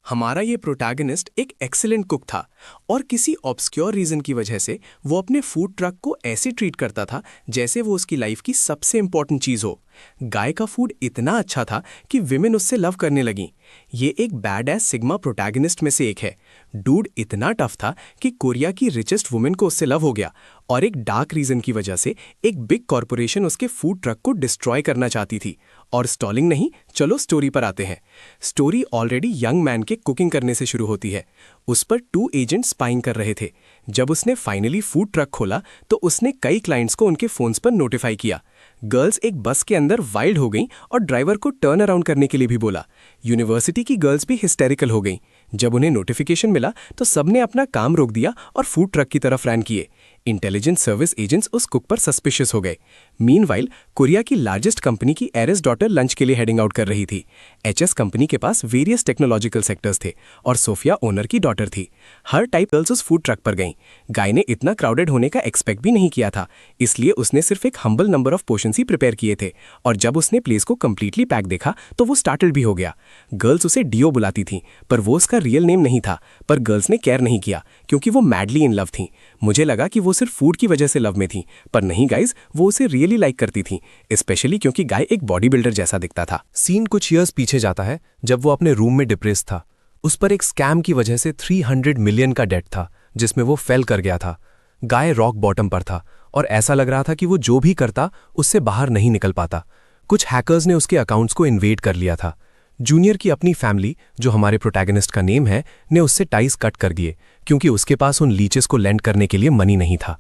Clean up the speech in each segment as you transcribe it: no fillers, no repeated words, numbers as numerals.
हमारा ये प्रोटैगनिस्ट एक एक्सीलेंट कुक था और किसी ऑब्सक्योर रीजन की वजह से वो अपने फूड ट्रक को ऐसे ट्रीट करता था जैसे वो उसकी लाइफ की सबसे इंपॉर्टेंट चीज़ हो। गाय का फूड इतना अच्छा था कि विमेन उससे लव करने लगीं। ये एक बैड एस सिग्मा प्रोटैगनिस्ट में से एक है। डूड इतना टफ था कि कोरिया की रिचेस्ट वुमेन को उससे लव हो गया और एक डार्क रीजन की वजह से एक बिग कॉरपोरेशन उसके फूड ट्रक को डिस्ट्रॉय करना चाहती थी। और स्टॉलिंग नहीं, चलो स्टोरी पर आते हैं। स्टोरी ऑलरेडी यंग मैन के कुकिंग करने से शुरू होती है। उस पर 2 एजेंट स्पाइंग कर रहे थे। जब उसने फाइनली फूड ट्रक खोला तो उसने कई क्लाइंट्स को उनके फोन्स पर नोटिफाई किया। गर्ल्स एक बस के अंदर वाइल्ड हो गईं और ड्राइवर को टर्न अराउंड करने के लिए भी बोला। यूनिवर्सिटी की गर्ल्स भी हिस्टेरिकल हो गईं। जब उन्हें नोटिफिकेशन मिला तो सबने अपना काम रोक दिया और फूड ट्रक की तरफ रन किए। इंटेलिजेंस सर्विस एजेंट्स उस कुक पर सस्पिशियस हो गए। मीनवाइल कोरिया की लार्जेस्ट कंपनी की एरिस डॉटर लंच के लिए हेडिंग आउट कर रही थी। एचएस कंपनी के पास वेरियस टेक्नोलॉजिकल सेक्टर्स थे और सोफिया ओनर की डॉटर थी। हर टाइप गर्ल्स उस फूड ट्रक पर गईं। गाय ने इतना क्राउडेड होने का एक्सपेक्ट भी नहीं किया था, इसलिए उसने सिर्फ एक humble number of portions he prepare किए थे। और जब उसने प्लेस को कंप्लीटली पैक देखा तो वो स्टार्टल्ड भी हो गया। गर्ल्स उसे डियो बुलाती थीं, पर वो उसका रियल नेम नहीं था। पर गर्ल्स ने केयर नहीं किया क्योंकि वो मैडली इन लव थीं। मुझे लगा कि वो सिर्फ फूड की वजह से लव में थी, पर नहीं गाइज, वो उसे रियली लाइक करती थी, स्पेशली क्योंकि गाय एक बॉडी बिल्डर जैसा दिखता था। सीन कुछ ईयर्स पीछे जाता है जब वो अपने रूम में डिप्रेस था। उस पर एक स्कैम की वजह से 300 मिलियन का डेट था जिसमें वो फेल कर गया था। गाय रॉक बॉटम पर था और ऐसा लग रहा था कि वो जो भी करता उससे बाहर नहीं निकल पाता। कुछ हैकर्स ने उसके अकाउंट्स को इन्वेड कर लिया था। जूनियर की अपनी फैमिली, जो हमारे प्रोटैगनिस्ट का नेम है, ने उससे टाइज कट कर दिए क्योंकि उसके पास उन लीचेस को लेंड करने के लिए मनी नहीं था।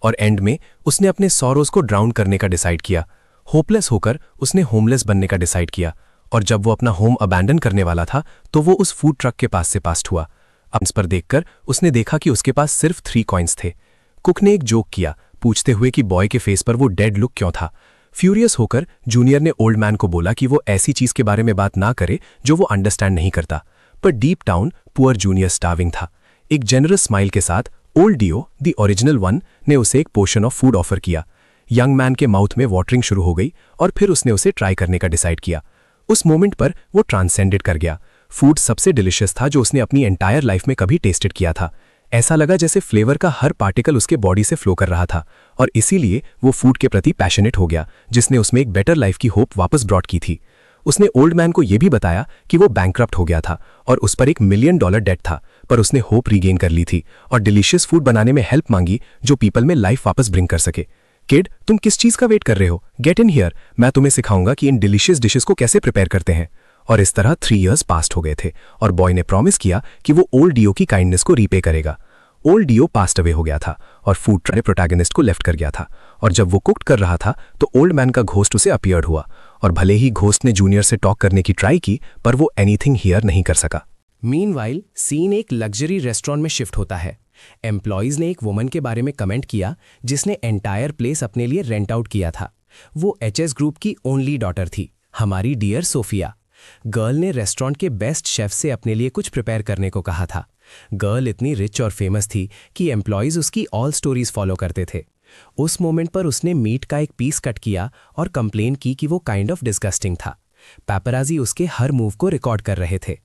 और एंड में उसने अपने सॉरोज को ड्राउन करने का डिसाइड किया। होपलेस होकर उसने होमलेस बनने का डिसाइड किया और जब वो अपना होम अबैंडन करने वाला था तो वो उस फूड ट्रक के पास से पास्ट हुआ। अब इस पर देखकर उसने देखा कि उसके पास सिर्फ 3 कॉइन्स थे। कुक ने एक जोक किया, पूछते हुए कि बॉय के फेस पर वो डेड लुक क्यों था। फ्यूरियस होकर जूनियर ने ओल्ड मैन को बोला कि वो ऐसी चीज के बारे में बात ना करे जो वो अंडरस्टैंड नहीं करता। पर deep down poor junior starving था। एक जेनरस स्माइल के साथ old Dio, the original one, ने उसे एक पोर्शन ऑफ फूड ऑफर किया। यंग मैन के माउथ में वाटरिंग शुरू हो गई और फिर उसने उसे ट्राई करने का डिसाइड किया। उस मोमेंट पर वो ट्रांसेंडेड कर गया। फूड सबसे डिलिशियस था जो उसने अपनी एंटायर लाइफ में कभी टेस्टेड किया था। ऐसा लगा जैसे फ्लेवर का हर पार्टिकल उसके बॉडी से फ्लो कर रहा था और इसीलिए वो फूड के प्रति पैशनेट हो गया, जिसने उसमें एक बेटर लाइफ की होप वापस ब्रॉट की थी। उसने ओल्ड मैन को यह भी बताया कि वो बैंकक्रप्ट हो गया था और उस पर $1 मिलियन डेट था, पर उसने होप रीगेन कर ली थी और डिलीशियस फूड बनाने में हेल्प मांगी जो पीपल में लाइफ वापस ब्रिंग कर सके। किड, तुम किस चीज का वेट कर रहे हो? गेट इन हियर, मैं तुम्हें सिखाऊंगा कि इन डिलीशियस डिशेस को कैसे प्रिपेयर करते हैं। और इस तरह 3 इयर्स पास्ट हो गए थे और बॉय ने प्रॉमिस किया कि वो ओल्ड डियो की काइंडनेस को रीपे करेगा। ओल्ड डियो पास्ट अवे हो गया था और फूड ट्रक प्रोटैगनिस्ट को लेफ्ट कर गया था और जब वो कुक्ड कर रहा था तो ओल्ड मैन का घोस्ट उसे अपीयर्ड हुआ और भले ही घोस्ट ने जूनियर से टॉक करने की ट्राई की, पर वो एनीथिंग हियर नहीं कर सका। मीनवाइल सीन एक लग्जरी रेस्टोरेंट में शिफ्ट होता है। एम्प्लॉयज ने एक वुमन के बारे में कमेंट किया जिसने एंटायर प्लेस अपने लिए रेंट आउट किया था। वो एचएस ग्रुप की ओनली डॉटर थी, हमारी डियर सोफिया। गर्ल ने रेस्टोरेंट के बेस्ट शेफ से अपने लिए कुछ प्रिपेयर करने को कहा था। गर्ल इतनी रिच और फेमस थी कि एम्प्लॉयज उसकी ऑल स्टोरीज फॉलो करते थे। उस मोमेंट पर उसने मीट का एक पीस कट किया और कंप्लेन की कि वो काइंड ऑफ डिस्गस्टिंग था। पैपराजी उसके हर मूव को रिकॉर्ड कर रहे थे।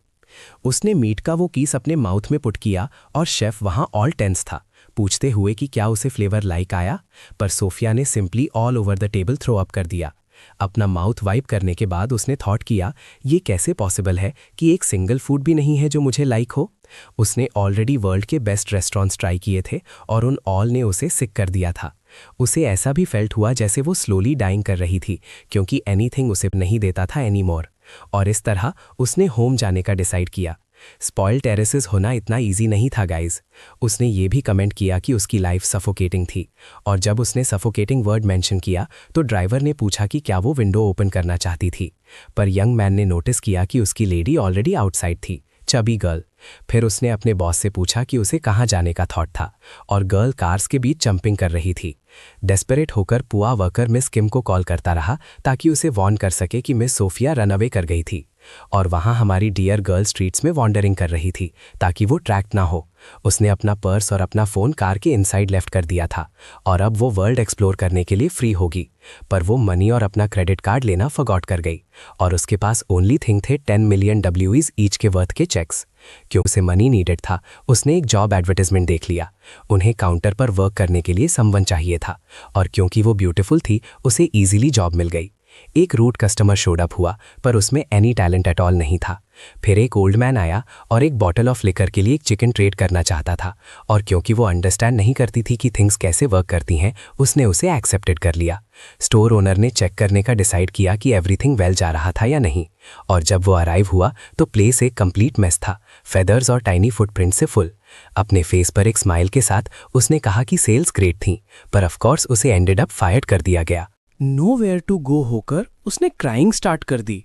उसने मीट का वो पीस अपने माउथ में पुट किया और शेफ वहां ऑल टेंस था, पूछते हुए कि क्या उसे फ्लेवर लाइक आया, पर सोफिया ने simply all over the table throw up कर दिया। अपना माउथ वाइप करने के बाद उसने थॉट किया, ये कैसे पॉसिबल है कि एक सिंगल फूड भी नहीं है जो मुझे लाइक हो। उसने ऑलरेडी वर्ल्ड के बेस्ट रेस्टोरेंट्स ट्राई किए थे और उन ऑल ने उसे सिक कर दिया था। उसे ऐसा भी फेल्ट हुआ जैसे वो स्लोली डाइंग कर रही थी क्योंकि एनीथिंग उसे नहीं देता था एनी मोर। और इस तरह उसने होम जाने का डिसाइड किया। स्पॉइल टेरेसेस होना इतना इजी नहीं था गाइज। उसने ये भी कमेंट किया कि उसकी लाइफ सफोकेटिंग थी और जब उसने सफोकेटिंग वर्ड मेंशन किया तो ड्राइवर ने पूछा कि क्या वो विंडो ओपन करना चाहती थी, पर यंग मैन ने नोटिस किया कि उसकी लेडी ऑलरेडी आउटसाइड थी, चबी गर्ल। फिर उसने अपने बॉस से पूछा कि उसे कहाँ जाने का थॉट था और गर्ल कार्स के बीच जंपिंग कर रही थी। डेस्परेट होकर पुआ वर्कर मिस किम को कॉल करता रहा ताकि उसे वार्न कर सके कि मिस सोफिया रन अवे कर गई थी। और वहाँ हमारी डियर गर्ल स्ट्रीट्स में वॉन्डरिंग कर रही थी ताकि वो ट्रैक ना हो। उसने अपना पर्स और अपना फ़ोन कार के इनसाइड लेफ्ट कर दिया था और अब वो वर्ल्ड एक्सप्लोर करने के लिए फ्री होगी। पर वो मनी और अपना क्रेडिट कार्ड लेना फॉरगॉट कर गई और उसके पास ओनली थिंग थे 10 मिलियन WEs ईच के वर्थ के चेक्स। क्यों उसे मनी नीडेड था, उसने एक जॉब एडवर्टाइजमेंट देख लिया। उन्हें काउंटर पर वर्क करने के लिए समवन चाहिए था और क्योंकि वो ब्यूटीफुल थी उसे ईजिली जॉब मिल गई। एक रूट कस्टमर शोड अप हुआ पर उसमें एनी टैलेंट एट ऑल नहीं था। फिर एक ओल्ड मैन आया और एक बॉटल ऑफ लिकर के लिए एक चिकन ट्रेड करना चाहता था और क्योंकि वो अंडरस्टैंड नहीं करती थी कि थिंग्स कैसे वर्क करती हैं, उसने उसे एक्सेप्टेड कर लिया। स्टोर ओनर ने चेक करने का डिसाइड किया कि एवरीथिंग वेल जा रहा था या नहीं, और जब वो अराइव हुआ तो प्लेस एक कंप्लीट मेस था, फेदर्स और टाइनी फुटप्रिंट से फुल। अपने फेस पर एक स्माइल के साथ उसने कहा कि सेल्स ग्रेट थी, पर ऑफकोर्स उसे एंडेड अप फायर्ड कर दिया गया। नोवेयर टू गो होकर उसने क्राइंग स्टार्ट कर दी।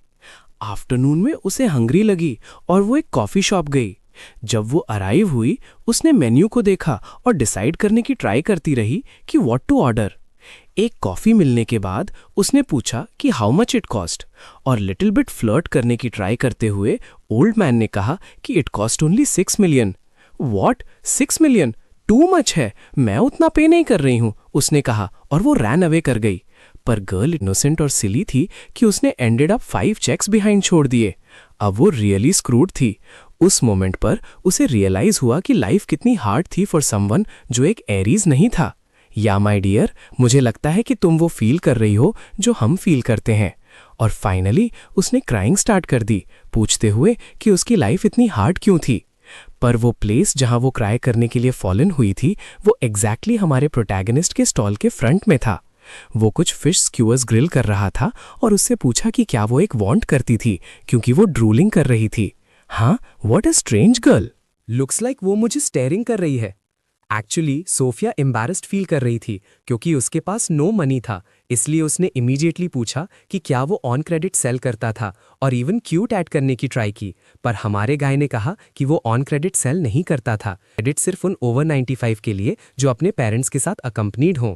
आफ्टरनून में उसे हंग्री लगी और वो एक कॉफ़ी शॉप गई। जब वो अराइव हुई उसने मेन्यू को देखा और डिसाइड करने की ट्राई करती रही कि व्हाट टू ऑर्डर। एक कॉफ़ी मिलने के बाद उसने पूछा कि हाउ मच इट कॉस्ट, और लिटिल बिट फ्लर्ट करने की ट्राई करते हुए ओल्ड मैन ने कहा कि it cost only 6 million. What, 6 million? Too much है, मैं उतना पे नहीं कर रही हूँ, उसने कहा और वो रैन अवे कर गई। पर गर्ल इनोसेंट और सिली थी कि उसने एंडेड अप 5 चेक्स बिहाइंड छोड़ दिए। अब वो रियली स्क्रूड थी। उस मोमेंट पर उसे रियलाइज हुआ कि लाइफ कितनी हार्ड थी फॉर समवन जो एक एरीज नहीं था। या माय डियर, मुझे लगता है कि तुम वो फील कर रही हो जो हम फील करते हैं। और फाइनली उसने क्राइंग स्टार्ट कर दी, पूछते हुए कि उसकी लाइफ इतनी हार्ड क्यों थी। पर वो प्लेस जहां वो क्राई करने के लिए फॉलन हुई थी वो एग्जैक्टली हमारे प्रोटैगनिस्ट के स्टॉल के फ्रंट में था। वो कुछ फिश स्क्यूअर्स ग्रिल कर रहा था और उससे पूछा कि क्या वो एक वांट करती थी क्योंकि वो ड्रूलिंग कर रही थी। हाँ, what a strange girl. Looks like वो मुझे स्टेयरिंग कर रही है। एक्चुअली सोफिया एम्बैरेस्ड फील कर रही थी क्योंकि उसके पास नो मनी था, इसलिए उसने इमीडिएटली पूछा कि क्या वो ऑन क्रेडिट सेल करता था और इवन क्यूट ऐड करने की ट्राई की। पर हमारे गाय ने कहा कि वो ऑन क्रेडिट सेल नहीं करता था, क्रेडिट सिर्फ उन ओवर 95 के लिए जो अपने पेरेंट्स के साथ अकम्पनीड हों।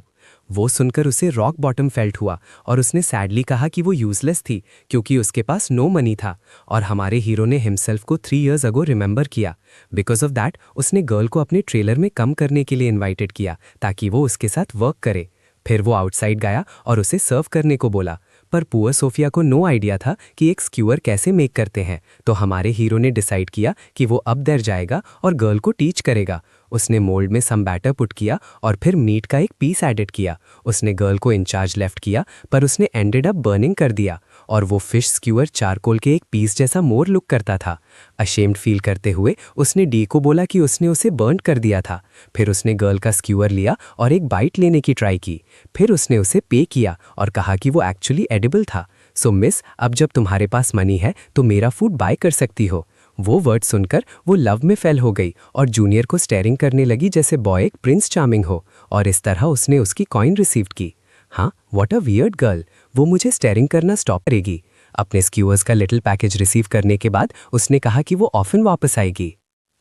वो सुनकर उसे रॉक बॉटम फेल्ट हुआ और उसने सैडली कहा कि वो यूजलेस थी क्योंकि उसके पास नो मनी था। और हमारे हीरो ने हिमसेल्फ को 3 इयर्स अगो रिमेंबर किया। बिकॉज ऑफ दैट उसने गर्ल को अपने ट्रेलर में कम करने के लिए इन्वाइटेड किया ताकि वो उसके साथ वर्क करे। फिर वो आउटसाइड गया और उसे सर्व करने को बोला, पर पुअर सोफिया को नो आइडिया था कि एक स्क्यूअर कैसे मेक करते हैं। तो हमारे हीरो ने डिसाइड किया कि वो अब देर जाएगा और गर्ल को टीच करेगा। उसने मोल्ड में सम बैटर पुट किया और फिर मीट का एक पीस एडिट किया। उसने गर्ल को इंचार्ज लेफ्ट किया पर उसने एंडेड अप बर्निंग कर दिया और वो फिश स्क्यूअर चारकोल के एक पीस जैसा मोर लुक करता था। अशेम्ड फील करते हुए उसने डी को बोला कि उसने उसे बर्न कर दिया था। फिर उसने गर्ल का स्क्यूअर लिया और एक बाइट लेने की ट्राई की। फिर उसने उसे पे किया और कहा कि वो एक्चुअली एडिबल था। सो मिस, अब जब तुम्हारे पास मनी है तो मेरा फूड बाय कर सकती हो। वो वर्ड सुनकर वो लव में फेल हो गई और जूनियर को स्टेयरिंग करने लगी जैसे बॉय एक प्रिंस चार्मिंग हो, और इस तरह उसने उसकी कॉइन रिसीव की। हाँ, व्हाट अ वियर्ड गर्ल, वो मुझे स्टेयरिंग करना स्टॉप करेगी। अपने स्क्यूअर्स का लिटिल पैकेज रिसीव करने के बाद उसने कहा कि वो ऑफन वापस आएगी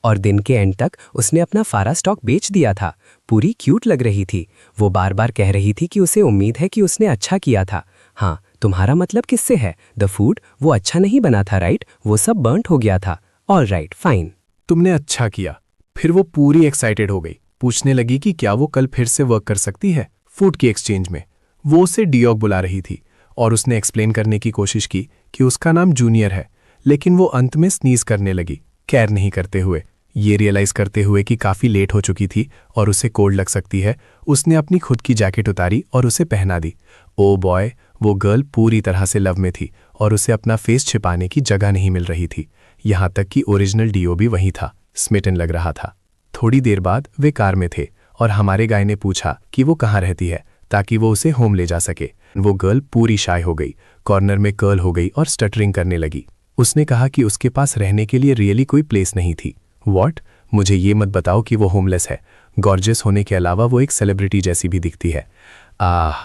और दिन के एंड तक उसने अपना सारा स्टॉक बेच दिया था। पूरी क्यूट लग रही थी। वो बार बार कह रही थी कि उसे उम्मीद है कि उसने अच्छा किया था। हाँ, तुम्हारा मतलब किससे है? द फूड वो अच्छा नहीं बना था, राइट? वो सब बर्न्ट हो गया था। All right, fine. तुमने अच्छा किया। फिर वो पूरी एक्साइटेड हो गई, पूछने लगी कि क्या वो कल फिर से वर्क कर सकती है फूड की एक्सचेंज में। वो उसे डियोग बुला रही थी और उसने एक्सप्लेन करने की कोशिश की कि उसका नाम जूनियर है, लेकिन वो अंत में स्नीज करने लगी, केयर नहीं करते हुए। ये रियलाइज करते हुए कि काफ़ी लेट हो चुकी थी और उसे कोल्ड लग सकती है, उसने अपनी खुद की जैकेट उतारी और उसे पहना दी। ओ बॉय, वो गर्ल पूरी तरह से लव में थी और उसे अपना फेस छिपाने की जगह नहीं मिल रही थी। यहाँ तक कि ओरिजिनल डीओ भी वहीं था, स्मिटन लग रहा था। थोड़ी देर बाद वे कार में थे और हमारे गाय ने पूछा कि वो कहाँ रहती है ताकि वो उसे होम ले जा सके। वो गर्ल पूरी शाय हो गई, कॉर्नर में कर्ल हो गई और स्टटरिंग करने लगी। उसने कहा कि उसके पास रहने के लिए रियली कोई प्लेस नहीं थी। व्हाट? मुझे ये मत बताओ कि वो होमलेस है। गॉर्जियस होने के अलावा वो एक सेलिब्रिटी जैसी भी दिखती है।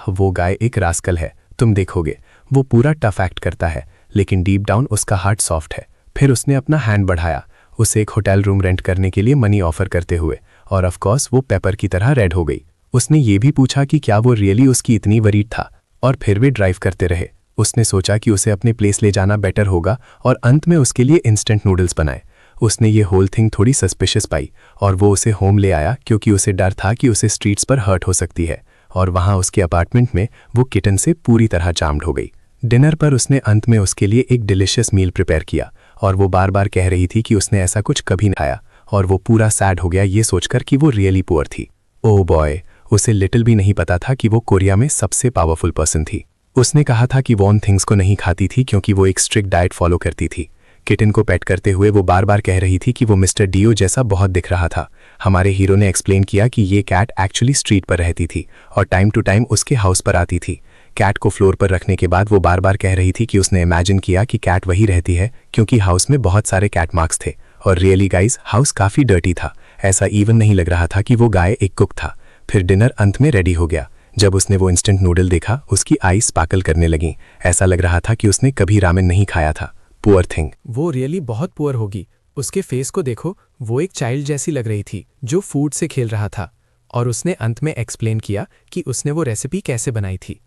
वो गाय एक रास्कल है, तुम देखोगे। वो पूरा टफ एक्ट करता है लेकिन डीप डाउन उसका हार्ट सॉफ्ट है। फिर उसने अपना हैंड बढ़ाया, उसे एक होटल रूम रेंट करने के लिए मनी ऑफर करते हुए, और ऑफ कोर्स वो पेपर की तरह रेड हो गई। उसने ये भी पूछा कि क्या वो रियली उसकी इतनी वरीड था, और फिर वे ड्राइव करते रहे। उसने सोचा कि उसे अपने प्लेस ले जाना बेटर होगा और अंत में उसके लिए इंस्टेंट नूडल्स बनाए। उसने ये होल थिंग थोड़ी सस्पिशियस पाई और वो उसे होम ले आया क्योंकि उसे डर था कि उसे स्ट्रीट्स पर हर्ट हो सकती है। और वहाँ उसके अपार्टमेंट में वो किटन से पूरी तरह चार्म्ड हो गई। डिनर पर उसने अंत में उसके लिए एक डिलिशियस मील प्रिपेयर किया और वो बार बार कह रही थी कि उसने ऐसा कुछ कभी नहीं खाया, और वो पूरा सैड हो गया ये सोचकर कि वो रियली पुअर थी। ओह बॉय, उसे लिटिल भी नहीं पता था कि वो कोरिया में सबसे पावरफुल पर्सन थी। उसने कहा था कि वॉर्म थिंग्स को नहीं खाती थी क्योंकि वो एक स्ट्रिक्ट डाइट फॉलो करती थी। किटन को पेट करते हुए वो बार बार कह रही थी कि वो मिस्टर डियो जैसा बहुत दिख रहा था। हमारे हीरो ने एक्सप्लेन किया कि ये कैट एक्चुअली स्ट्रीट पर रहती थी और टाइम टू टाइम उसके हाउस पर आती थी। कैट को फ्लोर पर रखने के बाद वो बार बार कह रही थी कि उसने इमेजिन किया कि कैट वही रहती है क्योंकि हाउस में बहुत सारे कैट मार्क्स थे। और रियली गाइस, हाउस काफ़ी डर्टी था, ऐसा इवन नहीं लग रहा था कि वो गाय एक कुक था। फिर डिनर अंत में रेडी हो गया। जब उसने वो इंस्टेंट नूडल देखा उसकी आई स्पार्कल करने लगी। ऐसा लग रहा था कि उसने कभी रामेन नहीं खाया था। Poor thing. वो रियली बहुत पुअर होगी। उसके फेस को देखो, वो एक चाइल्ड जैसी लग रही थी जो फूड से खेल रहा था। और उसने अंत में एक्सप्लेन किया कि उसने वो रेसिपी कैसे बनाई थी।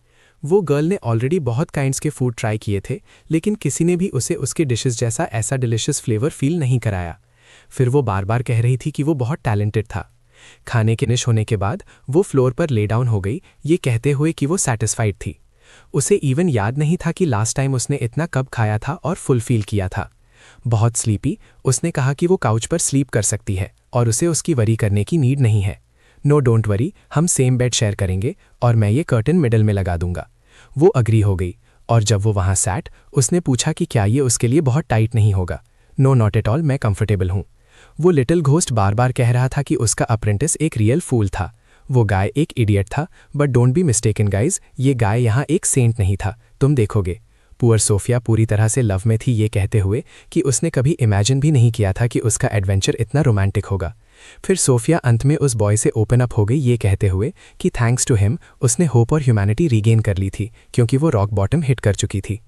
वो गर्ल ने ऑलरेडी बहुत काइंड्स के फूड ट्राई किए थे, लेकिन किसी ने भी उसे उसके डिशेस जैसा ऐसा डिलिशियस फ्लेवर फील नहीं कराया। फिर वो बार बार कह रही थी कि वो बहुत टैलेंटेड था। खाने के फिनिश होने के बाद वो फ्लोर पर ले डाउन हो गई, ये कहते हुए कि वो सैटिस्फाइड थी। उसे इवन याद नहीं था कि लास्ट टाइम उसने इतना कब खाया था और फुल फील किया था। बहुत स्लीपी, उसने कहा कि वो काउच पर स्लीप कर सकती है और उसे उसकी वरी करने की नीड नहीं है। नो डोंट वरी, हम सेम बेड शेयर करेंगे और मैं ये कर्टन मिडल में लगा दूंगा। वो अग्री हो गई और जब वो वहाँ सैट, उसने पूछा कि क्या ये उसके लिए बहुत टाइट नहीं होगा। नो नॉट एट ऑल, मैं कंफर्टेबल हूँ। वो लिटिल घोस्ट बार बार कह रहा था कि उसका अप्रेंटिस एक रियल फूल था। वो गाय एक इडियट था, but don't be mistaken guys, ये गाय यहाँ एक सेंट नहीं था, तुम देखोगे। पुअर सोफिया पूरी तरह से लव में थी, ये कहते हुए कि उसने कभी इमेजिन भी नहीं किया था कि उसका एडवेंचर इतना रोमांटिक होगा। फिर सोफिया अंत में उस बॉय से ओपन अप हो गई, ये कहते हुए कि थैंक्स टू हिम उसने होप और ह्यूमैनिटी रीगेन कर ली थी क्योंकि वो रॉक बॉटम हिट कर चुकी थी।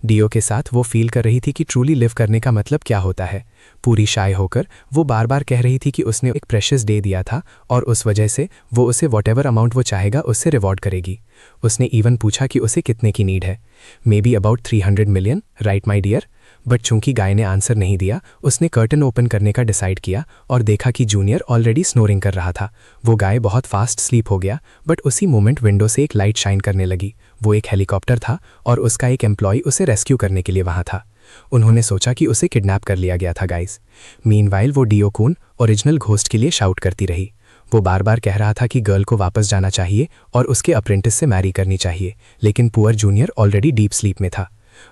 डियो के साथ वो फील कर रही थी कि ट्रूली लिव करने का मतलब क्या होता है। पूरी शाय होकर वो बार बार कह रही थी कि उसने एक प्रेशियस डे दिया था और उस वजह से वो उसे वॉटेवर अमाउंट वो चाहेगा उससे रिवॉर्ड करेगी। उसने इवन पूछा कि उसे कितने की नीड है। Maybe about 300 million, right my dear. But चूंकि गाय ने आंसर नहीं दिया, उसने कर्टन ओपन करने का डिसाइड किया और देखा कि जूनियर ऑलरेडी स्नोरिंग कर रहा था। वो गाय बहुत फास्ट स्लीप हो गया, बट उसी मोमेंट विंडो से एक लाइट शाइन करने लगी। वो एक हेलीकॉप्टर था और उसका एक एम्प्लॉय उसे रेस्क्यू करने के लिए वहाँ था। उन्होंने सोचा कि उसे किडनैप कर लिया गया था गाइस। मीनवाइल वो डियोकून ओरिजिनल घोस्ट के लिए शाउट करती रही। वो बार बार कह रहा था कि गर्ल को वापस जाना चाहिए और उसके अप्रेंटिस से मैरी करनी चाहिए, लेकिन poor junior already deep sleep में था।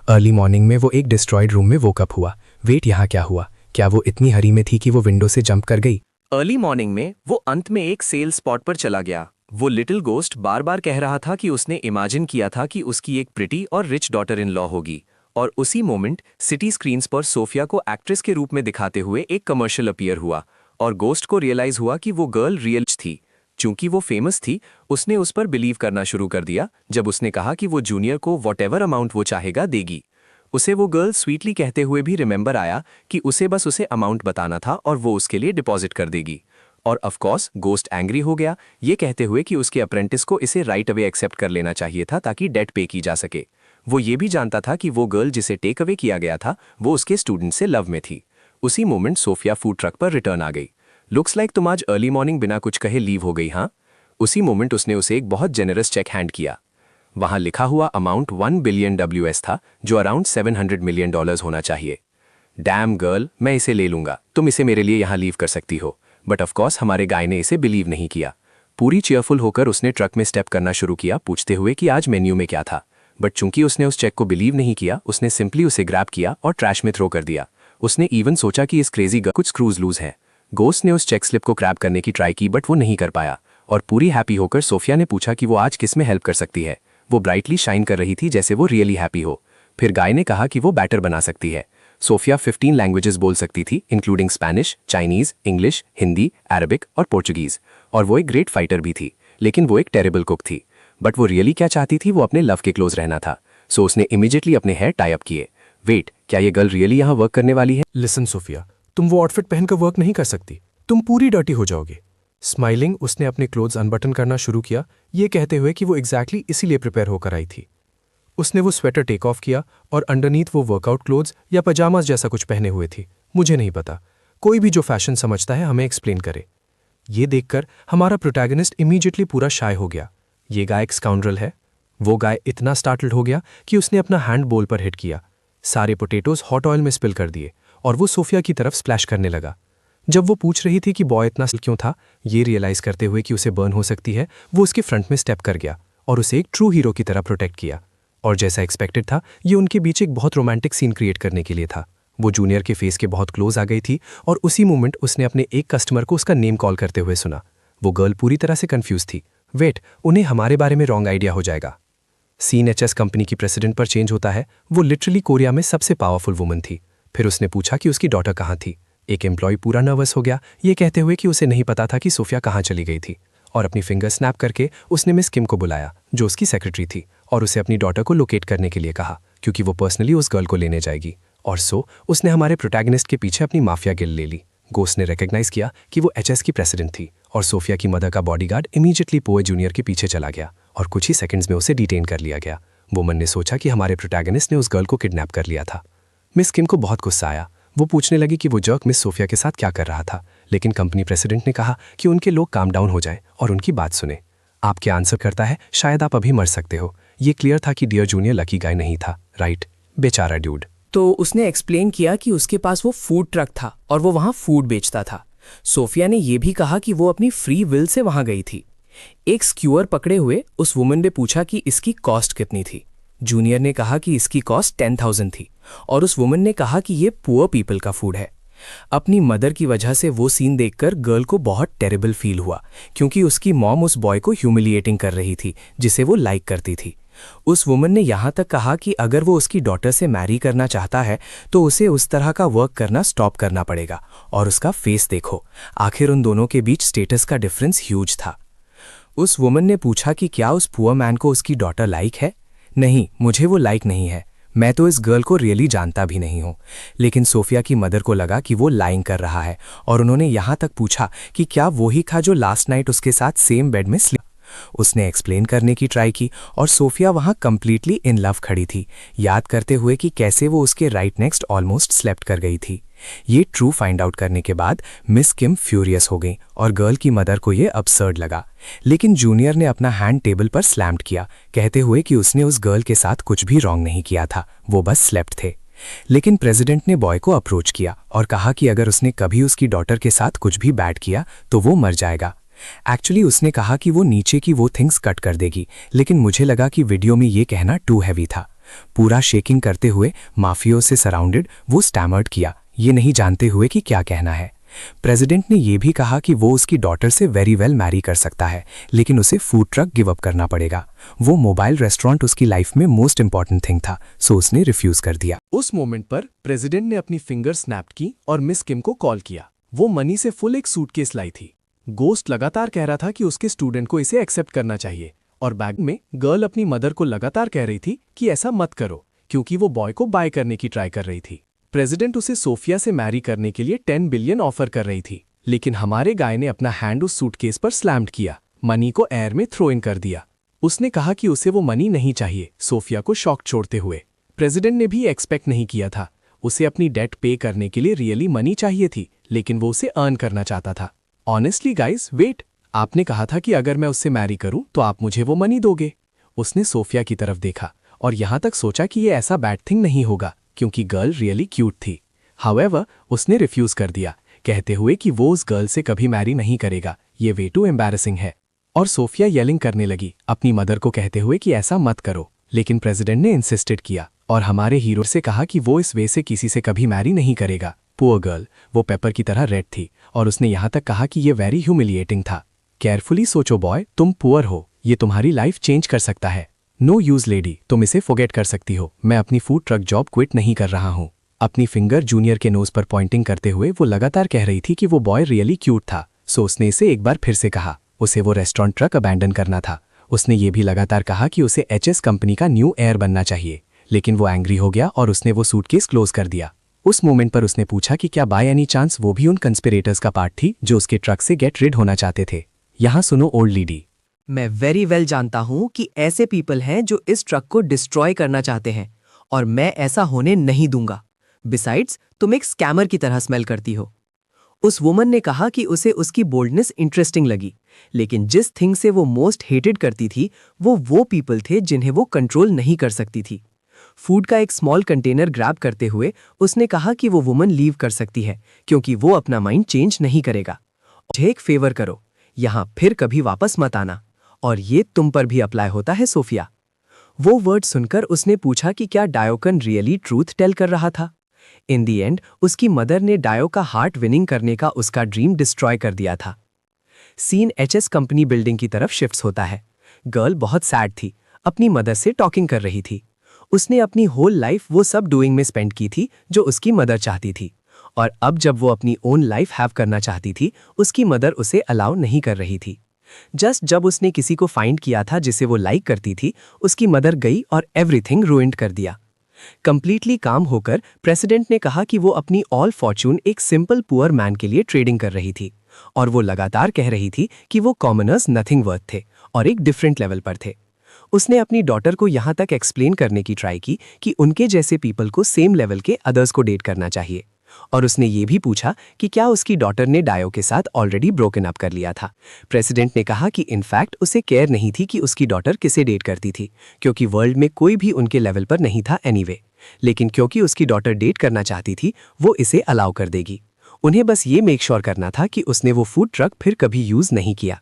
अर्ली मॉर्निंग में वो एक डिस्ट्रॉयड रूम में वोकअप हुआ। वेट, यहाँ क्या हुआ? क्या वो इतनी हरी में थी कि वो विंडो से जंप कर गई? अर्ली मॉर्निंग में वो अंत में एक सेल स्पॉट पर चला गया। वो लिटिल गोस्ट बार बार कह रहा था कि उसने इमेजिन किया था कि उसकी एक प्रिटी और रिच डॉटर इन लॉ होगी। और उसी मोमेंट सिटी स्क्रीन्स पर सोफिया को एक्ट्रेस के रूप में दिखाते हुए एक कमर्शियल अपीयर हुआ और गोस्ट को रियलाइज हुआ कि वो गर्ल रियल थी। चूंकि वो फेमस थी, उसने उस पर बिलीव करना शुरू कर दिया जब उसने कहा कि वो जूनियर को वॉटेवर अमाउंट वो चाहेगा देगी। उसे वो गर्ल स्वीटली कहते हुए भी रिमेंबर आया कि उसे बस उसे अमाउंट बताना था और वो उसके लिए डिपॉजिट कर देगी। और ऑफ कोर्स गोस्ट एंग्री हो गया, ये कहते हुए कि उसके अप्रेंटिस को इसे राइट अवे एक्सेप्ट कर लेना चाहिए था ताकि डेट पे की जा सके। वो ये भी जानता था कि वो गर्ल जिसे टेक अवे किया गया था वो उसके स्टूडेंट से लव में थी। उसी मोमेंट सोफिया फूड ट्रक पर रिटर्न आ गई। लुक्स लाइक तुम आज अर्ली मॉर्निंग बिना कुछ कहे लीव हो गई, हाँ? उसी मोमेंट उसने उसे एक बहुत जेनरस चेक हैंड किया। वहां लिखा हुआ अमाउंट 1 बिलियन WS था, जो अराउंड $700 मिलियन होना चाहिए। डैम गर्ल, मैं इसे ले लूंगा, तुम इसे मेरे लिए यहाँ लीव कर सकती हो। बट ऑफकोर्स हमारे गाय ने इसे बिलीव नहीं किया। पूरी चेयरफुल होकर उसने ट्रक में स्टेप करना शुरू किया, पूछते हुए कि आज मेन्यू में क्या था। बट चूंकि उसने उस चेक को बिलीव नहीं किया, उसने सिंपली उसे ग्रैब किया और ट्रैश में थ्रो कर दिया। उसने इवन सोचा कि इस क्रेजी गर्ल कुछ स्क्रूज लूज हैं। गोस्ट ने उस चेक स्लिप को क्रैब करने की ट्राई की, बट वो नहीं कर पाया। और पूरी हैप्पी होकर सोफिया ने पूछा कि वो आज किस में हेल्प कर सकती है। वो ब्राइटली शाइन कर रही थी जैसे वो रियली हैप्पी हो। फिर गाय ने कहा कि वो बैटर बना सकती है। सोफिया 15 लैंग्वेजेस बोल सकती थी, including Spanish, Chinese, English, Hindi, Arabic और पोर्चुगीज। और वो एक ग्रेट फाइटर भी थी, लेकिन वो एक टेरेबल कुक थी। बट वो रियली क्या चाहती थी, वो अपने लव के क्लोज रहना था। सो उसने इमीडिएटली अपने हेयर टाई अप किए। वेट, क्या ये गर्ल रियली यहाँ वर्क करने वाली है? लिसन सोफिया, तुम वो आउटफिट पहनकर वर्क नहीं कर सकती, तुम पूरी डर्टी हो जाओगे। स्माइलिंग, उसने अपने क्लोथ्स अनबटन करना शुरू किया, ये कहते हुए कि वो एग्जैक्टली इसीलिए प्रिपेयर होकर आई थी। उसने वो स्वेटर टेक ऑफ किया और अंडरनीथ वो वर्कआउट क्लोथ्स या पजामाज जैसा कुछ पहने हुए थी। मुझे नहीं पता, कोई भी जो फैशन समझता है हमें एक्सप्लेन करे। ये देखकर हमारा प्रोटैगनिस्ट इमीडिएटली पूरा शाय हो गया। ये गाय एक स्काउंड्रल है। वो गाय इतना स्टार्टल्ड हो गया कि उसने अपना हैंड बोल पर हिट किया, सारे पोटेटोज हॉट ऑयल में स्पिल कर दिए और वो सोफिया की तरफ स्प्लैश करने लगा। जब वो पूछ रही थी कि बॉय इतना क्यों था, ये रियलाइज करते हुए कि उसे बर्न हो सकती है, वो उसके फ्रंट में स्टेप कर गया और उसे एक ट्रू हीरो की तरह प्रोटेक्ट किया। और जैसा एक्सपेक्टेड था, ये उनके बीच एक बहुत रोमांटिक सीन क्रिएट करने के लिए था। वो जूनियर के फेस के बहुत क्लोज आ गई थी और उसी मोमेंट उसने अपने एक कस्टमर को उसका नेम कॉल करते हुए सुना। वो गर्ल पूरी तरह से कंफ्यूज थी। वेट, उन्हें हमारे बारे में रॉन्ग आइडिया हो जाएगा। सीन एचएस कंपनी की प्रेसिडेंट पर चेंज होता है। वो लिटरली कोरिया में सबसे पावरफुल वुमन थी। फिर उसने पूछा कि उसकी डॉटर कहाँ थी। एक एम्प्लॉय पूरा नर्वस हो गया, ये कहते हुए कि उसे नहीं पता था कि सोफिया कहाँ चली गई थी। और अपनी फिंगर स्नैप करके उसने मिस किम को बुलाया, जो उसकी सेक्रेटरी थी, और उसे अपनी डॉटर को लोकेट करने के लिए कहा, क्योंकि वो पर्सनली उस गर्ल को लेने जाएगी। और उसने हमारे प्रोटैगनिस्ट के पीछे अपनी माफिया गिल्ड ले ली। गोस्ट ने रिकग्नाइज किया कि वो एचएस की प्रेसिडेंट थी और सोफिया की मदर का बॉडीगार्ड इमीडिएटली पोए जूनियर के पीछे चला गया और कुछ ही सेकंड्स में उसे डिटेन कर लिया गया। वुमन ने सोचा कि हमारे प्रोटैगनिस्ट ने उस गर्ल को किडनैप कर लिया था। मिस किम को बहुत गुस्सा आया। वो पूछने लगी कि वो जर्क मिस सोफिया के साथ क्या कर रहा था, लेकिन कंपनी प्रेसिडेंट ने कहा कि उनके लोग काम डाउन हो जाएं और उनकी बात सुने। आप क्या आंसर करता है, शायद आप अभी मर सकते हो। ये क्लियर था कि डियर जूनियर लकी गाय नहीं था, राइट? बेचारा ड्यूड। तो उसने एक्सप्लेन किया कि उसके पास वो फूड ट्रक था और वो वहाँ फूड बेचता था। सोफिया ने यह भी कहा कि वो अपनी फ्री विल से वहाँ गई थी। एक स्क्यूअर पकड़े हुए उस वुमन ने पूछा कि इसकी कॉस्ट कितनी थी। जूनियर ने कहा कि इसकी कॉस्ट 10,000 थी और उस वुमन ने कहा कि ये पुअर पीपल का फूड है। अपनी मदर की वजह से वो सीन देखकर गर्ल को बहुत टेरिबल फील हुआ, क्योंकि उसकी मॉम उस बॉय को ह्यूमिलिएटिंग कर रही थी जिसे वो लाइक करती थी। उस वुमन ने यहाँ तक कहा कि अगर वो उसकी डॉटर से मैरी करना चाहता है तो उसे उस तरह का वर्क करना स्टॉप करना पड़ेगा। और उसका फेस देखो, आखिर उन दोनों के बीच स्टेटस का डिफरेंस ह्यूज था। उस वुमन ने पूछा कि क्या उस पुअर मैन को उसकी डॉटर लाइक है। नहीं, मुझे वो लाइक नहीं है, मैं तो इस गर्ल को रियली जानता भी नहीं हूँ। लेकिन सोफिया की मदर को लगा कि वो लाइंग कर रहा है और उन्होंने यहाँ तक पूछा कि क्या वो ही था जो लास्ट नाइट उसके साथ सेम बेड में स्लीप। उसने एक्सप्लेन करने की ट्राई की और सोफिया वहाँ कंप्लीटली इन लव खड़ी थी, याद करते हुए कि कैसे वो उसके राइट नेक्स्ट ऑलमोस्ट स्लेप्ट कर गई थी। ये ट्रू फाइंड आउट करने के बाद मिस किम फ्यूरियस हो गई और गर्ल की मदर को ये absurd लगा। लेकिन जूनियर ने अपना हैंड टेबल पर स्लैम्ड किया, कहते हुए कि उसने उस गर्ल के साथ कुछ भी रॉन्ग नहीं किया था, वो बस स्लेप्ट थे। लेकिन प्रेसिडेंट ने बॉय को अप्रोच किया और कहा कि अगर उसने कभी उसकी डॉटर के साथ कुछ भी बैड किया तो वो मर जाएगा। एक्चुअली उसने कहा कि वो नीचे की वो थिंग्स कट कर देगी, लेकिन मुझे लगा कि वीडियो में ये कहना टू हैवी था। पूरा शेकिंग करते हुए माफियों से सराउंडेड वो स्टैमर्ड किया, ये नहीं जानते हुए कि क्या कहना है। प्रेसिडेंट ने यह भी कहा कि वो उसकी डॉटर से वेरी वेल मैरी कर सकता है, लेकिन उसे फूड ट्रक गिव अप करना पड़ेगा। वो मोबाइल रेस्टोरेंट उसकी लाइफ में मोस्ट इंपॉर्टेंट थिंग था, सो उसने रिफ्यूज कर दिया। उस मोमेंट पर प्रेसिडेंट ने अपनी फिंगर स्नैप की और मिस किम को कॉल किया। वो मनी से फुल एक सूटकेस लाई थी। गोस्ट लगातार कह रहा था कि उसके स्टूडेंट को इसे एक्सेप्ट करना चाहिए और बैग में गर्ल अपनी मदर को लगातार कह रही थी कि ऐसा मत करो, क्योंकि वो बॉय को बाय करने की ट्राई कर रही थी। प्रेसिडेंट उसे सोफिया से मैरी करने के लिए 10 बिलियन ऑफर कर रही थी, लेकिन हमारे गाय ने अपना हैंड उस सूटकेस पर स्लैम्ड किया, मनी को एयर में थ्रो इन कर दिया। उसने कहा कि उसे वो मनी नहीं चाहिए, सोफिया को शॉक छोड़ते हुए। प्रेसिडेंट ने भी एक्सपेक्ट नहीं किया था। उसे अपनी डेट पे करने के लिए रियली मनी चाहिए थी, लेकिन वो उसे अर्न करना चाहता था। ऑनेस्टली गाइस, वेट, आपने कहा था कि अगर मैं उससे मैरी करूं तो आप मुझे वो मनी दोगे। उसने सोफिया की तरफ देखा और यहां तक सोचा कि ये ऐसा बैड थिंग नहीं होगा, क्योंकि गर्ल रियली क्यूट थी। हाउएवर, उसने रिफ्यूज कर दिया, कहते हुए कि वो उस गर्ल से कभी मैरी नहीं करेगा, ये वे टू एम्बैरेसिंग है। और सोफिया येलिंग करने लगी अपनी मदर को, कहते हुए कि ऐसा मत करो। लेकिन प्रेसिडेंट ने इंसिस्टेड किया और हमारे हीरो से कहा कि वो इस वे से किसी से कभी मैरी नहीं करेगा। पुअर गर्ल, वो पेपर की तरह रेड थी और उसने यहाँ तक कहा कि ये वेरी ह्यूमिलिएटिंग था। केयरफुली सोचो बॉय, तुम पुअर हो, ये तुम्हारी लाइफ चेंज कर सकता है। नो यूज लेडी, तुम इसे फॉरगेट कर सकती हो। मैं अपनी फूड ट्रक जॉब क्विट नहीं कर रहा हूँ। अपनी फिंगर जूनियर के नोज पर पॉइंटिंग करते हुए वो लगातार कह रही थी कि वो बॉय रियली क्यूट था, सो उसने इसे एक बार फिर से कहा। उसे वो रेस्टोरेंट ट्रक अबैंडन करना था। उसने ये भी लगातार कहा कि उसे एचएस कंपनी का न्यू एयर बनना चाहिए, लेकिन वो एंग्री हो गया और उसने वो सूटकेस क्लोज कर दिया। उस मोमेंट पर उसने पूछा कि क्या बाय एनी चांस वो भी उन कंस्पिरेटर्स का पार्ट थी जो उसके ट्रक से गेट रिड होना चाहते थे। यहाँ सुनो ओल्ड लेडी, मैं वेरी वेल जानता हूं कि ऐसे पीपल हैं जो इस ट्रक को डिस्ट्रॉय करना चाहते हैं और मैं ऐसा होने नहीं दूंगा। बिसाइड्स, तुम एक स्कैमर की तरह स्मेल करती हो। उस वुमन ने कहा कि उसे उसकी बोल्डनेस इंटरेस्टिंग लगी, लेकिन जिस थिंग से वो मोस्ट हेटेड करती थी वो पीपल थे जिन्हें वो कंट्रोल नहीं कर सकती थी। फूड का एक स्मॉल कंटेनर ग्रैब करते हुए उसने कहा कि वो वुमन लीव कर सकती है क्योंकि वो अपना माइंड चेंज नहीं करेगा। मुझे एक फेवर करो, यहाँ फिर कभी वापस मत आना। और ये तुम पर भी अप्लाई होता है सोफिया। वो वर्ड सुनकर उसने पूछा कि क्या डायोकन रियली ट्रूथ टेल कर रहा था। इन दी एंड उसकी मदर ने डायो का हार्ट विनिंग करने का उसका ड्रीम डिस्ट्रॉय कर दिया था। सीन एचएस कंपनी बिल्डिंग की तरफ शिफ्ट्स होता है। गर्ल बहुत सैड थी, अपनी मदर से टॉकिंग कर रही थी। उसने अपनी होल लाइफ वो सब डूइंग में स्पेंड की थी जो उसकी मदर चाहती थी, और अब जब वो अपनी ओन लाइफ हैव करना चाहती थी उसकी मदर उसे अलाउ नहीं कर रही थी। जस्ट जब उसने किसी को फाइंड किया था जिसे वो लाइक करती थी, उसकी मदर गई और एवरीथिंग रूइंड कर दिया। कंप्लीटली काम होकर प्रेसिडेंट ने कहा कि वो अपनी ऑल फॉर्च्यून एक सिंपल पुअर मैन के लिए ट्रेडिंग कर रही थी, और वो लगातार कह रही थी कि वो कॉमनर्स नथिंग वर्थ थे और एक डिफरेंट लेवल पर थे। उसने अपनी डॉटर को यहाँ तक एक्सप्लेन करने की ट्राई की कि उनके जैसे पीपल को सेम लेवल के अदर्स को डेट करना चाहिए, और उसने ये भी पूछा कि क्या उसकी डॉटर ने डायो के साथ ऑलरेडी ब्रोकन अप कर लिया था। प्रेसिडेंट ने कहा कि इनफैक्ट उसे केयर नहीं थी कि उसकी डॉटर किसे डेट करती थी, क्योंकि वर्ल्ड में कोई भी उनके लेवल पर नहीं था एनीवे। लेकिन क्योंकि उसकी डॉटर डेट करना चाहती थी, वो इसे अलाउ कर देगी। उन्हें बस ये मेक श्योर करना था कि उसने वो फूड ट्रक फिर कभी यूज नहीं किया।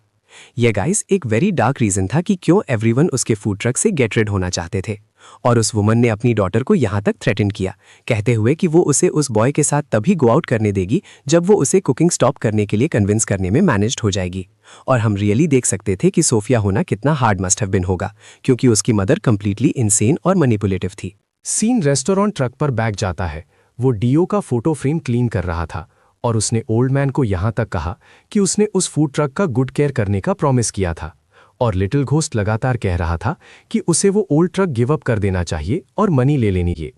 यह गाइस एक वेरी डार्क रीजन था कि क्यों एवरीवन उसके फूड ट्रक से गेट रेड होना चाहते थे। और उस वुमन ने अपनी डॉटर को यहाँ तक थ्रेटन किया, कहते हुए कि वो उसे उस बॉय के साथ तभी गो आउट करने देगी जब वो उसे कुकिंग स्टॉप करने के लिए कन्विंस करने में मैनेज्ड हो जाएगी। और हम रियली देख सकते थे कि सोफिया होना कितना हार्ड मस्ट हैव बिन होगा, क्योंकि उसकी मदर कंप्लीटली इनसेन और मैनिपुलेटिव थी। सीन रेस्टोरेंट ट्रक पर बैक जाता है। वो डीओ का फोटो फ्रेम क्लीन कर रहा था और उसने ओल्ड मैन को यहाँ तक कहा कि उसने उस फूड ट्रक का गुड केयर करने का प्रॉमिस किया था, और लिटिल घोस्ट लगातार कह रहा था कि उसे वो ओल्ड ट्रक गिव अप कर देना चाहिए और मनी ले लेनी चाहिए।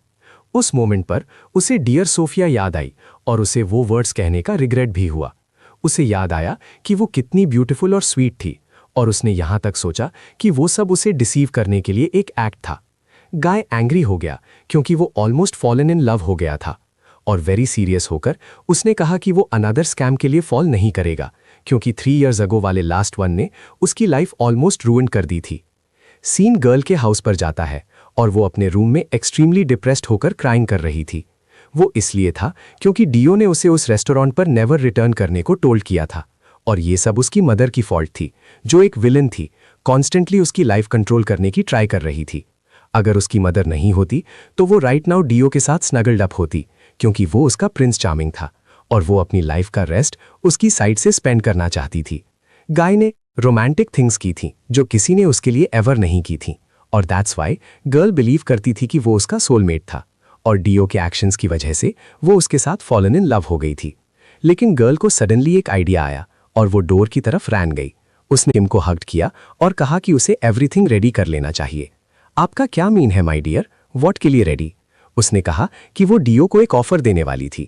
उस मोमेंट पर उसे डियर सोफिया याद आई और उसे वो वर्ड्स कहने का रिग्रेट भी हुआ। उसे याद आया कि वो कितनी ब्यूटीफुल और स्वीट थी, और उसने यहाँ तक सोचा कि वो सब उसे डिसीव करने के लिए एक एक्ट था। गाय एंग्री हो गया क्योंकि वो ऑलमोस्ट फॉलन इन लव हो गया था, और वेरी सीरियस होकर उसने कहा कि वो अनदर स्कैम के लिए फॉल नहीं करेगा, क्योंकि 3 इयर्स अगो वाले लास्ट वन ने उसकी लाइफ ऑलमोस्ट रूइन कर दी थी। सीन गर्ल के हाउस पर जाता है और वो अपने रूम में एक्सट्रीमली डिप्रेस्ड होकर क्राइंग कर रही थी। वो इसलिए था क्योंकि डीओ ने उसे उस रेस्टोरेंट पर नेवर रिटर्न करने को टोल्ड किया था, और ये सब उसकी मदर की फॉल्ट थी, जो एक विलन थी, कॉन्स्टेंटली उसकी लाइफ कंट्रोल करने की ट्राई कर रही थी। अगर उसकी मदर नहीं होती तो वो राइट नाउ डीओ के साथ स्नगल्ड अप होती, क्योंकि वो उसका प्रिंस चार्मिंग था और वो अपनी लाइफ का रेस्ट उसकी साइड से स्पेंड करना चाहती थी। गाय ने रोमांटिक थिंग्स की थी जो किसी ने उसके लिए एवर नहीं की थी, और दैट्स वाई गर्ल बिलीव करती थी कि वो उसका सोलमेट था, और डीओ के एक्शंस की वजह से वो उसके साथ फॉलन इन लव हो गई थी। लेकिन गर्ल को सडनली एक आइडिया आया और वो डोर की तरफ रैन गई। उसने टिम को हग्ड किया और कहा कि उसे एवरीथिंग रेडी कर लेना चाहिए। आपका क्या मीन है माय डियर, व्हाट के लिए रेडी? उसने कहा कि वो डीओ को एक ऑफर देने वाली थी।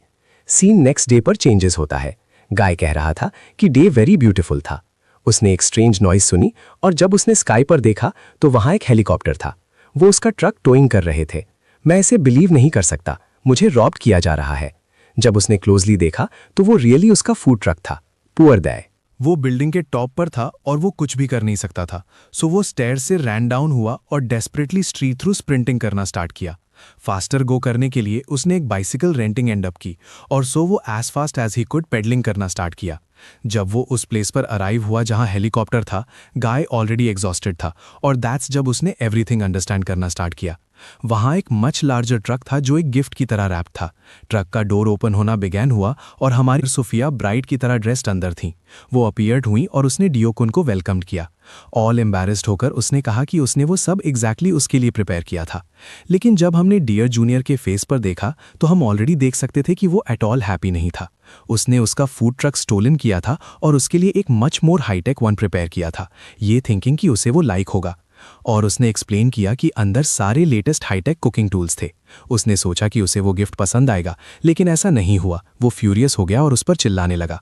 सीन नेक्स्ट डे पर चेंजेस होता है। गाय कह रहा था कि डे वेरी ब्यूटीफुल था। उसने एक स्ट्रेंज नॉइज सुनी, और जब उसने स्काई पर देखा तो वहां एक हेलीकॉप्टर था। वो उसका ट्रक टोइंग कर रहे थे। मैं इसे बिलीव नहीं कर सकता, मुझे रॉब्ड किया जा रहा है। जब उसने क्लोजली देखा तो वो रियली उसका फूड ट्रक था। पुअर दय। वो बिल्डिंग के टॉप पर था और वो कुछ भी कर नहीं सकता था, सो वो स्टेयर से रैन डाउन हुआ और डेस्परेटली स्ट्रीट थ्रू स्प्रिंटिंग करना स्टार्ट किया। फास्टर गो करने के लिए उसने एक बाइसिकल रेंटिंग एंड अप की, और सो वो as fast as he could pedaling करना स्टार्ट किया। जब वो उस प्लेस पर अराइव हुआ जहां हेलीकॉप्टर था, गाय ऑलरेडी एग्जॉस्टेड था, और दैट्स जब उसने एवरीथिंग अंडरस्टैंड करना स्टार्ट किया। वहां एक मच लार्जर ट्रक था जो एक गिफ्ट की तरह रैप था। ट्रक का डोर ओपन होना बिगैन हुआ और हमारी सोफिया ब्राइड की तरह ड्रेस्ड अंदर थी। वो अपीयर्ड हुई और उसने डियोकुन को वेलकम्ड किया। ऑल एम्बैरेस्ड होकर उसने कहा कि उसने वो सब एग्जैक्टली उसके लिए प्रिपेयर किया था। लेकिन जब हमने डियर जूनियर के फेस पर देखा तो हम ऑलरेडी देख सकते थे कि वो एट ऑल हैप्पी नहीं था। उसने उसका फूड ट्रक स्टोलन किया था और उसके लिए एक much more high tech one prepare किया था, ये थिंकिंग कि उसे वो लाइक होगा। और उसने एक्सप्लेन किया कि अंदर सारे लेटेस्ट हाईटेक कुकिंग टूल्स थे। उसने सोचा कि उसे वो गिफ्ट पसंद आएगा, लेकिन ऐसा नहीं हुआ। वो फ्यूरियस हो गया और उस पर चिल्लाने लगा।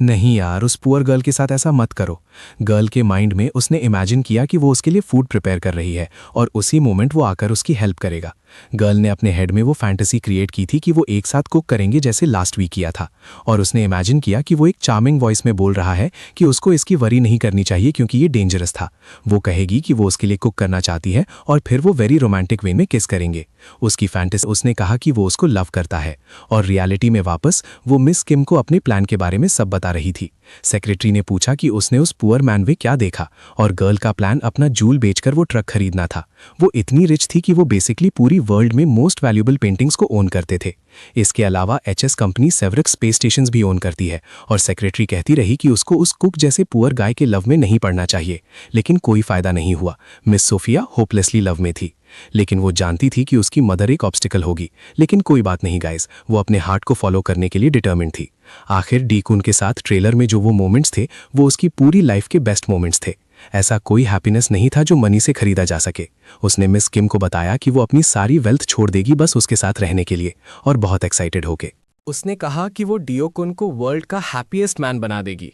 नहीं यार, उस पुअर गर्ल के साथ ऐसा मत करो। गर्ल के माइंड में उसने इमेजिन किया कि वो उसके लिए फूड प्रिपेयर कर रही है और उसी मोमेंट वो आकर उसकी हेल्प करेगा। गर्ल ने अपने हेड में वो फैंटेसी क्रिएट की थी कि वो एक साथ कुक करेंगे जैसे लास्ट वीक किया था, और उसने इमेजिन किया कि वो एक चार्मिंग वॉइस में बोल रहा है कि उसको इसकी वरी नहीं करनी चाहिए क्योंकि ये डेंजरस था। वो कहेगी कि वो उसके लिए कुक करना चाहती है और फिर वो वेरी रोमांटिक वे में किस करेंगे। उसकी फैंटेसी उसने कहा कि वो उसको लव करता है, और रियलिटी में वापस वो मिस किम को अपने प्लान के बारे में सब बता रही थी। सेक्रेटरी ने पूछा कि उसने उस पुअर मैन में क्या देखा, और गर्ल का प्लान अपना जूल बेचकर वो ट्रक खरीदना था। वो इतनी रिच थी कि वो बेसिकली पूरी वर्ल्ड में मोस्ट वैल्यूएबल पेंटिंग्स को ओन करते थे। इसके अलावा एचएस कंपनी सेवरिक स्पेस स्टेशंस भी ओन करती है, और सेक्रेटरी कहती रही कि उसको उस कुक जैसे पुअर गाय के लव में नहीं पड़ना चाहिए, लेकिन कोई फायदा नहीं हुआ। मिस सोफिया होपलेसली लव में थी, लेकिन वो जानती थी कि उसकी मदर एक ऑब्स्टिकल होगी। लेकिन कोई बात नहीं गाइस, वो अपने हार्ट को फॉलो करने के लिए डिटर्मिन्ड थी। आखिर डीकून के साथ ट्रेलर में जो वो मोमेंट्स थे वो उसकी पूरी लाइफ के बेस्ट मोमेंट्स थे। ऐसा कोई हैप्पीनेस नहीं था जो मनी से खरीदा जा सके। उसने मिस किम को बताया कि वो अपनी सारी वेल्थ छोड़ देगी बस उसके साथ रहने के लिए, और बहुत एक्साइटेड होके उसने कहा कि वो डियोकुन को वर्ल्ड का हैप्पीएस्ट मैन बना देगी।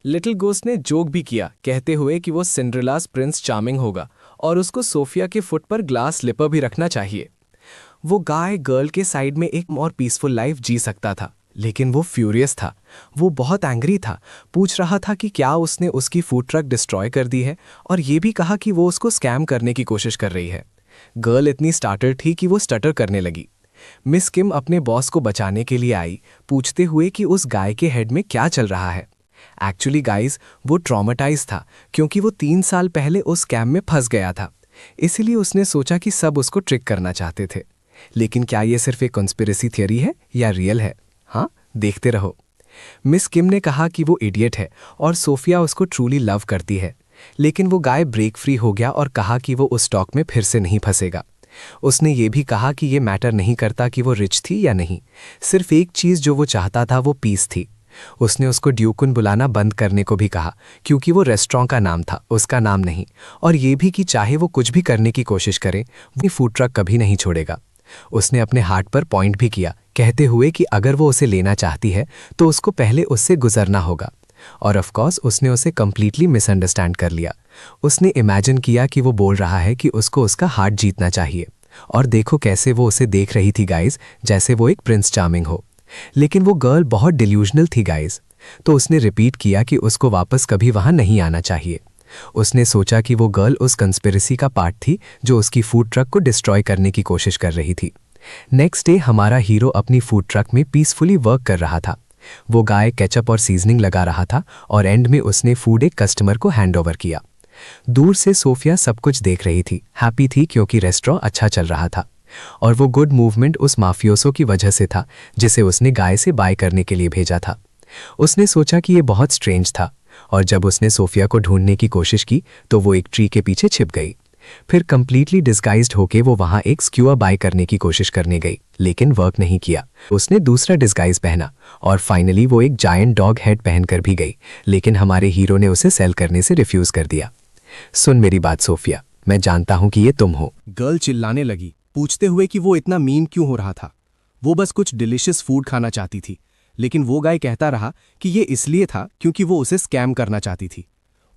लिटिल गोस्ट ने जोक भी किया, कहते हुए कि वो सिंड्रेलास प्रिंस चार्मिंग होगा और उसको सोफिया के फुट पर ग्लास स्लिपर भी रखना चाहिए। वो गाय गर्ल के साइड में एक और पीसफुल लाइफ जी सकता था, लेकिन वो फ्यूरियस था। वो बहुत एंग्री था, पूछ रहा था कि क्या उसने उसकी फूड ट्रक डिस्ट्रॉय कर दी है, और ये भी कहा कि वो उसको स्कैम करने की कोशिश कर रही है। गर्ल इतनी स्टार्टर थी कि वो स्टटर करने लगी। मिस किम अपने बॉस को बचाने के लिए आई, पूछते हुए कि उस गाय के हेड में क्या चल रहा है। एक्चुअली गाइज, वो ट्रॉमेटाइज था क्योंकि वो 3 साल पहले उस स्कैम में फंस गया था। इसीलिए उसने सोचा कि सब उसको ट्रिक करना चाहते थे। लेकिन क्या ये सिर्फ एक कॉन्स्पिरेसी थियरी है या रियल है? हाँ, देखते रहो। मिस किम ने कहा कि वो इडियट है और सोफिया उसको ट्रूली लव करती है, लेकिन वो गाय ब्रेक फ्री हो गया और कहा कि वो उस स्टॉक में फिर से नहीं फंसेगा। उसने ये भी कहा कि ये मैटर नहीं करता कि वो रिच थी या नहीं, सिर्फ एक चीज़ जो वो चाहता था वो पीस थी। उसने उसको ड्यूकुन बुलाना बंद करने को भी कहा क्योंकि वो रेस्टोरेंट का नाम था, उसका नाम नहीं, और ये भी कि चाहे वो कुछ भी करने की कोशिश करे वो फूड ट्रक कभी नहीं छोड़ेगा। उसने अपने हार्ट पर पॉइंट भी किया, कहते हुए कि अगर वो उसे लेना चाहती है तो उसको पहले उससे गुजरना होगा। और ऑफ कोर्स उसने उसे कंप्लीटली मिसअंडरस्टैंड कर लिया। उसने इमेजिन किया कि वो बोल रहा है कि उसको उसका हार्ट जीतना चाहिए, और देखो कैसे वो उसे देख रही थी गाइज, जैसे वो एक प्रिंस चार्मिंग हो। लेकिन वो गर्ल बहुत डिल्यूजनल थी गाइज, तो उसने रिपीट किया कि उसको वापस कभी वहां नहीं आना चाहिए। उसने सोचा कि वो गर्ल उस कंस्पिरेसी का पार्ट थी जो उसकी फूड ट्रक को डिस्ट्रॉय करने की कोशिश कर रही थी। नेक्स्ट डे हमारा हीरो अपनी फूड ट्रक में पीसफुली वर्क कर रहा था। वो गाय केचप और सीजनिंग लगा रहा था, और एंड में उसने फूड एक कस्टमर को हैंडओवर किया। दूर से सोफिया सब कुछ देख रही थी, हैप्पी थी क्योंकि रेस्टोरेंट अच्छा चल रहा था, और वो गुड मूवमेंट उस माफियोसो की वजह से था जिसे उसने गाय से बाय करने के लिए भेजा था। उसने सोचा कि ये बहुत स्ट्रेंज था, और जब उसने सोफिया को ढूंढने की कोशिश की तो वो एक ट्री के पीछे छिप गई। फिर कंप्लीटली डिस्गाइज्ड होके वो वहां एक स्क्यूआ बाय करने की कोशिश करने गई, लेकिन वर्क नहीं किया। उसने दूसरा डिस्गाइज पहना, और फाइनली वो एक जायंट डॉग हेड पहनकर भी गई, लेकिन हमारे हीरो ने उसे सेल करने से रिफ्यूज कर दिया। सुन मेरी बात सोफिया, मैं जानता हूं कि ये तुम हो। गर्ल चिल्लाने लगी, पूछते हुए कि वो इतना मीन क्यों हो रहा था। वो बस कुछ डिलिशियस फूड खाना चाहती थी, लेकिन वो गाय कहता रहा कि ये इसलिए था क्योंकि वो उसे स्कैम करना चाहती थी।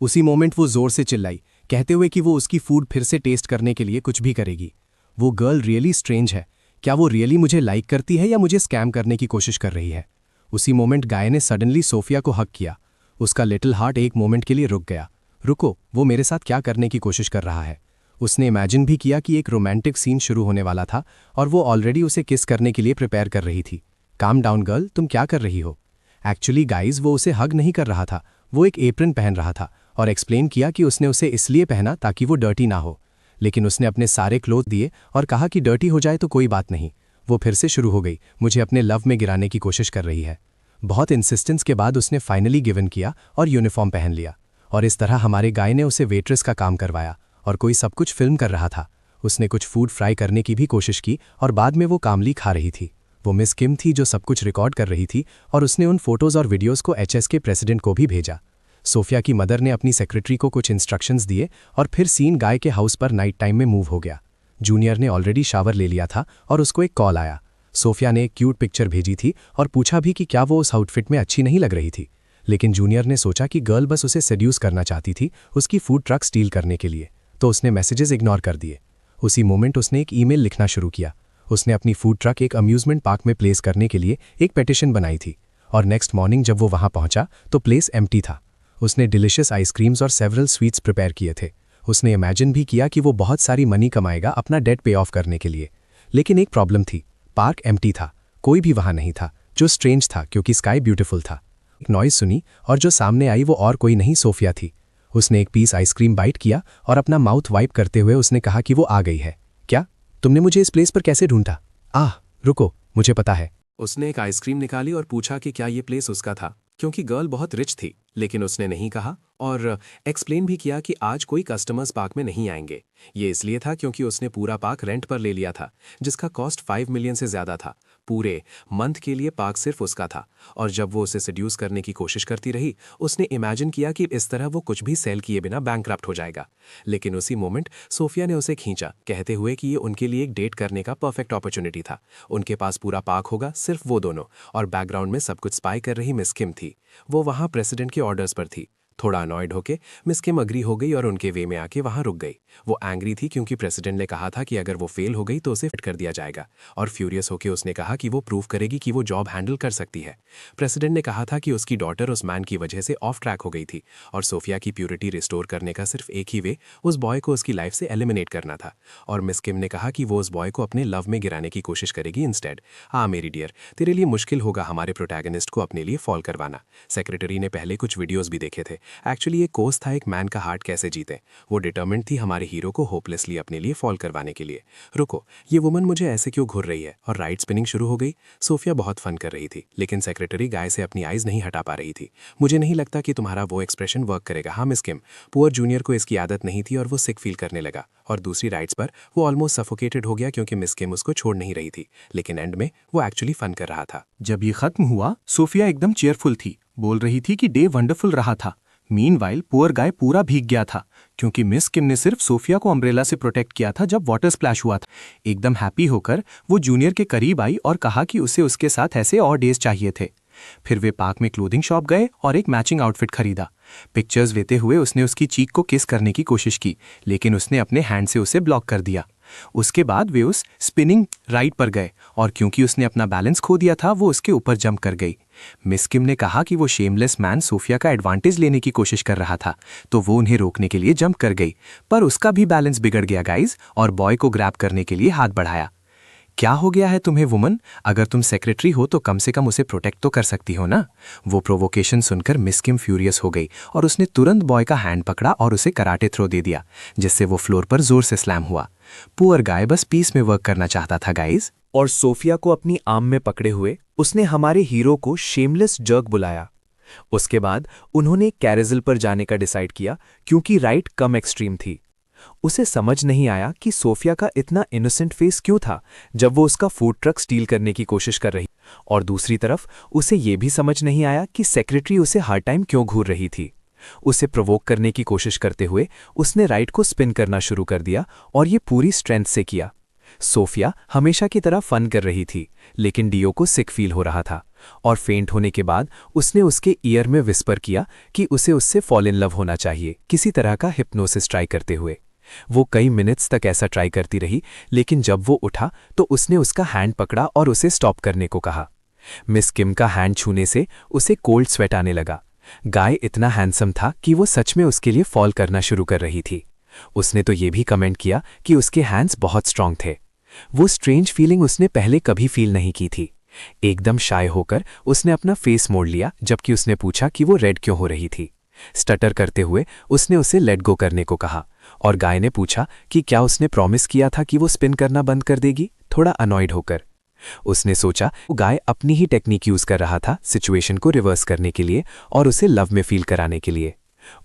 उसी मोमेंट वो जोर से चिल्लाई, कहते हुए कि वो उसकी फूड फिर से टेस्ट करने के लिए कुछ भी करेगी। वो गर्ल रियली स्ट्रेंज है, क्या वो रियली मुझे लाइक करती है या मुझे स्कैम करने की कोशिश कर रही है? उसी मोमेंट गाय ने सडनली सोफिया को हक किया। उसका लिटिल हार्ट एक मोमेंट के लिए रुक गया। रुको, वो मेरे साथ क्या करने की कोशिश कर रहा है? उसने इमेजिन भी किया कि एक रोमांटिक सीन शुरू होने वाला था और वो ऑलरेडी उसे किस करने के लिए प्रिपेयर कर रही थी। काम डाउन गर्ल, तुम क्या कर रही हो? एक्चुअली गाइज, वो उसे हग नहीं कर रहा था, वो एक एप्रन पहन रहा था, और एक्सप्लेन किया कि उसने उसे इसलिए पहना ताकि वो डर्टी ना हो। लेकिन उसने अपने सारे क्लोथ दिए और कहा कि डर्टी हो जाए तो कोई बात नहीं। वो फिर से शुरू हो गई, मुझे अपने लव में गिराने की कोशिश कर रही है। बहुत इंसिस्टेंस के बाद उसने फाइनली गिवन किया और यूनिफॉर्म पहन लिया, और इस तरह हमारे गाय ने उसे वेट्रेस का काम करवाया, और कोई सब कुछ फिल्म कर रहा था। उसने कुछ फूड फ्राई करने की भी कोशिश की, और बाद में वो कामली खा रही थी। वो मिस किम थी जो सब कुछ रिकॉर्ड कर रही थी, और उसने उन फोटोज और वीडियोस को एचएस के प्रेसिडेंट को भी भेजा। सोफिया की मदर ने अपनी सेक्रेटरी को कुछ इंस्ट्रक्शंस दिए, और फिर सीन गाय के हाउस पर नाइट टाइम में मूव हो गया। जूनियर ने ऑलरेडी शावर ले लिया था और उसको एक कॉल आया। सोफिया ने एक क्यूट पिक्चर भेजी थी और पूछा भी कि क्या वो उस आउटफिट में अच्छी नहीं लग रही थी। लेकिन जूनियर ने सोचा कि गर्ल बस उसे सेड्यूस करना चाहती थी उसकी फूड ट्रक स्टील करने के लिए, तो उसने मैसेजेस इग्नोर कर दिए। उसी मोमेंट उसने एक ईमेल लिखना शुरू किया। उसने अपनी फूड ट्रक एक अम्यूजमेंट पार्क में प्लेस करने के लिए एक पेटिशन बनाई थी, और नेक्स्ट मॉर्निंग जब वो वहां पहुंचा तो प्लेस एम्प्टी था। उसने डिलिशियस आइसक्रीम्स और सेवरल स्वीट्स प्रिपेयर किए थे। उसने इमेजिन भी किया कि वो बहुत सारी मनी कमाएगा अपना डेट पे ऑफ करने के लिए। लेकिन एक प्रॉब्लम थी, पार्क एम्प्टी था, कोई भी वहां नहीं था, जो स्ट्रेंज था क्योंकि स्काई ब्यूटीफुल था। एक नॉइज सुनी और जो सामने आई वो और कोई नहीं, सोफिया थी। उसने एक पीस आइसक्रीम बाइट किया और अपना माउथ वाइप करते हुए उसने कहा कि वो आ गई है। क्या तुमने मुझे इस प्लेस पर कैसे ढूंढा? रुको, मुझे पता है। उसने एक आइसक्रीम निकाली और पूछा कि क्या ये प्लेस उसका था, क्योंकि गर्ल बहुत रिच थी। लेकिन उसने नहीं कहा और एक्सप्लेन भी किया कि आज कोई कस्टमर्स पार्क में नहीं आएंगे। ये इसलिए था क्योंकि उसने पूरा पार्क रेंट पर ले लिया था, जिसका कॉस्ट 5 मिलियन से ज़्यादा था। पूरे मंथ के लिए पार्क सिर्फ उसका था। और जब वो उसे सेड्यूस करने की कोशिश करती रही, उसने इमेजिन किया कि इस तरह वो कुछ भी सेल किए बिना बैंकक्रप्ट हो जाएगा। लेकिन उसी मोमेंट सोफिया ने उसे खींचा, कहते हुए कि ये उनके लिए एक डेट करने का परफेक्ट अपॉर्चुनिटी था। उनके पास पूरा पार्क होगा, सिर्फ वो दोनों, और बैकग्राउंड में सब कुछ स्पाई कर रही मिस किम थी। वो वहाँ प्रेसिडेंट के ऑर्डर्स पर थी। थोड़ा अनॉयड होके मिस किम अग्री हो गई और उनके वे में आके वहां रुक गई। वो एंग्री थी क्योंकि प्रेसिडेंट ने कहा था कि अगर वो फेल हो गई तो उसे फिट कर दिया जाएगा, और फ्यूरियस होके उसने कहा कि वो प्रूव करेगी कि वो जॉब हैंडल कर सकती है। प्रेसिडेंट ने कहा था कि उसकी डॉटर उस मैन की वजह से ऑफ ट्रैक हो गई थी, और सोफिया की प्यूरिटी रिस्टोर करने का सिर्फ एक ही वे उस बॉय को उसकी लाइफ से एलिमिनेट करना था। और मिस किम ने कहा कि वो उस बॉय को अपने लव में गिराने की कोशिश करेगी इंस्टेड। हाँ मेरी डियर, तेरे लिए मुश्किल होगा हमारे प्रोटैगनिस्ट को अपने लिए फॉल करवाना। सेक्रेटरी ने पहले कुछ वीडियोज भी देखे थे। एक्चुअली ये कोर्स था एक मैन का हार्ट कैसे जीते। वो डिटर्मिन्ड थी हमारे हीरो को होपलेसली अपने लिए फॉल करवाने के लिए। रुको, ये वुमन मुझे ऐसे क्यों घूर रही है? और राइट स्पिनिंग शुरू हो गई। सोफिया बहुत फन कर रही थी, लेकिन सेक्रेटरी गाय से अपनी आइज नहीं हटा पा रही थी। मुझे नहीं लगता कि तुम्हारा वो एक्सप्रेशन वर्क करेगा। हाँ मिस किम, पुअर जूनियर को इसकी आदत नहीं थी और वो सिक फील करने लगा। और दूसरी राइट्स पर वो ऑलमोस्ट सफोकेटेड हो गया क्योंकि मिस किम उसको छोड़ नहीं रही थी। लेकिन एंड में वो एक्चुअली फन कर रहा था। जब ये खत्म हुआ, सोफिया एकदम चेयरफुल थी, बोल रही थी कि डे वंडरफुल रहा था। मीनवाइल पुअर गाय पूरा भीग गया था क्योंकि मिस किम ने सिर्फ सोफिया को अम्ब्रेला से प्रोटेक्ट किया था जब वाटर स्प्लैश हुआ था। एकदम हैप्पी होकर वो जूनियर के करीब आई और कहा कि उसे उसके साथ ऐसे और डेज चाहिए थे। फिर वे पार्क में क्लोथिंग शॉप गए और एक मैचिंग आउटफिट खरीदा। पिक्चर्स लेते हुए उसने उसकी चीक को किस करने की कोशिश की, लेकिन उसने अपने हैंड से उसे ब्लॉक कर दिया। उसके बाद वे उस स्पिनिंग राइड पर गए और क्योंकि उसने अपना बैलेंस खो दिया था वो उसके ऊपर जंप कर गई। मिस किम ने कहा कि वो शेमलेस मैन सोफिया का एडवांटेज लेने की कोशिश कर रहा था, तो वो उन्हें रोकने के लिए जंप कर गई, पर उसका भी बैलेंस बिगड़ गया गाइज, और बॉय को ग्रैब करने के लिए हाथ बढ़ाया। क्या हो गया है तुम्हें वुमन? अगर तुम सेक्रेटरी हो तो कम से कम उसे प्रोटेक्ट तो कर सकती हो ना। वो प्रोवोकेशन सुनकर मिस किम फ्यूरियस हो गई और उसने तुरंत बॉय का हैंड पकड़ा और उसे कराटे थ्रो दे दिया, जिससे वो फ्लोर पर जोर से स्लैम हुआ। पुअर गाय बस पीस में वर्क करना चाहता था गाइज। और सोफिया को अपनी आर्म में पकड़े हुए उसने हमारे हीरो को शेमलेस जर्क बुलाया। उसके बाद उन्होंने कैरेजल पर जाने का डिसाइड किया क्योंकि राइड कम एक्सट्रीम थी। उसे समझ नहीं आया कि सोफिया का इतना इनोसेंट फेस क्यों था जब वो उसका फूड ट्रक स्टील करने की कोशिश कर रही, और दूसरी तरफ उसे ये भी समझ नहीं आया कि सेक्रेटरी उसे हर टाइम क्यों घूर रही थी। उसे प्रोवोक करने की कोशिश करते हुए उसने राइड को स्पिन करना शुरू कर दिया और ये पूरी स्ट्रेंथ से किया। सोफिया हमेशा की तरह फन कर रही थी, लेकिन डियो को सिक फील हो रहा था, और फेंट होने के बाद उसने उसके ईयर में विस्पर किया कि उसे उससे फॉल इन लव होना चाहिए, किसी तरह का हिप्नोसिस ट्राई करते हुए। वो कई मिनट्स तक ऐसा ट्राई करती रही, लेकिन जब वो उठा तो उसने उसका हैंड पकड़ा और उसे स्टॉप करने को कहा। मिस किम का हैंड छूने से उसे कोल्ड स्वेट आने लगा। गाय इतना हैंडसम था कि वो सच में उसके लिए फॉल करना शुरू कर रही थी। उसने तो ये भी कमेंट किया कि उसके हैंड्स बहुत स्ट्रांग थे। वो स्ट्रेंज फीलिंग उसने पहले कभी फील नहीं की थी। एकदम शाय होकर उसने अपना फेस मोड़ लिया जबकि उसने पूछा कि वो रेड क्यों हो रही थी। स्टटर करते हुए उसने उसे लेट गो करने को कहा, और गाय ने पूछा कि क्या उसने प्रॉमिस किया था कि वो स्पिन करना बंद कर देगी, थोड़ा अनॉयड होकर। उसने सोचा वो गाय अपनी ही टेक्निक यूज कर रहा था सिचुएशन को रिवर्स करने के लिए और उसे लव में फील कराने के लिए।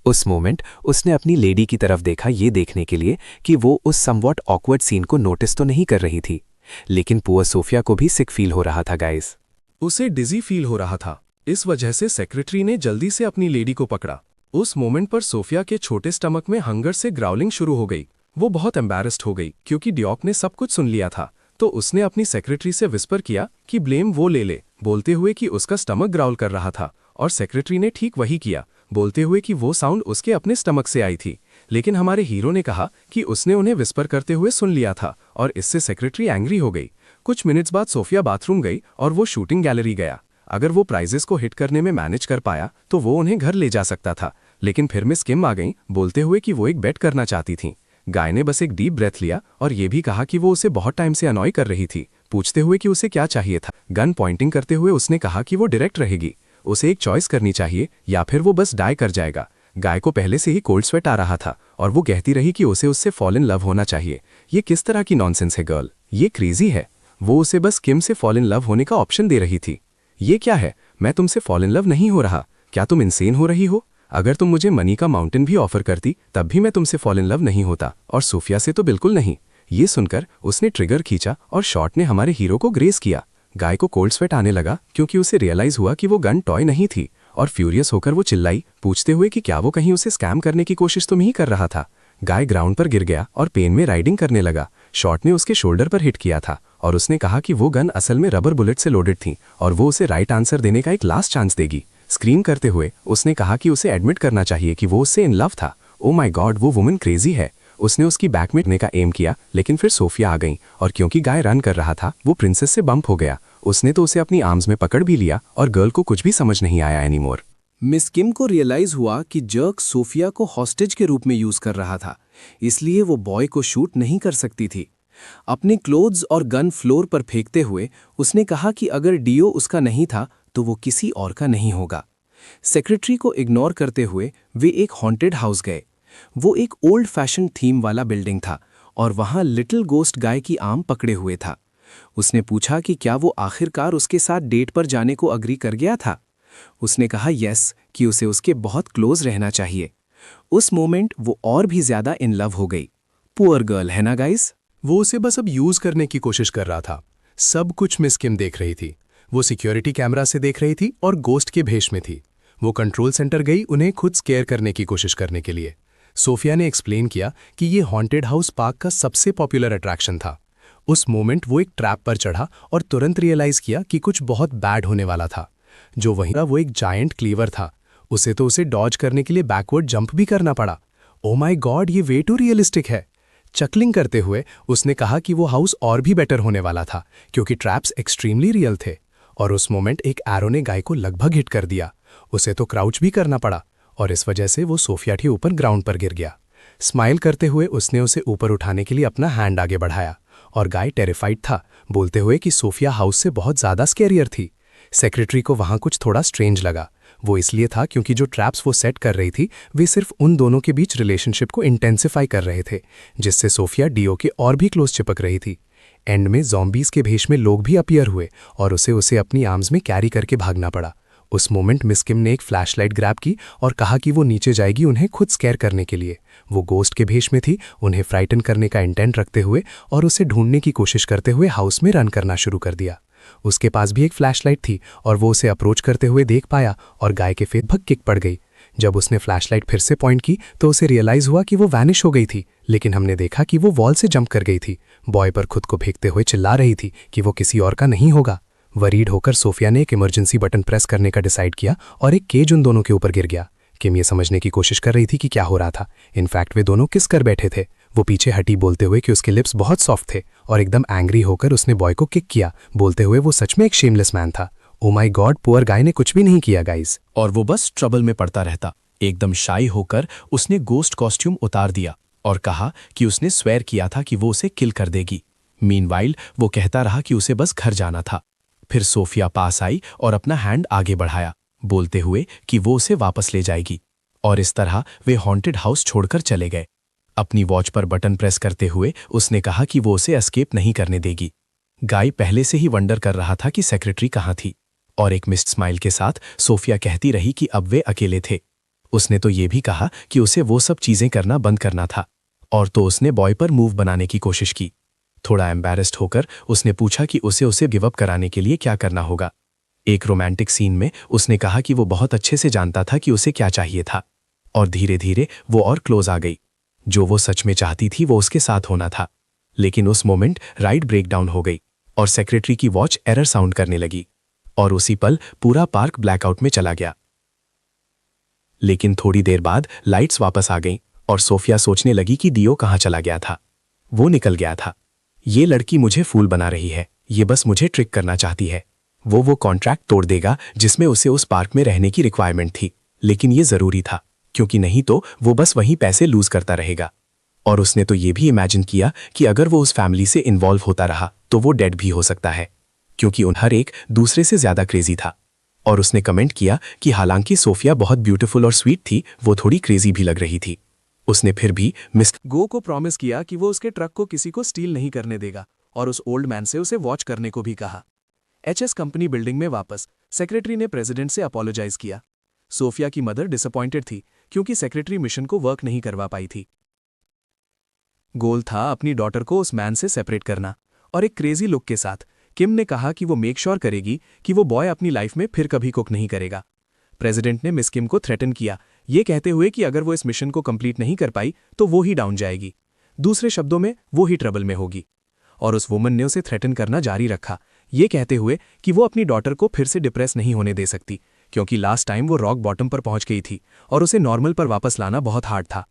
उस मोमेंट उसने अपनी लेडी की तरफ देखा, ये देखने के लिए कि वो उस समवॉट ऑकवर्ड सीन को नोटिस तो नहीं कर रही थी, लेकिन पुअर सोफिया को भी सिक फील हो रहा था गाइस। उसे डिजी फील हो रहा था। इस वजह से सेक्रेटरी ने जल्दी से अपनी लेडी को पकड़ा। उस मोमेंट पर सोफिया के छोटे स्टमक में हंगर से ग्राउलिंग शुरू हो गई। वो बहुत एम्बैरेस्ड हो गई क्योंकि डियोक ने सब कुछ सुन लिया था, तो उसने अपनी सेक्रेटरी से विस्पर किया कि ब्लेम वो ले ले, बोलते हुए कि उसका स्टमक ग्राउल कर रहा था और सेक्रेटरी ने ठीक वही किया, बोलते हुए कि वो साउंड उसके अपने स्टमक से आई थी। लेकिन हमारे हीरो ने कहा कि उसने उन्हें विस्पर करते हुए सुन लिया था और इससे सेक्रेटरी एंग्री हो गई। कुछ मिनट्स बाद सोफिया बाथरूम गई और वो शूटिंग गैलरी गया। अगर वो प्राइजेस को हिट करने में मैनेज कर पाया तो वो उन्हें घर ले जा सकता था, लेकिन फिर मिस किम आ गई, बोलते हुए कि वो एक बेट करना चाहती थी। गाय ने बस एक डीप ब्रेथ लिया और ये भी कहा कि वो उसे बहुत टाइम से अनॉय कर रही थी, पूछते हुए कि उसे क्या चाहिए था। गन पॉइंटिंग करते हुए उसने कहा कि वो डायरेक्ट रहेगी, उसे एक चॉइस करनी चाहिए या फिर वो बस डाई कर जाएगा। गाय को पहले से ही कोल्ड स्वेट आ रहा था और वो कहती रही कि उसे उससे फॉल इन लव होना चाहिए। ये किस तरह की नॉनसेंस है गर्ल, ये क्रेजी है। वो उसे बस किम से फॉल इन लव होने का ऑप्शन दे रही थी। ये क्या है, मैं तुमसे फॉल इन लव नहीं हो रहा, क्या तुम इनसेन हो रही हो? अगर तुम मुझे मनी का माउंटेन भी ऑफर करती तब भी मैं तुमसे फॉल इन लव नहीं होता, और सोफिया से तो बिल्कुल नहीं। ये सुनकर उसने ट्रिगर खींचा और शॉट ने हमारे हीरो को ग्रेस किया। गाय को कोल्ड स्वेट आने लगा क्योंकि उसे रियलाइज हुआ कि वो गन टॉय नहीं थी, और फ्यूरियस होकर वो चिल्लाई, पूछते हुए कि क्या वो कहीं उसे स्कैम करने की कोशिश तो नहीं कर रहा था। गाय ग्राउंड पर गिर गया और पेन में राइडिंग करने लगा। शॉट ने उसके शोल्डर पर हिट किया था और उसने कहा कि वो गन असल में रबर बुलेट से लोडेड थी और वो उसे राइट आंसर देने का एक लास्ट चांस देगी। स्क्रीम करते हुए उसने कहा कि उसे एडमिट करना चाहिए कि वो उससे इन लव था। ओ माय गॉड, वो वुमन क्रेजी है। उसने उसकी बैक में टिकने का एम किया, लेकिन फिर सोफिया आ गई और क्योंकि गाय रन कर रहा था वो प्रिंसेस से बम्प हो गया। उसने तो उसे अपनी आर्म्स में पकड़ भी लिया और गर्ल को कुछ भी समझ नहीं आया एनीमोर। मिस किम को रियलाइज हुआ कि जर्क सोफिया को हॉस्टेज के रूप में यूज कर रहा था, इसलिए वो बॉय को शूट नहीं कर सकती थी। अपने क्लोथ्स और गन फ्लोर पर फेंकते हुए उसने कहा कि अगर डीओ उसका नहीं था तो वो किसी और का नहीं होगा। सेक्रेटरी को इग्नोर करते हुए वे एक हॉन्टेड हाउस गए। वो एक ओल्ड फैशन थीम वाला बिल्डिंग था और वहां लिटिल गोस्ट गाय की आर्म पकड़े हुए था। उसने पूछा कि क्या वो आखिरकार उसके साथ डेट पर जाने को अग्री कर गया था। उसने कहा यस, कि उसे उसके बहुत क्लोज रहना चाहिए। उस मोमेंट वो और भी ज्यादा इन लव हो गई। पुअर गर्ल, है ना गाइस? वो उसे बस अब यूज करने की कोशिश कर रहा था। सब कुछ मिस किम देख रही थी। वो सिक्योरिटी कैमरा से देख रही थी और गोस्ट के भेष में थी। वो कंट्रोल सेंटर गई उन्हें खुद स्केयर करने की कोशिश करने के लिए। सोफिया ने एक्सप्लेन किया कि ये हॉन्टेड हाउस पार्क का सबसे पॉपुलर अट्रैक्शन था। उस मोमेंट वो एक ट्रैप पर चढ़ा और तुरंत रियलाइज किया कि कुछ बहुत बैड होने वाला था। जो वहीं था वो एक जायंट क्लीवर था। उसे डॉज करने के लिए बैकवर्ड जंप भी करना पड़ा। ओ माय गॉड, ये वे टू रियलिस्टिक है। चकलिंग करते हुए उसने कहा कि वो हाउस और भी बेटर होने वाला था क्योंकि ट्रैप्स एक्सट्रीमली रियल थे। और उस मोमेंट एक एरो ने गाय को लगभग हिट कर दिया। उसे तो क्राउच भी करना पड़ा और इस वजह से वो सोफिया के ऊपर ग्राउंड पर गिर गया। स्माइल करते हुए उसने उसे ऊपर उठाने के लिए अपना हैंड आगे बढ़ाया और गाय टेरिफाइड था, बोलते हुए कि सोफिया हाउस से बहुत ज्यादा स्कैरियर थी। सेक्रेटरी को वहां कुछ थोड़ा स्ट्रेंज लगा। वो इसलिए था क्योंकि जो ट्रैप्स वो सेट कर रही थी वे सिर्फ उन दोनों के बीच रिलेशनशिप को इंटेंसिफाई कर रहे थे, जिससे सोफिया डीओ के और भी क्लोज चिपक रही थी। एंड में ज़ॉम्बीज के भेष में लोग भी अपीयर हुए और उसे अपनी आर्म्स में कैरी करके भागना पड़ा। उस मोमेंट मिस किम ने एक फ्लैशलाइट ग्रैब की और कहा कि वो नीचे जाएगी उन्हें खुद स्केयर करने के लिए। वो गोस्ट के भेष में थी, उन्हें फ्राइटन करने का इंटेंट रखते हुए और उसे ढूंढने की कोशिश करते हुए हाउस में रन करना शुरू कर दिया। उसके पास भी एक फ्लैशलाइट थी और वो उसे अप्रोच करते हुए देख पाया और गाय के फेस भग किक पड़ गई। जब उसने फ्लैशलाइट फिर से पॉइंट की तो उसे रियलाइज हुआ कि वो वैनिश हो गई थी, लेकिन हमने देखा कि वो वॉल से जंप कर गई थी। बॉय पर खुद को फेंकते हुए चिल्ला रही थी कि वो किसी और का नहीं होगा। वरीड होकर सोफिया ने एक इमरजेंसी बटन प्रेस करने का डिसाइड किया और एक केज उन दोनों के ऊपर गिर गया। किम ये समझने की कोशिश कर रही थी कि क्या हो रहा था। इनफैक्ट वे दोनों किस कर बैठे थे। वो पीछे हटी बोलते हुए कि उसके लिप्स बहुत सॉफ्ट थे और एकदम एंग्री होकर उसने बॉय को किक किया, बोलते हुए वो सच में एक शेमलेस मैन था। Oh my God, poor guy ने कुछ भी नहीं किया गाइस। और वो बस ट्रबल में पड़ता रहता। एकदम शाई होकर उसने गोस्ट कॉस्ट्यूम उतार दिया और कहा कि उसने स्वेयर किया था कि वो उसे किल कर देगी। मीनवाइल वो कहता रहा कि उसे बस घर जाना था। फिर सोफिया पास आई और अपना हैंड आगे बढ़ाया, बोलते हुए कि वो उसे वापस ले जाएगी। और इस तरह वे हॉन्टेड हाउस छोड़कर चले गए। अपनी वॉच पर बटन प्रेस करते हुए उसने कहा कि वो उसे एस्केप नहीं करने देगी। गाय पहले से ही वंडर कर रहा था कि सेक्रेटरी कहाँ थी, और एक मिस्ड स्माइल के साथ सोफिया कहती रही कि अब वे अकेले थे। उसने तो ये भी कहा कि उसे वो सब चीजें करना बंद करना था, और तो उसने बॉय पर मूव बनाने की कोशिश की। थोड़ा एम्बैरेस्ड होकर उसने पूछा कि उसे गिव अप कराने के लिए क्या करना होगा। एक रोमांटिक सीन में उसने कहा कि वो बहुत अच्छे से जानता था कि उसे क्या चाहिए था, और धीरे धीरे वो और क्लोज आ गई। जो वो सच में चाहती थी वो उसके साथ होना था। लेकिन उस मोमेंट राइड ब्रेकडाउन हो गई और सेक्रेटरी की वॉच एरर साउंड करने लगी, और उसी पल पूरा पार्क ब्लैकआउट में चला गया। लेकिन थोड़ी देर बाद लाइट्स वापस आ गईं और सोफिया सोचने लगी कि डियो कहाँ चला गया था। वो निकल गया था। ये लड़की मुझे फूल बना रही है, ये बस मुझे ट्रिक करना चाहती है। वो कॉन्ट्रैक्ट तोड़ देगा जिसमें उसे उस पार्क में रहने की रिक्वायरमेंट थी, लेकिन ये जरूरी था क्योंकि नहीं तो वो बस वहीं पैसे लूज करता रहेगा। और उसने तो ये भी इमेजिन किया कि अगर वो उस फैमिली से इन्वॉल्व होता रहा तो वो डेड भी हो सकता है, क्योंकि उन हर एक दूसरे से ज्यादा क्रेजी था। और उसने कमेंट किया कि हालांकि सोफिया बहुत ब्यूटीफुल और स्वीट थी, वो थोड़ी क्रेजी भी लग रही थी। उसने फिर भी मिस गो को प्रॉमिस किया कि वो उसके ट्रक को किसी को स्टील नहीं करने देगा और उस ओल्ड मैन से उसे वॉच करने को भी कहा। एचएस कंपनी बिल्डिंग में वापस सेक्रेटरी ने प्रेसिडेंट से अपोलोजाइज किया। सोफिया की मदर डिसअपॉइंटेड थी क्योंकि सेक्रेटरी मिशन को वर्क नहीं करवा पाई थी। गोल था अपनी डॉटर को उस मैन से सेपरेट करना, और एक क्रेजी लुक के साथ किम ने कहा कि वो मेक श्योर करेगी कि वो बॉय अपनी लाइफ में फिर कभी कुक नहीं करेगा। प्रेसिडेंट ने मिस किम को थ्रेटन किया, ये कहते हुए कि अगर वो इस मिशन को कंप्लीट नहीं कर पाई तो वो ही डाउन जाएगी, दूसरे शब्दों में वो ही ट्रबल में होगी। और उस वुमन ने उसे थ्रेटन करना जारी रखा, ये कहते हुए कि वो अपनी डॉटर को फिर से डिप्रेस नहीं होने दे सकती, क्योंकि लास्ट टाइम वो रॉक बॉटम पर पहुंच गई थी और उसे नॉर्मल पर वापस लाना बहुत हार्ड था।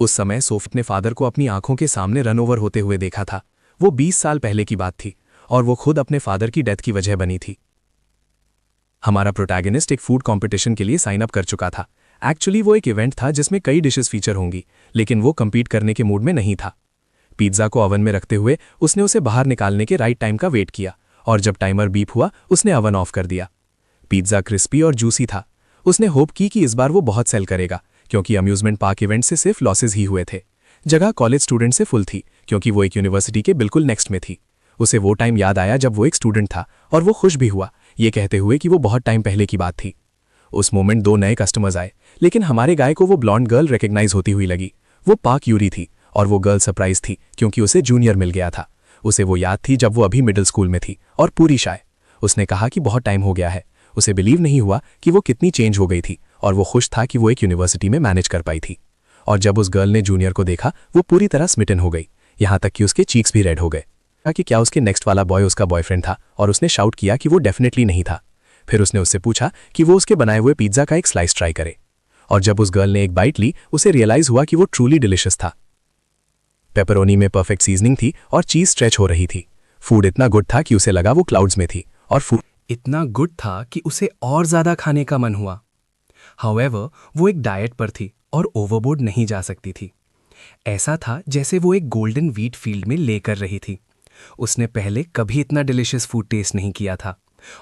उस समय सोफिया ने फादर को अपनी आंखों के सामने रन ओवर होते हुए देखा था। वो 20 साल पहले की बात थी और वो खुद अपने फादर की डेथ की वजह बनी थी। हमारा प्रोटैगनिस्ट एक फूड कंपटीशन के लिए साइन अप कर चुका था। एक्चुअली वो एक इवेंट था जिसमें कई डिशेस फीचर होंगी, लेकिन वो कम्पीट करने के मूड में नहीं था। पिज्जा को ओवन में रखते हुए उसने उसे बाहर निकालने के राइट टाइम का वेट किया और जब टाइमर बीप हुआ उसने ओवन ऑफ कर दिया। पिज्जा क्रिस्पी और जूसी था। उसने होप की कि इस बार वो बहुत सेल करेगा, क्योंकि अम्यूजमेंट पार्क इवेंट से सिर्फ लॉसेज ही हुए थे। जगह कॉलेज स्टूडेंट से फुल थी क्योंकि वो एक यूनिवर्सिटी के बिल्कुल नेक्स्ट में थी। उसे वो टाइम याद आया जब वो एक स्टूडेंट था और वो खुश भी हुआ, ये कहते हुए कि वो बहुत टाइम पहले की बात थी। उस मोमेंट 2 नए कस्टमर्स आए, लेकिन हमारे गाय को वो ब्लॉन्ड गर्ल रिकग्नाइज होती हुई लगी। वो पाक यूरी थी और वो गर्ल सरप्राइज थी क्योंकि उसे जूनियर मिल गया था। उसे वो याद थी जब वो अभी मिडिल स्कूल में थी और पूरी शाय। उसने कहा कि बहुत टाइम हो गया है। उसे बिलीव नहीं हुआ कि वो कितनी चेंज हो गई थी और वो खुश था कि वो एक यूनिवर्सिटी में मैनेज कर पाई थी। और जब उस गर्ल ने जूनियर को देखा वो पूरी तरह स्मिटन हो गई, यहाँ तक कि उसके चीक्स भी रेड हो गए। कि क्या उसके नेक्स्ट वाला बॉय उसका बॉयफ्रेंड था और उसने शाउट किया कि वो डेफिनेटली नहीं था। फिर उसने उससे पूछा कि वो उसके बनाए हुए पिज्जा का एक स्लाइस ट्राई करे, और जब उस गर्ल ने एक बाइट ली उसे रियलाइज हुआ कि वो ट्रूली डिलिशियस था। पेपरोनी में परफेक्ट सीजनिंग थी और चीज स्ट्रेच हो रही थी। फूड इतना गुड था कि उसे लगा वो क्लाउड्स में थी, और फूड इतना गुड था कि उसे और ज्यादा खाने का मन हुआ। हाउएवर वो एक डाइट पर थी और ओवरबोर्ड नहीं जा सकती थी। ऐसा था जैसे वो एक गोल्डन व्हीट फील्ड में ले कर रही थी। उसने पहले कभी इतना डिलिशियस फूड टेस्ट नहीं किया था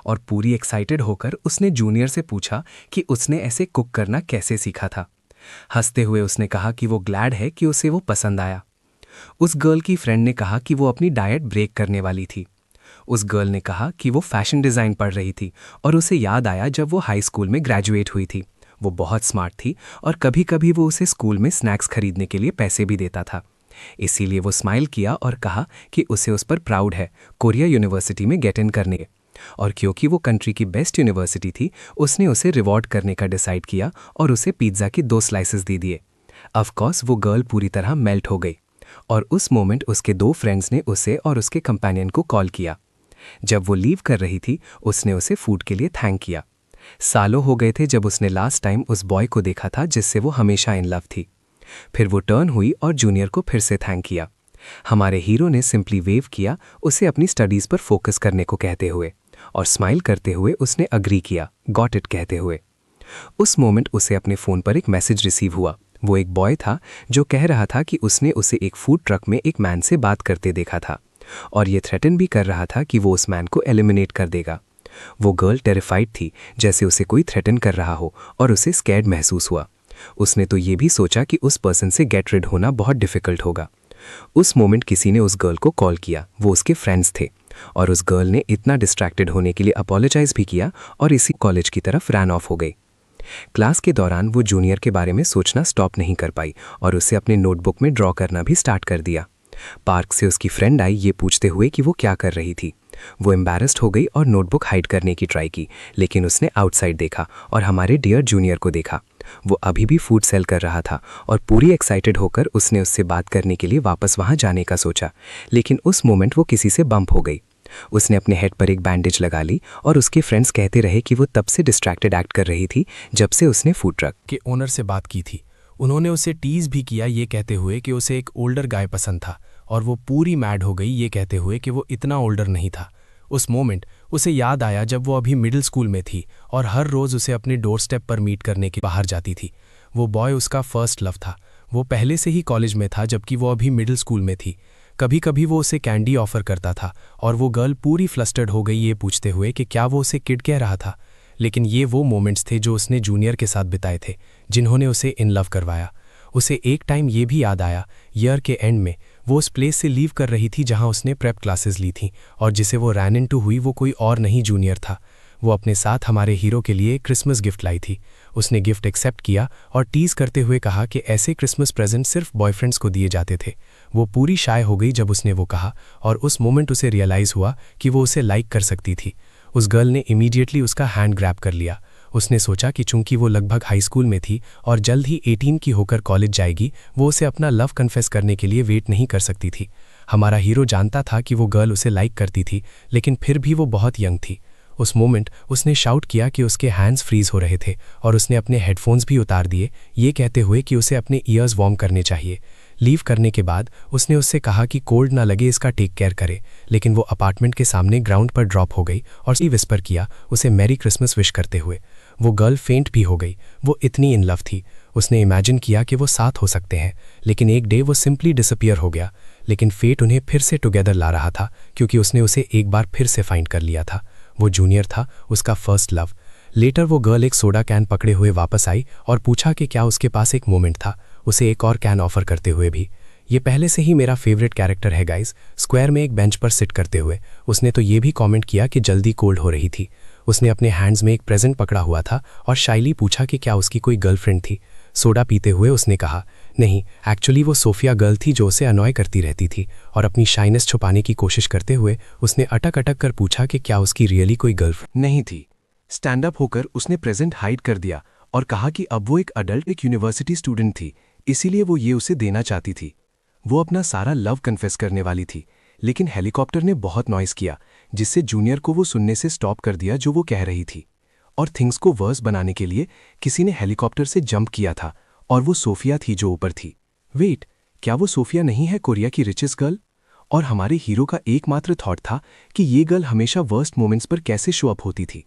और पूरी एक्साइटेड होकर उसने जूनियर से पूछा कि उसने ऐसे कुक करना कैसे सीखा था। हंसते हुए उसने कहा कि वो ग्लैड है कि उसे वो पसंद आया। उस गर्ल की फ्रेंड ने कहा कि वो अपनी डाइट ब्रेक करने वाली थी। उस गर्ल ने कहा कि वो फैशन डिज़ाइन पढ़ रही थी और उसे याद आया जब वो हाई स्कूल में ग्रेजुएट हुई थी। वो बहुत स्मार्ट थी और कभी कभी वो उसे स्कूल में स्नैक्स खरीदने के लिए पैसे भी देता था। इसीलिए वो स्माइल किया और कहा कि उसे उस पर प्राउड है कोरिया यूनिवर्सिटी में गेट इन करने। और क्योंकि वो कंट्री की बेस्ट यूनिवर्सिटी थी उसने उसे रिवॉर्ड करने का डिसाइड किया और उसे पिज्ज़ा की 2 स्लाइसेस दे दिए। ऑफकोर्स वो गर्ल पूरी तरह मेल्ट हो गई और उस मोमेंट उसके 2 फ्रेंड्स ने उसे और उसके कंपेनियन को कॉल किया। जब वो लीव कर रही थी उसने उसे फूड के लिए थैंक किया। सालों हो गए थे जब उसने लास्ट टाइम उस बॉय को देखा था जिससे वो हमेशा इन लव थी। फिर वो टर्न हुई और जूनियर को फिर से थैंक किया। हमारे हीरो ने सिंपली वेव किया उसे अपनी स्टडीज़ पर फोकस करने को कहते हुए, और स्माइल करते हुए उसने अग्री किया गॉट इट कहते हुए। उस मोमेंट उसे अपने फ़ोन पर एक मैसेज रिसीव हुआ। वो एक बॉय था जो कह रहा था कि उसने उसे एक फूड ट्रक में एक मैन से बात करते देखा था और ये थ्रेटन भी कर रहा था कि वो उस मैन को एलिमिनेट कर देगा। वो गर्ल टेरिफाइड थी जैसे उसे कोई थ्रेटन कर रहा हो और उसे स्कैर्ड महसूस हुआ। उसने तो ये भी सोचा कि उस पर्सन से गेट रिड होना बहुत डिफ़िकल्ट होगा। उस मोमेंट किसी ने उस गर्ल को कॉल किया। वो उसके फ्रेंड्स थे और उस गर्ल ने इतना डिस्ट्रैक्टेड होने के लिए अपोलोजाइज भी किया और इसी कॉलेज की तरफ रन ऑफ हो गई। क्लास के दौरान वो जूनियर के बारे में सोचना स्टॉप नहीं कर पाई और उसे अपने नोटबुक में ड्रॉ करना भी स्टार्ट कर दिया। पार्क से उसकी फ्रेंड आई ये पूछते हुए कि वो क्या कर रही थी। वो एम्बैरेस्ड हो गई और नोटबुक हाइड करने की ट्राई की, लेकिन उसने आउटसाइड देखा और हमारे डियर जूनियर को देखा। वो अभी भी फूड सेल कर रहा था और पूरी एक्साइटेड होकर उसने उससे बात करने के लिए वापस वहाँ जाने का सोचा, लेकिन उस मोमेंट वो किसी से बम्प हो गई। उसने अपने हेड पर एक बैंडेज लगा ली और उसके फ्रेंड्स कहते रहे कि वो तब से डिस्ट्रैक्टेड एक्ट कर रही थी जब से उसने फूड ट्रक के ओनर से बात की थी। उन्होंने उसे टीज भी किया ये कहते हुए कि उसे एक ओल्डर गाय पसंद था, और वो पूरी मैड हो गई ये कहते हुए कि वो इतना ओल्डर नहीं था। उस मोमेंट उसे याद आया जब वो अभी मिडिल स्कूल में थी और हर रोज़ उसे अपने डोर स्टेप पर मीट करने के बाहर जाती थी। वो बॉय उसका फर्स्ट लव था। वो पहले से ही कॉलेज में था जबकि वो अभी मिडिल स्कूल में थी। कभी कभी वो उसे कैंडी ऑफर करता था और वो गर्ल पूरी फ्लस्टर्ड हो गई ये पूछते हुए कि क्या वो उसे किड कह रहा था। लेकिन ये वो मोमेंट्स थे जो उसने जूनियर के साथ बिताए थे, जिन्होंने उसे इन लव करवाया। उसे एक टाइम ये भी याद आया, ईयर के एंड में वो उस प्लेस से लीव कर रही थी जहां उसने प्रेप क्लासेस ली थीं, और जिसे वो रैन इनटू हुई वो कोई और नहीं जूनियर था। वो अपने साथ हमारे हीरो के लिए क्रिसमस गिफ्ट लाई थी। उसने गिफ्ट एक्सेप्ट किया और टीज करते हुए कहा कि ऐसे क्रिसमस प्रेजेंट सिर्फ बॉयफ्रेंड्स को दिए जाते थे। वो पूरी शाय हो गई जब उसने वो कहा, और उस मोमेंट उसे रियलाइज़ हुआ कि वो उसे लाइक कर सकती थी। उस गर्ल ने इमीडिएटली उसका हैंड ग्रैब कर लिया। उसने सोचा कि चूंकि वो लगभग हाई स्कूल में थी और जल्द ही 18 की होकर कॉलेज जाएगी, वो उसे अपना लव कन्फेस करने के लिए वेट नहीं कर सकती थी। हमारा हीरो जानता था कि वो गर्ल उसे लाइक करती थी, लेकिन फिर भी वो बहुत यंग थी। उस मोमेंट उसने शाउट किया कि उसके हैंड्स फ्रीज हो रहे थे और उसने अपने हेडफोन्स भी उतार दिए ये कहते हुए कि उसे अपने ईयर्स वार्म करने चाहिए। लीव करने के बाद उसने उससे कहा कि कोल्ड ना लगे इसका टेक केयर करे, लेकिन वो अपार्टमेंट के सामने ग्राउंड पर ड्रॉप हो गई और विस्पर किया उसे मैरी क्रिसमस विश करते हुए। वो गर्ल फेंट भी हो गई, वो इतनी इन लव थी। उसने इमेजिन किया कि वो साथ हो सकते हैं, लेकिन एक डे वो सिंपली डिसअपियर हो गया। लेकिन फेट उन्हें फिर से टुगेदर ला रहा था क्योंकि उसने उसे एक बार फिर से फाइंड कर लिया था। वो जूनियर था, उसका फर्स्ट लव। लेटर वो गर्ल एक सोडा कैन पकड़े हुए वापस आई और पूछा कि क्या उसके पास एक मोमेंट था, उसे एक और कैन ऑफर करते हुए भी। ये पहले से ही मेरा फेवरेट कैरेक्टर है गाइस। स्क्वायर में एक बेंच पर सिट करते हुए उसने तो ये भी कमेंट किया कि जल्दी कोल्ड हो रही थी। उसने अपने हैंड्स में एक प्रेजेंट पकड़ा हुआ था और शाइली पूछा कि क्या उसकी कोई गर्लफ्रेंड थी। सोडा पीते हुए उसने कहा, नहीं, एक्चुअली वो सोफिया गर्ल थी जो उसे अनॉय करती रहती थी। और अपनी शाइनेस छुपाने की कोशिश करते हुए उसने अटक अटक कर पूछा कि क्या उसकी रियली कोई गर्लफ्रेंड नहीं थी। स्टैंड अप होकर उसने प्रेजेंट हाइड कर दिया और कहा कि अब वो एक अडल्ट, एक यूनिवर्सिटी स्टूडेंट थी, इसीलिए वो ये उसे देना चाहती थी। वो अपना सारा लव कन्फेस करने वाली थी, लेकिन हेलीकॉप्टर ने बहुत नॉइस किया जिससे जूनियर को वो सुनने से स्टॉप कर दिया जो वो कह रही थी। और थिंग्स को वर्स बनाने के लिए किसी ने हेलीकॉप्टर से जंप किया था और वो सोफिया थी जो ऊपर थी। वेट, क्या वो सोफिया नहीं है कोरिया की रिचेस्ट गर्ल? और हमारे हीरो का एकमात्र थॉट था कि ये गर्ल हमेशा वर्स्ट मोमेंट्स पर कैसे शो अप होती थी।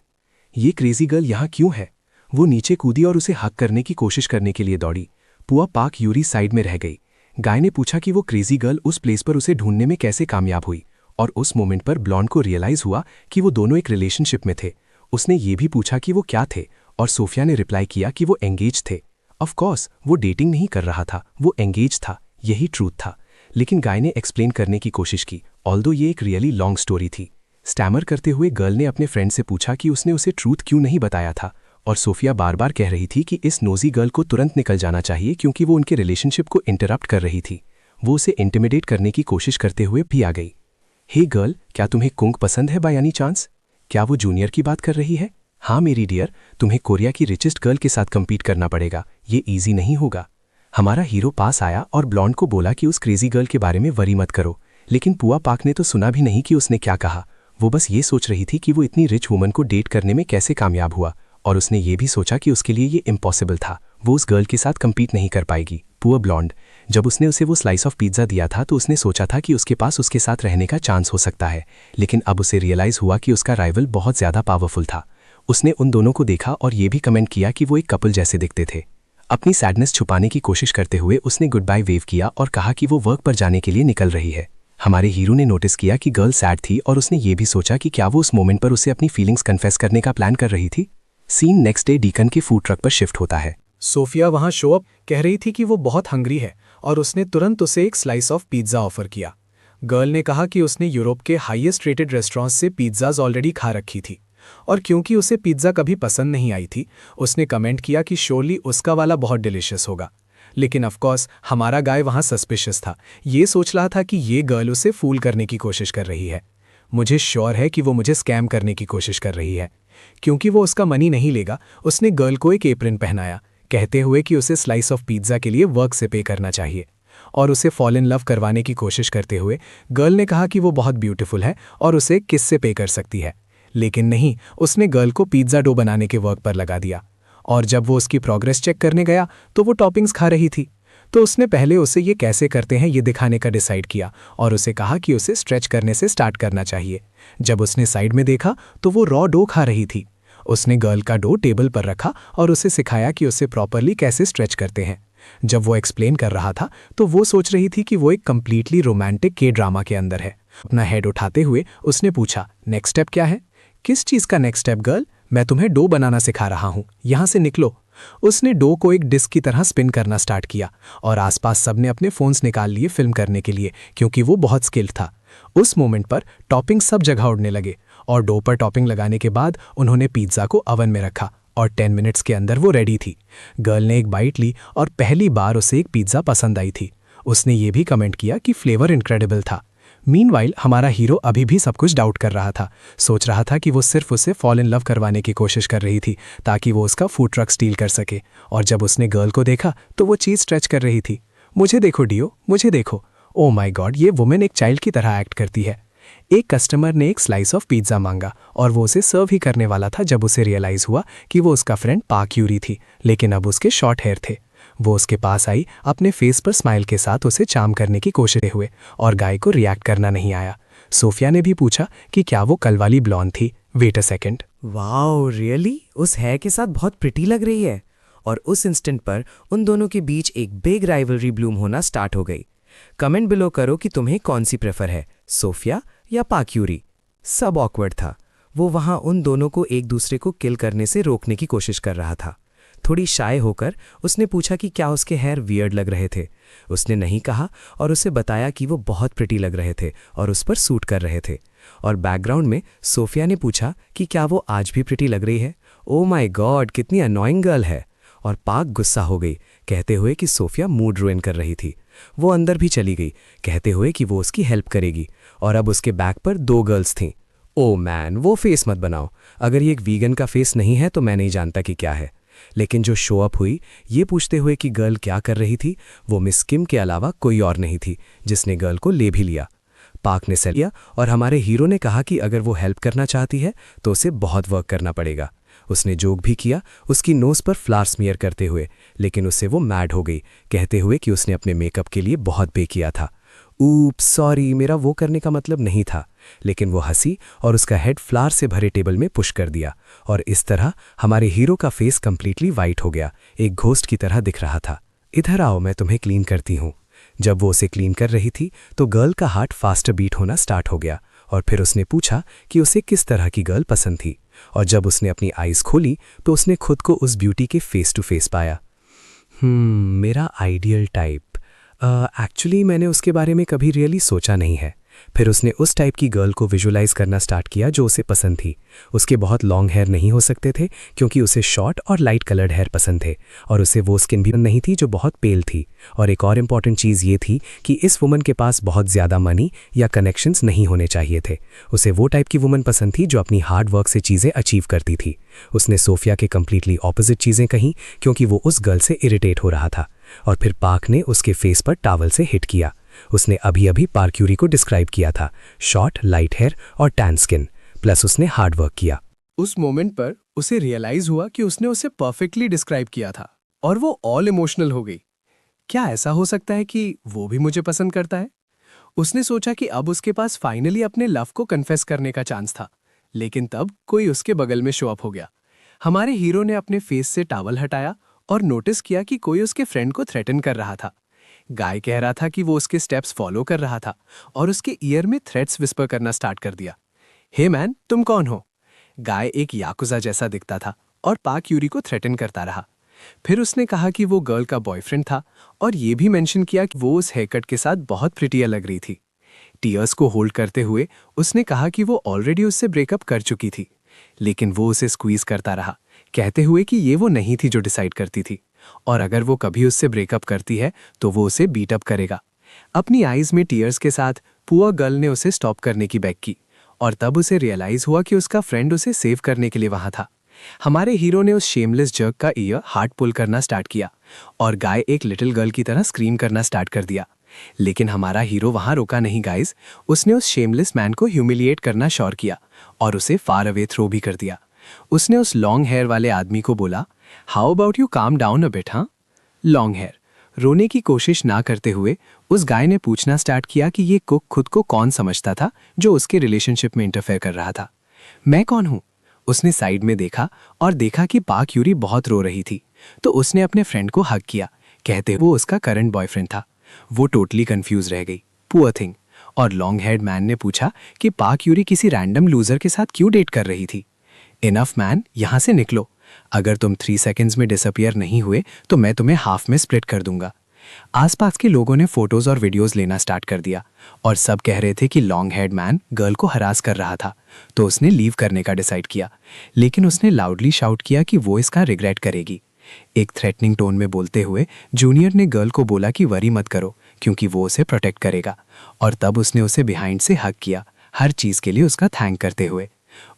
ये क्रेजी गर्ल यहाँ क्यों है? वो नीचे कूदी और उसे हक करने की कोशिश करने के लिए दौड़ी। पुआ पाक यूरी साइड में रह गई। गाय ने पूछा कि वो क्रेजी गर्ल उस प्लेस पर उसे ढूंढने में कैसे कामयाब हुई, और उस मोमेंट पर ब्लॉन्ड को रियलाइज हुआ कि वो दोनों एक रिलेशनशिप में थे। उसने ये भी पूछा कि वो क्या थे, और सोफिया ने रिप्लाई किया कि वो एंगेज थे। ऑफ कोर्स वो डेटिंग नहीं कर रहा था, वो एंगेज था, यही ट्रूथ था। लेकिन गाय ने एक्सप्लेन करने की कोशिश की, ऑल्दो ये एक रियली लॉन्ग स्टोरी थी। स्टैमर करते हुए गर्ल ने अपने फ्रेंड से पूछा कि उसने उसे ट्रूथ क्यों नहीं बताया था, और सोफिया बार बार कह रही थी कि इस नोजी गर्ल को तुरंत निकल जाना चाहिए क्योंकि वो उनके रिलेशनशिप को इंटरप्ट कर रही थी। वो उसे इंटिमिडेट करने की कोशिश करते हुए भी आ गई। हे गर्ल, क्या तुम्हें कुंग पसंद है बाय एनी चांस? क्या वो जूनियर की बात कर रही है? हाँ मेरी डियर, तुम्हें कोरिया की रिचेस्ट गर्ल के साथ कम्पीट करना पड़ेगा, ये ईजी नहीं होगा। हमारा हीरो पास आया और ब्लॉन्ड को बोला कि उस क्रेजी गर्ल के बारे में वरी मत करो, लेकिन पुआ पाक ने तो सुना भी नहीं कि उसने क्या कहा। वो बस ये सोच रही थी कि वो इतनी रिच वुमन को डेट करने में कैसे कामयाब हुआ, और उसने ये भी सोचा कि उसके लिए ये इम्पॉसिबल था, वो उस गर्ल के साथ कम्पीट नहीं कर पाएगी। पुअर ब्लॉन्ड, जब उसने उसे वो स्लाइस ऑफ पिज्ज़ा दिया था तो उसने सोचा था कि उसके पास उसके साथ रहने का चांस हो सकता है, लेकिन अब उसे रियलाइज़ हुआ कि उसका राइवल बहुत ज़्यादा पावरफुल था। उसने उन दोनों को देखा और ये भी कमेंट किया कि वो एक कपल जैसे दिखते थे। अपनी सैडनेस छुपाने की कोशिश करते हुए उसने गुड बाय वेव किया और कहा कि वो वर्क पर जाने के लिए निकल रही है। हमारे हीरो ने नोटिस किया कि गर्ल सैड थी और उसने ये भी सोचा कि क्या वो उस मोमेंट पर उसे अपनी फीलिंग्स कन्फेस करने का प्लान कर रही थी। सीन नेक्स्ट डे डीकन के फूड ट्रक पर शिफ्ट होता है। सोफिया वहां शो अप कह रही थी कि वो बहुत हंग्री है और उसने तुरंत उसे एक स्लाइस ऑफ पिज्ज़ा ऑफर किया। गर्ल ने कहा कि उसने यूरोप के हाईएस्ट रेटेड रेस्टोरेंट्स से पिज्ज़ाज ऑलरेडी खा रखी थी, और क्योंकि उसे पिज्ज़ा कभी पसंद नहीं आई थी उसने कमेंट किया कि श्योरली उसका वाला बहुत डिलिशियस होगा। लेकिन ऑफकोर्स हमारा गाय वहाँ सस्पिशियस था, ये सोच रहा था कि ये गर्ल उसे फूल करने की कोशिश कर रही है। मुझे श्योर है कि वो मुझे स्कैम करने की कोशिश कर रही है। क्योंकि वो उसका मनी नहीं लेगा, उसने गर्ल को एक एप्रन पहनाया कहते हुए कि उसे स्लाइस ऑफ पिज्ज़ा के लिए वर्क से पे करना चाहिए, और उसे फॉल इन लव करवाने की कोशिश करते हुए गर्ल ने कहा कि वो बहुत ब्यूटीफुल है और उसे किस से पे कर सकती है। लेकिन नहीं, उसने गर्ल को पिज्ज़ा डो बनाने के वर्क पर लगा दिया। और जब वो उसकी प्रोग्रेस चेक करने गया तो वो टॉपिंग्स खा रही थी। तो उसने पहले उसे ये कैसे करते हैं ये दिखाने का डिसाइड किया और उसे कहा कि उसे स्ट्रेच करने से स्टार्ट करना चाहिए। जब उसने साइड में देखा तो वो रॉ डो खा रही थी। उसने गर्ल का डो टेबल पर रखा और उसे सिखाया कि उसे प्रॉपरली कैसे स्ट्रेच करते हैं। जब वो एक्सप्लेन कर रहा था तो वो सोच रही थी कि वो एक कंप्लीटली रोमांटिक के ड्रामा के अंदर है। अपना हेड उठाते हुए उसने पूछा, नेक्स्ट स्टेप क्या है? किस चीज़ का नेक्स्ट स्टेप गर्ल? मैं तुम्हें डो बनाना सिखा रहा हूँ, यहाँ से निकलो। उसने डो को एक डिस्क की तरह स्पिन करना स्टार्ट किया और आसपास सबने अपने फोन्स निकाल लिए फिल्म करने के लिए, क्योंकि वो बहुत स्किल्ड था। उस मोमेंट पर टॉपिंग सब जगह उड़ने लगे और डो पर टॉपिंग लगाने के बाद उन्होंने पिज्ज़ा को ओवन में रखा और 10 मिनट्स के अंदर वो रेडी थी। गर्ल ने एक बाइट ली और पहली बार उसे एक पिज्ज़ा पसंद आई थी। उसने ये भी कमेंट किया कि फ्लेवर इनक्रेडिबल था। मीनवाइल हमारा हीरो अभी भी सब कुछ डाउट कर रहा था, सोच रहा था कि वो सिर्फ उसे फॉल इन लव करवाने की कोशिश कर रही थी ताकि वो उसका फूड ट्रक स्टील कर सके। और जब उसने गर्ल को देखा तो वो चीज़ स्ट्रेच कर रही थी। मुझे देखो डियो, मुझे देखो। ओ माय गॉड, ये वुमेन एक चाइल्ड की तरह एक्ट करती है। एक कस्टमर ने एक स्लाइस ऑफ पिज्ज़ा मांगा और वो उसे सर्व ही करने वाला था जब उसे रियलाइज़ हुआ कि वो उसका फ्रेंड पाक यूरी थी, लेकिन अब उसके शॉर्ट हेयर थे। वो उसके पास आई, अपने फेस पर स्माइल के साथ उसे चार्म करने की कोशिश हुए और गाय को रिएक्ट करना नहीं आया। सोफिया ने भी पूछा कि क्या वो कल वाली ब्लॉन्ड थी। Wait a second, wow really, उस हेयर के साथ बहुत प्रिटी लग रही है। और उस इंस्टेंट पर उन दोनों के बीच एक बिग राइवलरी ब्लूम होना स्टार्ट हो गई। कमेंट बिलो करो कि तुम्हें कौन सी प्रेफर है, सोफिया या पाक यूरी। सब ऑकवर्ड था। वो वहां उन दोनों को एक दूसरे को किल करने से रोकने की कोशिश कर रहा था। थोड़ी शाय होकर उसने पूछा कि क्या उसके हेयर वियर्ड लग रहे थे। उसने नहीं कहा और उसे बताया कि वो बहुत प्रिटी लग रहे थे और उस पर सूट कर रहे थे। और बैकग्राउंड में सोफिया ने पूछा कि क्या वो आज भी प्रिटी लग रही है। ओ माय गॉड, कितनी अनोइंग गर्ल है। और पाक गुस्सा हो गई, कहते हुए कि सोफिया मूड रुइन कर रही थी। वो अंदर भी चली गई, कहते हुए कि वो उसकी हेल्प करेगी। और अब उसके बैक पर 2 गर्ल्स थीं। ओ मैन, वो फेस मत बनाओ। अगर ये एक वीगन का फेस नहीं है तो मैं नहीं जानता कि क्या है। लेकिन जो शो अप हुई ये पूछते हुए कि गर्ल क्या कर रही थी, वो मिस किम के अलावा कोई और नहीं थी, जिसने गर्ल को ले भी लिया। पाक ने से लिया और हमारे हीरो ने कहा कि अगर वो हेल्प करना चाहती है तो उसे बहुत वर्क करना पड़ेगा। उसने जोक भी किया, उसकी नोज पर फ्लावर स्मीयर करते हुए, लेकिन उससे वो मैड हो गई, कहते हुए कि उसने अपने मेकअप के लिए बहुत पे किया था। ऊप्स सॉरी, मेरा वो करने का मतलब नहीं था। लेकिन वो हंसी और उसका हेड फ्लावर से भरे टेबल में पुश कर दिया और इस तरह हमारे हीरो का फेस कंप्लीटली वाइट हो गया, एक घोस्ट की तरह दिख रहा था। इधर आओ, मैं तुम्हें क्लीन करती हूँ। जब वो उसे क्लीन कर रही थी तो गर्ल का हार्ट फास्टर बीट होना स्टार्ट हो गया और फिर उसने पूछा कि उसे किस तरह की गर्ल पसंद थी। और जब उसने अपनी आईज खोली तो उसने खुद को उस ब्यूटी के फेस टू फेस पाया। मेरा आइडियल टाइप। एक्चुअली मैंने उसके बारे में कभी रियली सोचा नहीं है। फिर उसने उस टाइप की गर्ल को विजुलाइज करना स्टार्ट किया जो उसे पसंद थी। उसके बहुत लॉन्ग हेयर नहीं हो सकते थे क्योंकि उसे शॉर्ट और लाइट कलर्ड हेयर पसंद थे और उसे वो स्किन भी नहीं थी जो बहुत पेल थी। और एक और इम्पॉर्टेंट चीज़ ये थी कि इस वुमन के पास बहुत ज़्यादा मनी या कनेक्शंस नहीं होने चाहिए थे। उसे वो टाइप की वुमन पसंद थी जो अपनी हार्ड वर्क से चीज़ें अचीव करती थी। उसने सोफिया के कम्प्लीटली ऑपोजिट चीज़ें कहीं क्योंकि वो उस गर्ल से इरिटेट हो रहा था। और फिर पाक ने उसके फेस पर टावल से हिट किया। उसने अभी अभी पार्क्यूरी को डिस्क्राइब किया था, शॉर्ट लाइट हेयर और टैन स्किन, प्लस उसने हार्ड वर्क किया। उस मोमेंट पर उसे रियलाइज हुआ कि उसने उसे परफेक्टली डिस्क्राइब किया था और वो ऑल इमोशनल हो गई। क्या ऐसा हो सकता है कि वो भी मुझे पसंद करता है? उसने सोचा कि अब उसके पास फाइनली अपने लव को कन्फेस करने का चांस था। लेकिन तब कोई उसके बगल में शो अप हो गया। हमारे हीरो ने अपने फेस से टावल हटाया और नोटिस किया कि कोई उसके फ्रेंड को थ्रेटन कर रहा था। गाय कह रहा था कि वो उसके स्टेप्स फॉलो कर रहा था और उसके ईयर में थ्रेट्स विस्पर करना स्टार्ट कर दिया। हे मैन, तुम कौन हो? गाय एक याकुजा जैसा दिखता था और पाक यूरी को थ्रेटन करता रहा। फिर उसने कहा कि वो गर्ल का बॉयफ्रेंड था और ये भी मेंशन किया कि वो उस हेयरकट के साथ बहुत प्रिटिया लग रही थी। टीयर्स को होल्ड करते हुए उसने कहा कि वो ऑलरेडी उससे ब्रेकअप कर चुकी थी, लेकिन वो उसे स्क्वीज करता रहा, कहते हुए कि ये वो नहीं थी जो डिसाइड करती थी और अगर वो कभी उससे ब्रेकअप करती है तो वो उसे बीट अप करेगा। अपनी आईज में टीयर्स के साथ पुअर गर्ल ने उसे स्टॉप करने की बेग की और तब उसे रियलाइज हुआ कि उसका फ्रेंड उसे सेव करने के लिए वहां था। हमारे हीरो ने उस शेमलेस जर्क का ईयर हार्ड पुल करना स्टार्ट किया और गाय एक लिटिल गर्ल की तरह स्क्रीम करना स्टार्ट कर दिया। लेकिन हमारा हीरो वहां रुका नहीं गाइस। उसने उस शेमलेस मैन को ह्यूमिलिएट करना श्योर किया और उसे फार अवे थ्रो भी कर दिया। उसने उस लॉन्ग हेयर वाले आदमी को बोला, how about you calm down a bit. हाँ, लॉन्ग हेयर रोने की कोशिश ना करते हुए उस गाय ने पूछना स्टार्ट किया कि ये कुक खुद को कौन समझता था जो उसके रिलेशनशिप में इंटरफेयर कर रहा था। मैं कौन हूं? उसने साइड में देखा और देखा कि पाक यूरी बहुत रो रही थी, तो उसने अपने फ्रेंड को हग किया, कहते वो उसका करंट बॉयफ्रेंड था। वो टोटली कंफ्यूज रह गई, पुअर थिंग। और लॉन्ग हेड मैन ने पूछा कि पाक यूरी किसी रैंडम लूजर के साथ क्यों डेट कर रही थी। इनफ मैन, यहां से निकलो। अगर तुम 3 सेकेंड्स में डिसअपियर नहीं हुए तो मैं तुम्हें हाफ में स्प्लिट कर दूंगा। आसपास के लोगों ने फोटोज और वीडियोस लेना स्टार्ट कर दिया और सब कह रहे थे कि लॉन्ग हेड मैन गर्ल को हरास कर रहा था, तो उसने लीव करने का डिसाइड किया। लेकिन उसने लाउडली शाउट किया कि वो इसका रिग्रेट करेगी। एक थ्रेटनिंग टोन में बोलते हुए जूनियर ने गर्ल को बोला कि वरी मत करो क्योंकि वो उसे प्रोटेक्ट करेगा। और तब उसने उसे बिहाइंड से हग किया, हर चीज के लिए उसका थैंक करते हुए।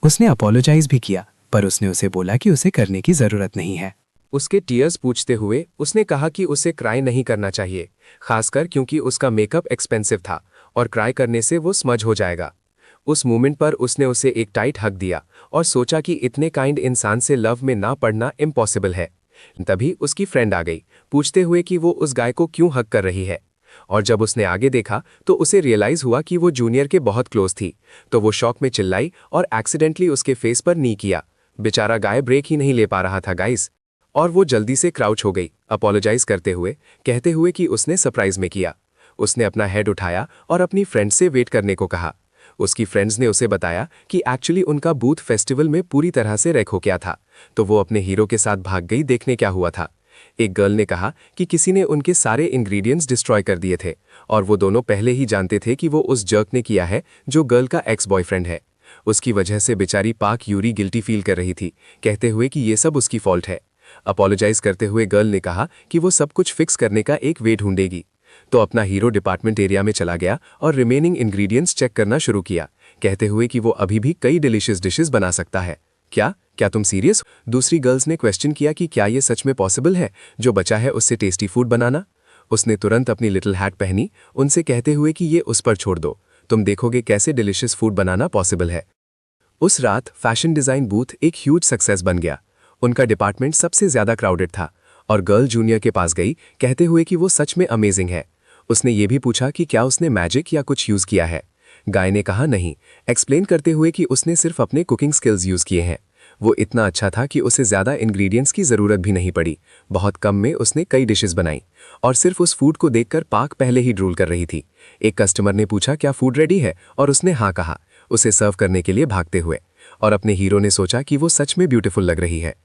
उसने अपोलोजाइज भी किया, पर उसने उसे बोला कि उसे करने की जरूरत नहीं है। उसके टीयर्स पूछते हुए उसने कहा कि उसे क्राई नहीं करना चाहिए, खासकर क्योंकि उसका मेकअप एक्सपेंसिव था और क्राई करने से वो स्मज हो जाएगा। उस मोमेंट पर उसने उसे एक टाइट हग दिया और सोचा कि इतने काइंड इंसान से लव में ना पड़ना इम्पॉसिबल है। तभी उसकी फ्रेंड आ गई, पूछते हुए कि वो उस गाय को क्यों हग कर रही है। और जब उसने आगे देखा तो उसे रियलाइज हुआ कि वो जूनियर के बहुत क्लोज थी, तो वो शॉक में चिल्लाई और एक्सीडेंटली उसके फेस पर नी किया। बेचारा गाय ब्रेक ही नहीं ले पा रहा था गाइस। और वो जल्दी से क्राउच हो गई, अपोलोजाइज करते हुए, कहते हुए कि उसने सरप्राइज में किया। उसने अपना हेड उठाया और अपनी फ्रेंड से वेट करने को कहा। उसकी फ्रेंड्स ने उसे बताया कि एक्चुअली उनका बूथ फेस्टिवल में पूरी तरह से रैक हो गया था, तो वो अपने हीरो के साथ भाग गई देखने क्या हुआ था। एक गर्ल ने कहा कि किसी ने उनके सारे इंग्रेडिएंट्स डिस्ट्रॉय कर दिए थे और वो दोनों पहले ही जानते थे कि वो उस जर्क ने किया है जो गर्ल का एक्स बॉयफ्रेंड है। उसकी वजह से बेचारी पाक यूरी गिल्टी फील कर रही थी, कहते हुए कि ये सब उसकी फॉल्ट है। अपोलोजाइज करते हुए गर्ल ने कहा कि वो सब कुछ फिक्स करने का एक वे ढूंढेगी। तो अपना हीरो डिपार्टमेंट एरिया में चला गया और रिमेनिंग इंग्रेडिएंट्स चेक करना शुरू किया, कहते हुए कि वो अभी भी कई डिलीशियस डिशेस बना सकता है। क्या तुम सीरियस? दूसरी गर्ल्स ने क्वेश्चन किया कि क्या ये सच में पॉसिबल है, जो बचा है उससे टेस्टी फूड बनाना। उसने तुरंत अपनी लिटिल हैट पहनी, उनसे कहते हुए कि ये उस पर छोड़ दो, तुम देखोगे कैसे डिलीशियस फूड बनाना पॉसिबल है। उस रात फैशन डिजाइन बूथ एक ह्यूज सक्सेस बन गया। उनका डिपार्टमेंट सबसे ज्यादा क्राउडेड था और गर्ल जूनियर के पास गई, कहते हुए कि वो सच में अमेजिंग है। उसने ये भी पूछा कि क्या उसने मैजिक या कुछ यूज किया है। गाय ने कहा नहीं, एक्सप्लेन करते हुए कि उसने सिर्फ अपने कुकिंग स्किल्स यूज किए हैं। वो इतना अच्छा था कि उसे ज्यादा इंग्रेडिएंट्स की जरूरत भी नहीं पड़ी। बहुत कम में उसने कई डिशेस बनाई और सिर्फ उस फूड को देखकर पाक पहले ही ड्रूल कर रही थी। एक कस्टमर ने पूछा क्या फूड रेडी है और उसने हाँ कहा, उसे सर्व करने के लिए भागते हुए। और अपने हीरो ने सोचा कि वो सच में ब्यूटीफुल लग रही है।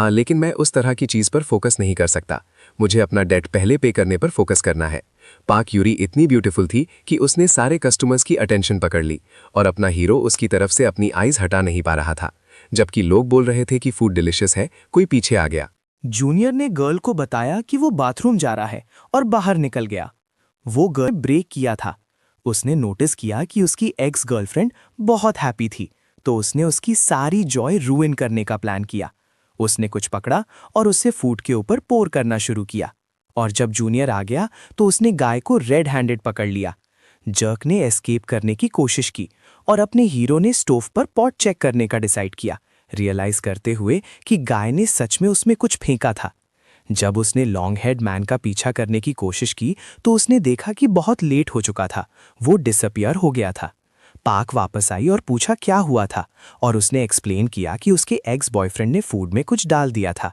लेकिन मैं उस तरह की चीज पर फोकस नहीं कर सकता, मुझे अपना डेट पहले पे करने पर फोकस करना है। पाक यूरी इतनी ब्यूटीफुल थी कि उसने सारे कस्टमर्स की अटेंशन पकड़ ली और अपना हीरो उसकी तरफ से अपनी आईज हटा नहीं पा रहा था। जबकि लोग बोल रहे थे कि फूड डिलिशियस है, कोई पीछे आ गया। जूनियर ने गर्ल को बताया कि वो बाथरूम जा रहा है और बाहर निकल गया। वो गर्ल ब्रेक किया था। उसने नोटिस किया कि उसकी एक्स गर्लफ्रेंड बहुत हैप्पी थी, तो उसने उसकी सारी जॉय रूइन करने का प्लान किया। उसने कुछ पकड़ा और उसे फूड के ऊपर पोर करना शुरू किया। और जब जूनियर आ गया तो उसने गाय को रेड हैंडेड पकड़ लिया। जर्क ने एस्केप करने की कोशिश की और अपने हीरो ने स्टोव पर पॉट चेक करने का डिसाइड किया, रियलाइज करते हुए कि गाय ने सच में उसमें कुछ फेंका था। जब उसने लॉन्ग हेड मैन का पीछा करने की कोशिश की तो उसने देखा कि बहुत लेट हो चुका था, वो डिसअपियर हो गया था। पाक वापस आई और पूछा क्या हुआ था और उसने एक्सप्लेन किया कि उसके एक्स बॉयफ्रेंड ने फूड में कुछ डाल दिया था।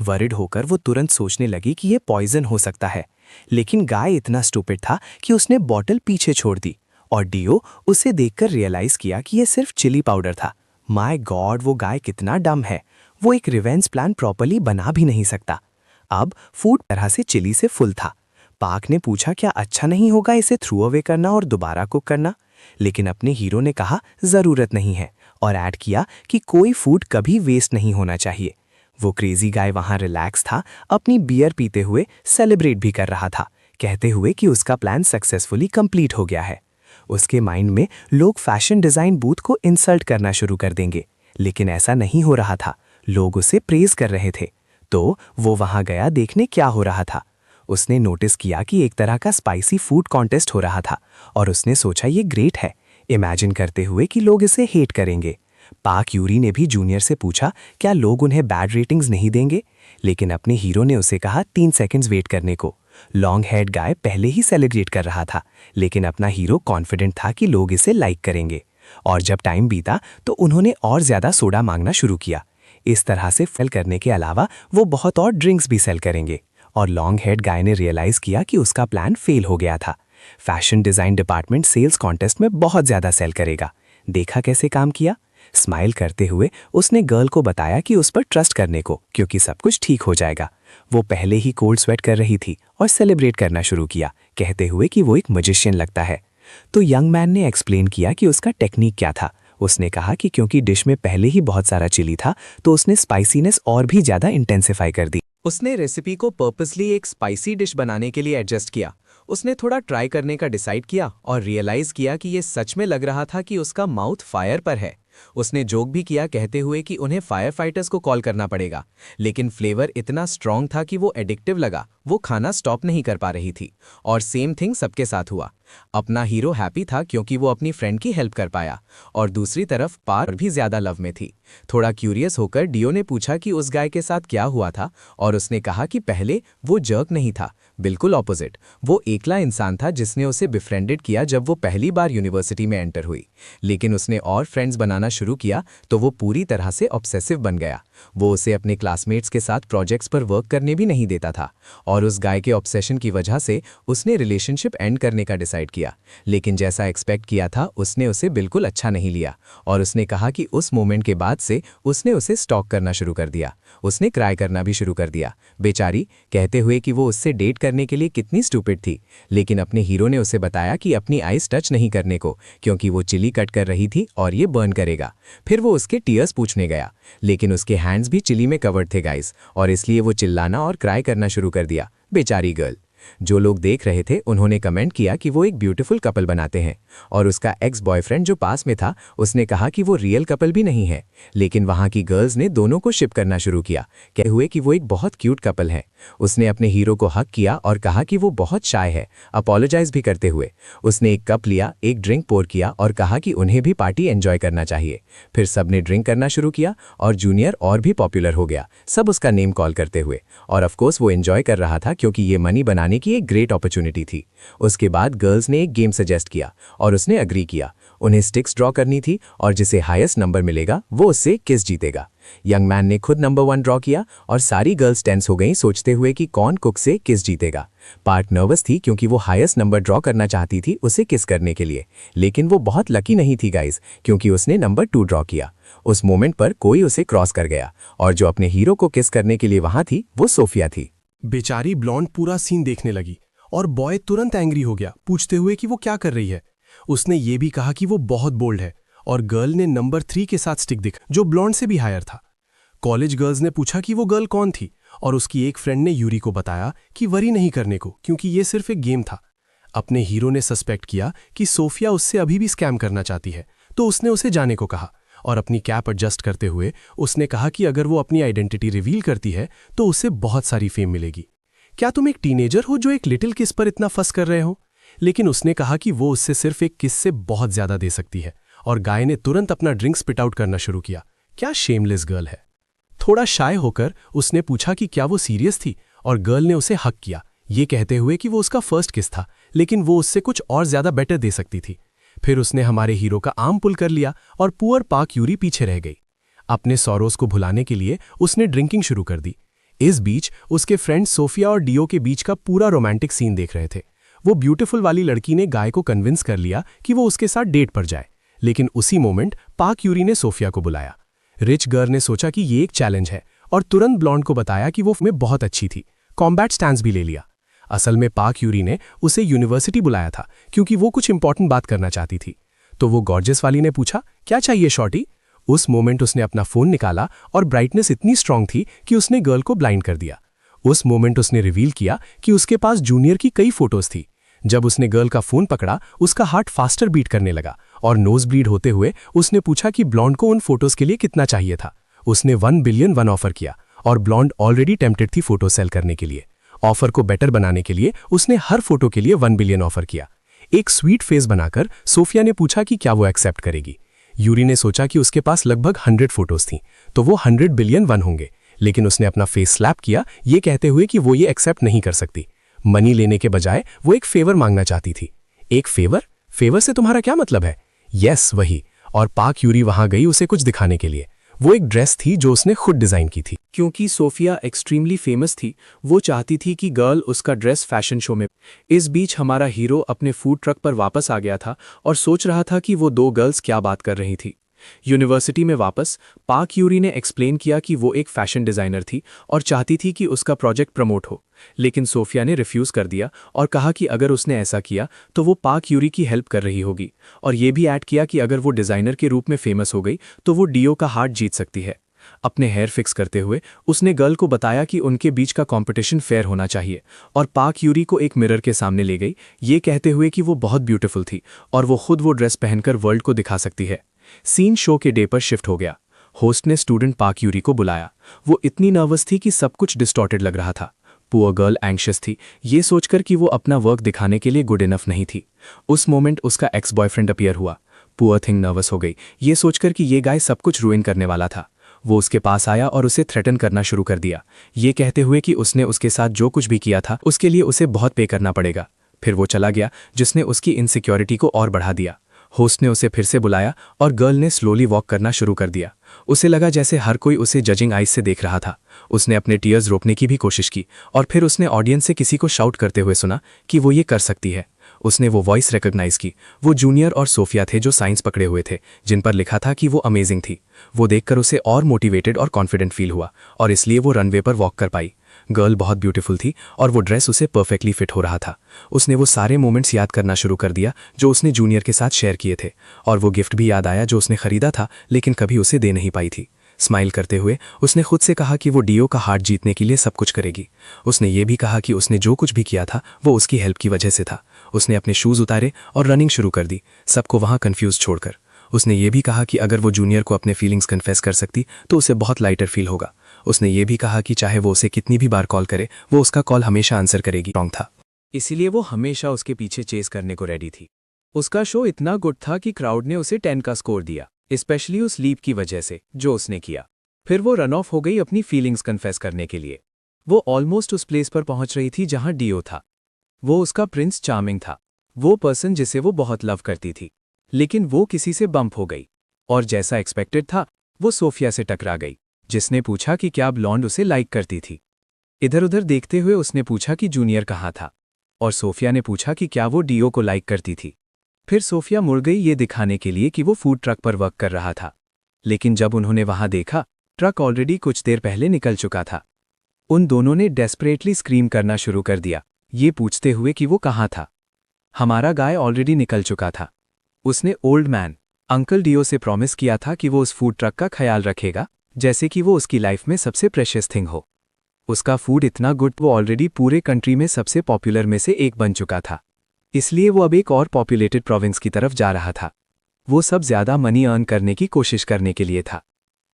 वरिड होकर वो तुरंत सोचने लगी कि ये पॉइजन हो सकता है, लेकिन गाय इतना स्टूपिड था कि उसने बॉटल पीछे छोड़ दी और डियो उसे देखकर रियलाइज किया कि ये सिर्फ चिली पाउडर था। माय गॉड, वो गाय कितना डम है, वो एक रिवेंज प्लान प्रॉपर्ली बना भी नहीं सकता। अब फूड तरह से चिली से फुल था। पाक ने पूछा क्या अच्छा नहीं होगा इसे थ्रू अवे करना और दोबारा कुक करना, लेकिन अपने हीरो ने कहा जरूरत नहीं है और ऐड किया कि कोई फूड कभी वेस्ट नहीं होना चाहिए। वो क्रेजी गाय वहां रिलैक्स था, अपनी बियर पीते हुए सेलिब्रेट भी कर रहा था, कहते हुए कि उसका प्लान सक्सेसफुली कंप्लीट हो गया है। उसके माइंड में लोग फैशन डिजाइन बूथ को इंसल्ट करना शुरू कर देंगे, लेकिन ऐसा नहीं हो रहा था। लोग उसे प्रेज कर रहे थे, तो वो वहां गया देखने क्या हो रहा था। उसने नोटिस किया कि एक तरह का स्पाइसी फूड कॉन्टेस्ट हो रहा था और उसने सोचा ये ग्रेट है, इमेजिन करते हुए कि लोग इसे हेट करेंगे। पाक यूरी ने भी जूनियर से पूछा क्या लोग उन्हें बैड रेटिंग्स नहीं देंगे, लेकिन अपने हीरो ने उसे कहा 3 सेकंड्स वेट करने को। लॉन्ग हेड गाय पहले ही सेलिब्रेट कर रहा था, लेकिन अपना हीरो कॉन्फिडेंट था कि लोग इसे लाइक करेंगे। और जब टाइम बीता तो उन्होंने और ज्यादा सोडा मांगना शुरू किया। इस तरह से फेल करने के अलावा वो बहुत और ड्रिंक्स भी सेल करेंगे। और लॉन्ग हेड गाय ने रियलाइज किया कि उसका प्लान फेल हो गया था। Fashion design department sales contest में बहुत ज्यादा सेल करेगा। देखा कैसे काम किया? स्माइल करते हुए उसने गर्ल को बताया कि उस पर ट्रस्ट करने को, क्योंकि सब कुछ ठीक हो जाएगा। वो पहले ही कोल्ड स्वेट कर रही थी और सेलिब्रेट करना शुरू किया, कहते हुए कि वो एक मैजिशियन लगता है। तो यंग मैन ने एक्सप्लेन किया कि उसका टेक्निक क्या था। उसने कहा कि क्योंकि डिश में पहले ही बहुत सारा चिली था तो उसने स्पाइसीनेस और भी ज्यादा इंटेंसिफाई कर दी। उसने रेसिपी को पर्पसली एक स्पाइसी डिश बनाने के लिए एडजस्ट किया। उसने थोड़ा ट्राई करने का डिसाइड किया और रियलाइज किया कि ये सच में लग रहा था कि उसका माउथ फायर पर है। उसने जोक भी किया, कहते हुए कि उन्हें फायर फाइटर्स को कॉल करना पड़ेगा, लेकिन फ्लेवर इतना स्ट्रॉन्ग था कि वो एडिक्टिव लगा। वो खाना स्टॉप नहीं कर पा रही थी। और सेम थिंग सबके साथ हुआ। अपना हीरो हैप्पी था क्योंकि वो अपनी फ्रेंड की हेल्प कर पाया, और दूसरी तरफ पार भी ज्यादा लव में थी। थोड़ा क्यूरियस होकर डियो ने पूछा कि उस गाय के साथ क्या हुआ था, और उसने कहा कि पहले वो जर्क नहीं था, बिल्कुल ऑपोजिट। वो एकला इंसान था जिसने उसे बिफ्रेंडेड किया जब वो पहली बार यूनिवर्सिटी में एंटर हुई। लेकिन उसने और फ्रेंड्स बनाना शुरू किया तो वो पूरी तरह से ऑब्सेसिव बन गया। वो उसे अपने क्लासमेट्स के साथ प्रोजेक्ट्स पर वर्क करने भी नहीं देता था, और उस गाय के ऑब्सेशन की वजह से उसने रिलेशनशिप एंड करने का डिसाइड किया। लेकिन जैसा एक्सपेक्ट किया था उसने उसे बिल्कुल अच्छा नहीं लिया, और उसने कहा कि उस मोमेंट के बाद से उसने उसे स्टॉक करना शुरू कर दिया। उसने क्राई करना भी शुरू कर दिया, बेचारी, कहते हुए कि वो उससे डेट करने के लिए कितनी स्टूपिड थी। लेकिन अपने हीरो ने उसे बताया कि अपनी आइज टच नहीं करने को, क्योंकि वो चिली कट कर रही थी और ये बर्न करेगा। फिर वो उसके टीयर्स पूछने गया, लेकिन उसके हैंड्स भी चिली में कवर्ड थे गाइस, और इसलिए वो चिल्लाना और क्राई करना शुरू कर दिया। बेचारी गर्ल। जो लोग देख रहे थे उन्होंने कमेंट किया कि वो एक ब्यूटीफुल कपल बनाते हैं, और उसका एक्स बॉयफ्रेंड जो पास में था उसने कहा कि वो रियल कपल भी नहीं है। लेकिन वहां की गर्ल्स ने दोनों को शिप करना शुरू किया, कहते हुए कि वो एक बहुत क्यूट कपल है। उसने अपने हीरो को हक किया और कहा कि वो बहुत शाय है, अपोलोजाइज भी करते हुए। उसने एक कप लिया, एक ड्रिंक पोर किया और कहा कि उन्हें भी पार्टी एंजॉय करना चाहिए। फिर सबने ड्रिंक करना शुरू किया और जूनियर और भी पॉपुलर हो गया, सब उसका नेम कॉल करते हुए। और ऑफकोर्स वो एंजॉय कर रहा था क्योंकि ये मनी बनाने की एक ग्रेट अपॉर्चुनिटी थी। उसके बाद गर्ल्स ने एक गेम सजेस्ट किया और उसने अग्री किया। उन्हें स्टिक्स ड्रॉ करनी थी और जिसे हाईएस्ट नंबर मिलेगा वो उससे किस जीतेगा। यंग मैन ने खुद नंबर 1 ड्रॉ किया और सारी गर्ल्स टेंस हो गईं सोचते हुए कि कौन कुक से किस जीतेगा। पार्ट नर्वस थी क्योंकि वो हाईएस्ट नंबर ड्रॉ करना चाहती थी उसे किस करने के लिए, लेकिन वो बहुत लकी नहीं थी गाइस, क्योंकि उसने नंबर 2 ड्रॉ किया। उस मोमेंट पर कोई उसे क्रॉस कर गया और जो अपने हीरो को किस करने के लिए वहां थी वो सोफिया थी। बेचारी ब्लॉन्ड पूरा सीन देखने लगी और बॉय तुरंत एंग्री हो गया, पूछते हुए कि वो क्या कर रही है। उसने ये भी कहा कि वो बहुत बोल्ड है, और गर्ल ने नंबर 3 के साथ स्टिक दिख, जो ब्लॉन्ड से भी हायर था। कॉलेज गर्ल्स ने पूछा कि वो गर्ल कौन थी, और उसकी एक फ्रेंड ने यूरी को बताया कि वरी नहीं करने को, क्योंकि ये सिर्फ एक गेम था। अपने हीरो ने सस्पेक्ट किया कि सोफिया उससे अभी भी स्कैम करना चाहती है, तो उसने उसे जाने को कहा, और अपनी कैप एडजस्ट करते हुए उसने कहा कि अगर वो अपनी आइडेंटिटी रिवील करती है तो उसे बहुत सारी फेम मिलेगी। क्या तुम एक टीनेजर हो जो एक लिटिल किस पर इतना फंस कर रहे हो? लेकिन उसने कहा कि वो उससे सिर्फ एक किस से बहुत ज्यादा दे सकती है, और गाय ने तुरंत अपना ड्रिंक स्पिट आउट करना शुरू किया। क्या शेमलेस गर्ल है। थोड़ा शाय होकर उसने पूछा कि क्या वो सीरियस थी, और गर्ल ने उसे हक किया, ये कहते हुए कि वो उसका फर्स्ट किस था, लेकिन वो उससे कुछ और ज्यादा बेटर दे सकती थी। फिर उसने हमारे हीरो का आर्म पुल कर लिया और पुअर पाक यूरी पीछे रह गई। अपने सॉरोस को भुलाने के लिए उसने ड्रिंकिंग शुरू कर दी। इस बीच उसके फ्रेंड सोफिया और डियो के बीच का पूरा रोमांटिक सीन देख रहे थे। वो ब्यूटीफुल वाली लड़की ने गाय को कन्विंस कर लिया कि वो उसके साथ डेट पर जाए, लेकिन उसी मोमेंट पाक यूरी ने सोफिया को बुलाया। रिच गर्ल ने सोचा कि ये एक चैलेंज है और तुरंत ब्लॉन्ड को बताया कि वो में बहुत अच्छी थी, कॉम्बैट स्टैंस भी ले लिया। असल में पाक यूरी ने उसे यूनिवर्सिटी बुलाया था क्योंकि वो कुछ इंपॉर्टेंट बात करना चाहती थी। तो वो गॉर्जियस वाली ने पूछा, क्या चाहिए शॉर्टी? उस मोमेंट उसने अपना फोन निकाला और ब्राइटनेस इतनी स्ट्रांग थी कि उसने गर्ल को ब्लाइंड कर दिया। उस मोमेंट उसने रिवील किया कि उसके पास जूनियर की कई फोटोज थी। जब उसने गर्ल का फोन पकड़ा उसका हार्ट फास्टर बीट करने लगा और नोज ब्लीड होते हुए उसने पूछा कि ब्लॉन्ड को उन फोटोज के लिए कितना चाहिए था। उसने 1 बिलियन 1 ऑफर किया और ब्लॉन्ड ऑलरेडी टेम्प्टेड थी फोटो सेल करने के लिए। ऑफर को बेटर बनाने के लिए उसने हर फोटो के लिए 1 बिलियन ऑफर किया। एक स्वीट फेस बनाकर सोफिया ने पूछा कि क्या वो एक्सेप्ट करेगी। यूरी ने सोचा कि उसके पास लगभग 100 फोटोज थीं, तो वो 100 बिलियन 1 होंगे, लेकिन उसने अपना फेस स्लैप किया, ये कहते हुए कि वो ये एक्सेप्ट नहीं कर सकती। मनी लेने के बजाय वो एक फेवर मांगना चाहती थी। एक फेवर? फेवर से तुम्हारा क्या मतलब है? यस, वही। और पाक यूरी वहां गई उसे कुछ दिखाने के लिए। वो एक ड्रेस थी जो उसने खुद डिजाइन की थी। क्योंकि सोफिया एक्सट्रीमली फेमस थी, वो चाहती थी कि गर्ल उसका ड्रेस फैशन शो में। इस बीच हमारा हीरो अपने फूड ट्रक पर वापस आ गया था और सोच रहा था कि वो दो गर्ल्स क्या बात कर रही थी। यूनिवर्सिटी में वापस पाक यूरी ने एक्सप्लेन किया कि वो एक फैशन डिज़ाइनर थी और चाहती थी कि उसका प्रोजेक्ट प्रमोट हो, लेकिन सोफिया ने रिफ्यूज़ कर दिया और कहा कि अगर उसने ऐसा किया तो वो पाक यूरी की हेल्प कर रही होगी, और ये भी ऐड किया कि अगर वो डिज़ाइनर के रूप में फेमस हो गई तो वो डियो का हार्ट जीत सकती है। अपने हेयर फिक्स करते हुए उसने गर्ल को बताया कि उनके बीच का कंपटीशन फेयर होना चाहिए, और पाक यूरी को एक मिरर के सामने ले गई, ये कहते हुए कि वो बहुत ब्यूटीफुल थी और वो खुद वो ड्रेस पहनकर वर्ल्ड को दिखा सकती है। सीन शो के डे पर शिफ्ट हो गया। होस्ट ने स्टूडेंट पाक यूरी को बुलाया। वो इतनी नर्वस थी कि सब कुछ डिस्टॉर्टेड लग रहा था। पुअर गर्ल एंग्शियस थी, ये सोचकर कि वो अपना वर्क दिखाने के लिए गुड इनफ नहीं थी। उस मोमेंट उसका एक्स बॉयफ्रेंड अपीयर हुआ। पुअर थिंग नर्वस हो गई, ये सोचकर कि ये गाय सब कुछ रुइन करने वाला था। वो उसके पास आया और उसे थ्रेटन करना शुरू कर दिया, ये कहते हुए कि उसने उसके साथ जो कुछ भी किया था उसके लिए उसे बहुत पे करना पड़ेगा। फिर वो चला गया, जिसने उसकी इनसिक्योरिटी को और बढ़ा दिया। होस्ट ने उसे फिर से बुलाया और गर्ल ने स्लोली वॉक करना शुरू कर दिया। उसे लगा जैसे हर कोई उसे जजिंग आइज से देख रहा था। उसने अपने टीयर्स रोकने की भी कोशिश की और फिर उसने ऑडियंस से किसी को शाउट करते हुए सुना कि वो ये कर सकती है। उसने वो वॉइस रिकॉग्नाइज की। वो जूनियर और सोफिया थे जो साइंस पकड़े हुए थे, जिन पर लिखा था कि वो अमेजिंग थी। वो देखकर उसे और मोटिवेटेड और कॉन्फिडेंट फील हुआ और इसलिए वो रनवे पर वॉक कर पाई। गर्ल बहुत ब्यूटीफुल थी और वो ड्रेस उसे परफेक्टली फिट हो रहा था। उसने वो सारे मोमेंट्स याद करना शुरू कर दिया जो उसने जूनियर के साथ शेयर किए थे, और वो गिफ्ट भी याद आया जो उसने खरीदा था लेकिन कभी उसे दे नहीं पाई थी। स्माइल करते हुए उसने खुद से कहा कि वो डियो का हार्ट जीतने के लिए सब कुछ करेगी। उसने ये भी कहा कि उसने जो कुछ भी किया था वो उसकी हेल्प की वजह से था। उसने अपने शूज़ उतारे और रनिंग शुरू कर दी, सबको वहाँ कन्फ्यूज छोड़कर। उसने ये भी कहा कि अगर वो जूनियर को अपने फीलिंग्स कन्फेस कर सकती तो उसे बहुत लाइटर फील होगा। उसने ये भी कहा कि चाहे वो उसे कितनी भी बार कॉल करे, वो उसका कॉल हमेशा आंसर करेगी। रॉन्ग था, इसीलिए वो हमेशा उसके पीछे चेस करने को रेडी थी। उसका शो इतना गुड था कि क्राउड ने उसे 10 का स्कोर दिया, स्पेशली उस लीप की वजह से जो उसने किया। फिर वो रन ऑफ हो गई अपनी फीलिंग्स कन्फेस करने के लिए। वो ऑलमोस्ट उस प्लेस पर पहुंच रही थी जहां डियो था। वो उसका प्रिंस चार्मिंग था, वो पर्सन जिसे वो बहुत लव करती थी, लेकिन वो किसी से बम्प हो गई और जैसा एक्सपेक्टेड था वो सोफिया से टकरा गई, जिसने पूछा कि क्या ब्लॉन्ड उसे लाइक करती थी। इधर उधर देखते हुए उसने पूछा कि जूनियर कहाँ था, और सोफिया ने पूछा कि क्या वो डियो को लाइक करती थी। फिर सोफिया मुड़ गई ये दिखाने के लिए कि वो फूड ट्रक पर वर्क कर रहा था, लेकिन जब उन्होंने वहां देखा, ट्रक ऑलरेडी कुछ देर पहले निकल चुका था। उन दोनों ने डेस्परेटली स्क्रीम करना शुरू कर दिया, ये पूछते हुए कि वो कहाँ था। हमारा गाय ऑलरेडी निकल चुका था। उसने ओल्ड मैन अंकल डियो से प्रॉमिस किया था कि वो उस फूड ट्रक का ख्याल रखेगा जैसे कि वो उसकी लाइफ में सबसे प्रेशियस थिंग हो। उसका फूड इतना गुड वो ऑलरेडी पूरे कंट्री में सबसे पॉपुलर में से एक बन चुका था, इसलिए वो अब एक और पॉपुलेटेड प्रोविंस की तरफ जा रहा था। वो सब ज़्यादा मनी अर्न करने की कोशिश करने के लिए था।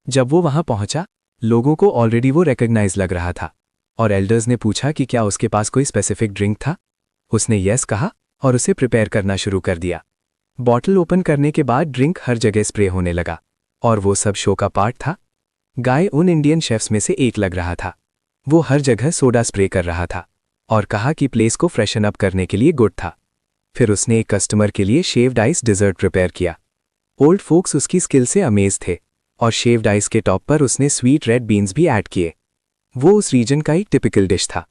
जब वो वहां पहुंचा, लोगों को ऑलरेडी वो रिकॉग्नाइज लग रहा था, और एल्डर्स ने पूछा कि क्या उसके पास कोई स्पेसिफिक ड्रिंक था। उसने यस कहा और उसे प्रिपेयर करना शुरू कर दिया। बॉटल ओपन करने के बाद ड्रिंक हर जगह स्प्रे होने लगा, और वो सब शो का पार्ट था। गाय उन इंडियन शेफ्स में से एक लग रहा था। वो हर जगह सोडा स्प्रे कर रहा था और कहा कि प्लेस को फ्रेशन अप करने के लिए गुड था। फिर उसने एक कस्टमर के लिए शेव्ड आइस डिज़र्ट प्रिपेयर किया। ओल्ड फोक्स उसकी स्किल से अमेज थे, और शेव्ड आइस के टॉप पर उसने स्वीट रेड बीन्स भी ऐड किए। वो उस रीजन का एक टिपिकल डिश था,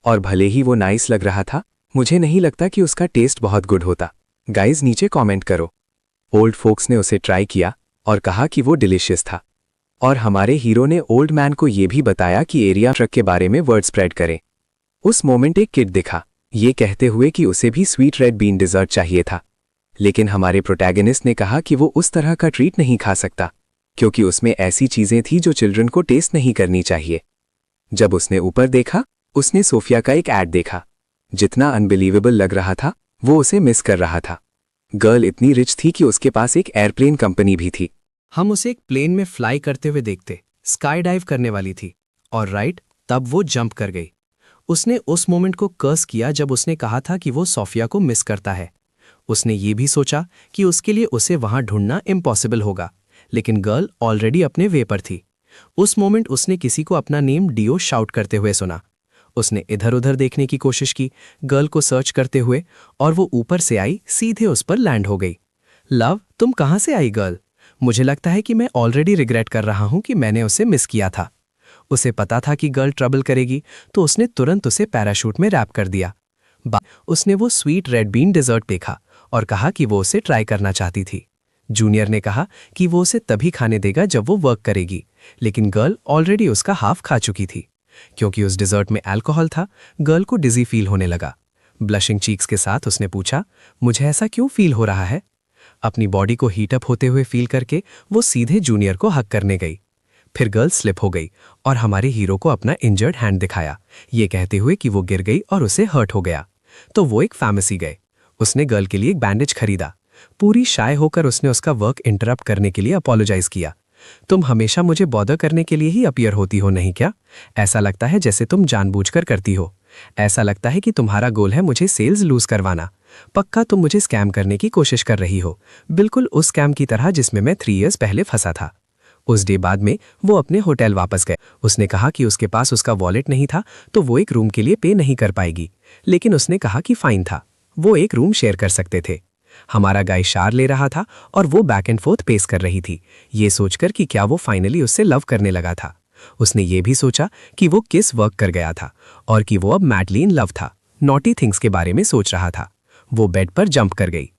और भले ही वो नाइस लग रहा था, मुझे नहीं लगता कि उसका टेस्ट बहुत गुड होता। गाइज नीचे कमेंट करो। ओल्ड फोक्स ने उसे ट्राई किया और कहा कि वो डिलिशियस था, और हमारे हीरो ने ओल्ड मैन को ये भी बताया कि एरिया ट्रक के बारे में वर्ड स्प्रेड करें। उस मोमेंट एक किड दिखा, ये कहते हुए कि उसे भी स्वीट रेड बीन डिज़र्ट चाहिए था, लेकिन हमारे प्रोटैगनिस्ट ने कहा कि वो उस तरह का ट्रीट नहीं खा सकता क्योंकि उसमें ऐसी चीज़ें थी जो चिल्ड्रन को टेस्ट नहीं करनी चाहिए। जब उसने ऊपर देखा, उसने सोफिया का एक ऐड देखा। जितना अनबिलीवेबल लग रहा था, वो उसे मिस कर रहा था। गर्ल इतनी रिच थी कि उसके पास एक एयरप्लेन कंपनी भी थी। हम उसे एक प्लेन में फ्लाई करते हुए देखते, स्काई डाइव करने वाली थी, और राइट तब वो जंप कर गई। उसने उस मोमेंट को कर्स किया जब उसने कहा था कि वो सोफिया को मिस करता है। उसने ये भी सोचा कि उसके लिए उसे वहां ढूंढना इम्पॉसिबल होगा, लेकिन गर्ल ऑलरेडी अपने वे पर थी। उस मोमेंट उसने किसी को अपना नेम डियो शाउट करते हुए सुना। उसने इधर उधर देखने की कोशिश की, गर्ल को सर्च करते हुए, और वो ऊपर से आई, सीधे उस पर लैंड हो गई। लव, तुम कहाँ से आई गर्ल? मुझे लगता है कि मैं ऑलरेडी रिग्रेट कर रहा हूं कि मैंने उसे मिस किया था। उसे पता था कि गर्ल ट्रबल करेगी, तो उसने तुरंत उसे पैराशूट में रैप कर दिया। उसने वो स्वीट रेड बीन डेजर्ट देखा और कहा कि वो उसे ट्राई करना चाहती थी। जूनियर ने कहा कि वो उसे तभी खाने देगा जब वो वर्क करेगी, लेकिन गर्ल ऑलरेडी उसका हाफ खा चुकी थी। क्योंकि उस डिजर्ट में अल्कोहल था, गर्ल को डिजी फील होने लगा। ब्लशिंग चीक्स के साथ उसने पूछा, मुझे ऐसा क्यों फील हो रहा है? अपनी बॉडी को हीटअप होते हुए फील करके वो सीधे जूनियर को हक करने गई। फिर गर्ल स्लिप हो गई और हमारे हीरो को अपना इंजर्ड हैंड दिखाया, ये कहते हुए कि वो गिर गई और उसे हर्ट हो गया। तो वो एक फार्मेसी गए। उसने गर्ल के लिए एक बैंडेज खरीदा। पूरी शाय होकर उसने उसका वर्क इंटरप्ट करने के लिए अपोलोजाइज किया। तुम हमेशा मुझे बॉदर करने के लिए ही अपीयर होती हो, नहीं क्या? ऐसा लगता है जैसे तुम जानबूझकर करती हो। ऐसा लगता है कि तुम्हारा गोल है मुझे सेल्स लूज करवाना। पक्का तुम मुझे स्कैम करने की कोशिश कर रही हो, बिल्कुल उस स्कैम की तरह जिसमें मैं 3 इयर्स पहले फंसा था। उस डे बाद में वो अपने होटल वापस गए। उसने कहा कि उसके पास उसका वॉलेट नहीं था, तो वो एक रूम के लिए पे नहीं कर पाएगी, लेकिन उसने कहा कि फाइन था, वो एक रूम शेयर कर सकते थे। हमारा गाय शार ले रहा था और वो बैक एंड फोर्थ पेस कर रही थी, ये सोचकर कि क्या वो फाइनली उससे लव करने लगा था। उसने ये भी सोचा कि वो किस वर्क कर गया था और कि वो अब मैडली इन लव था, नॉटी थिंग्स के बारे में सोच रहा था। वो बेड पर जंप कर गई।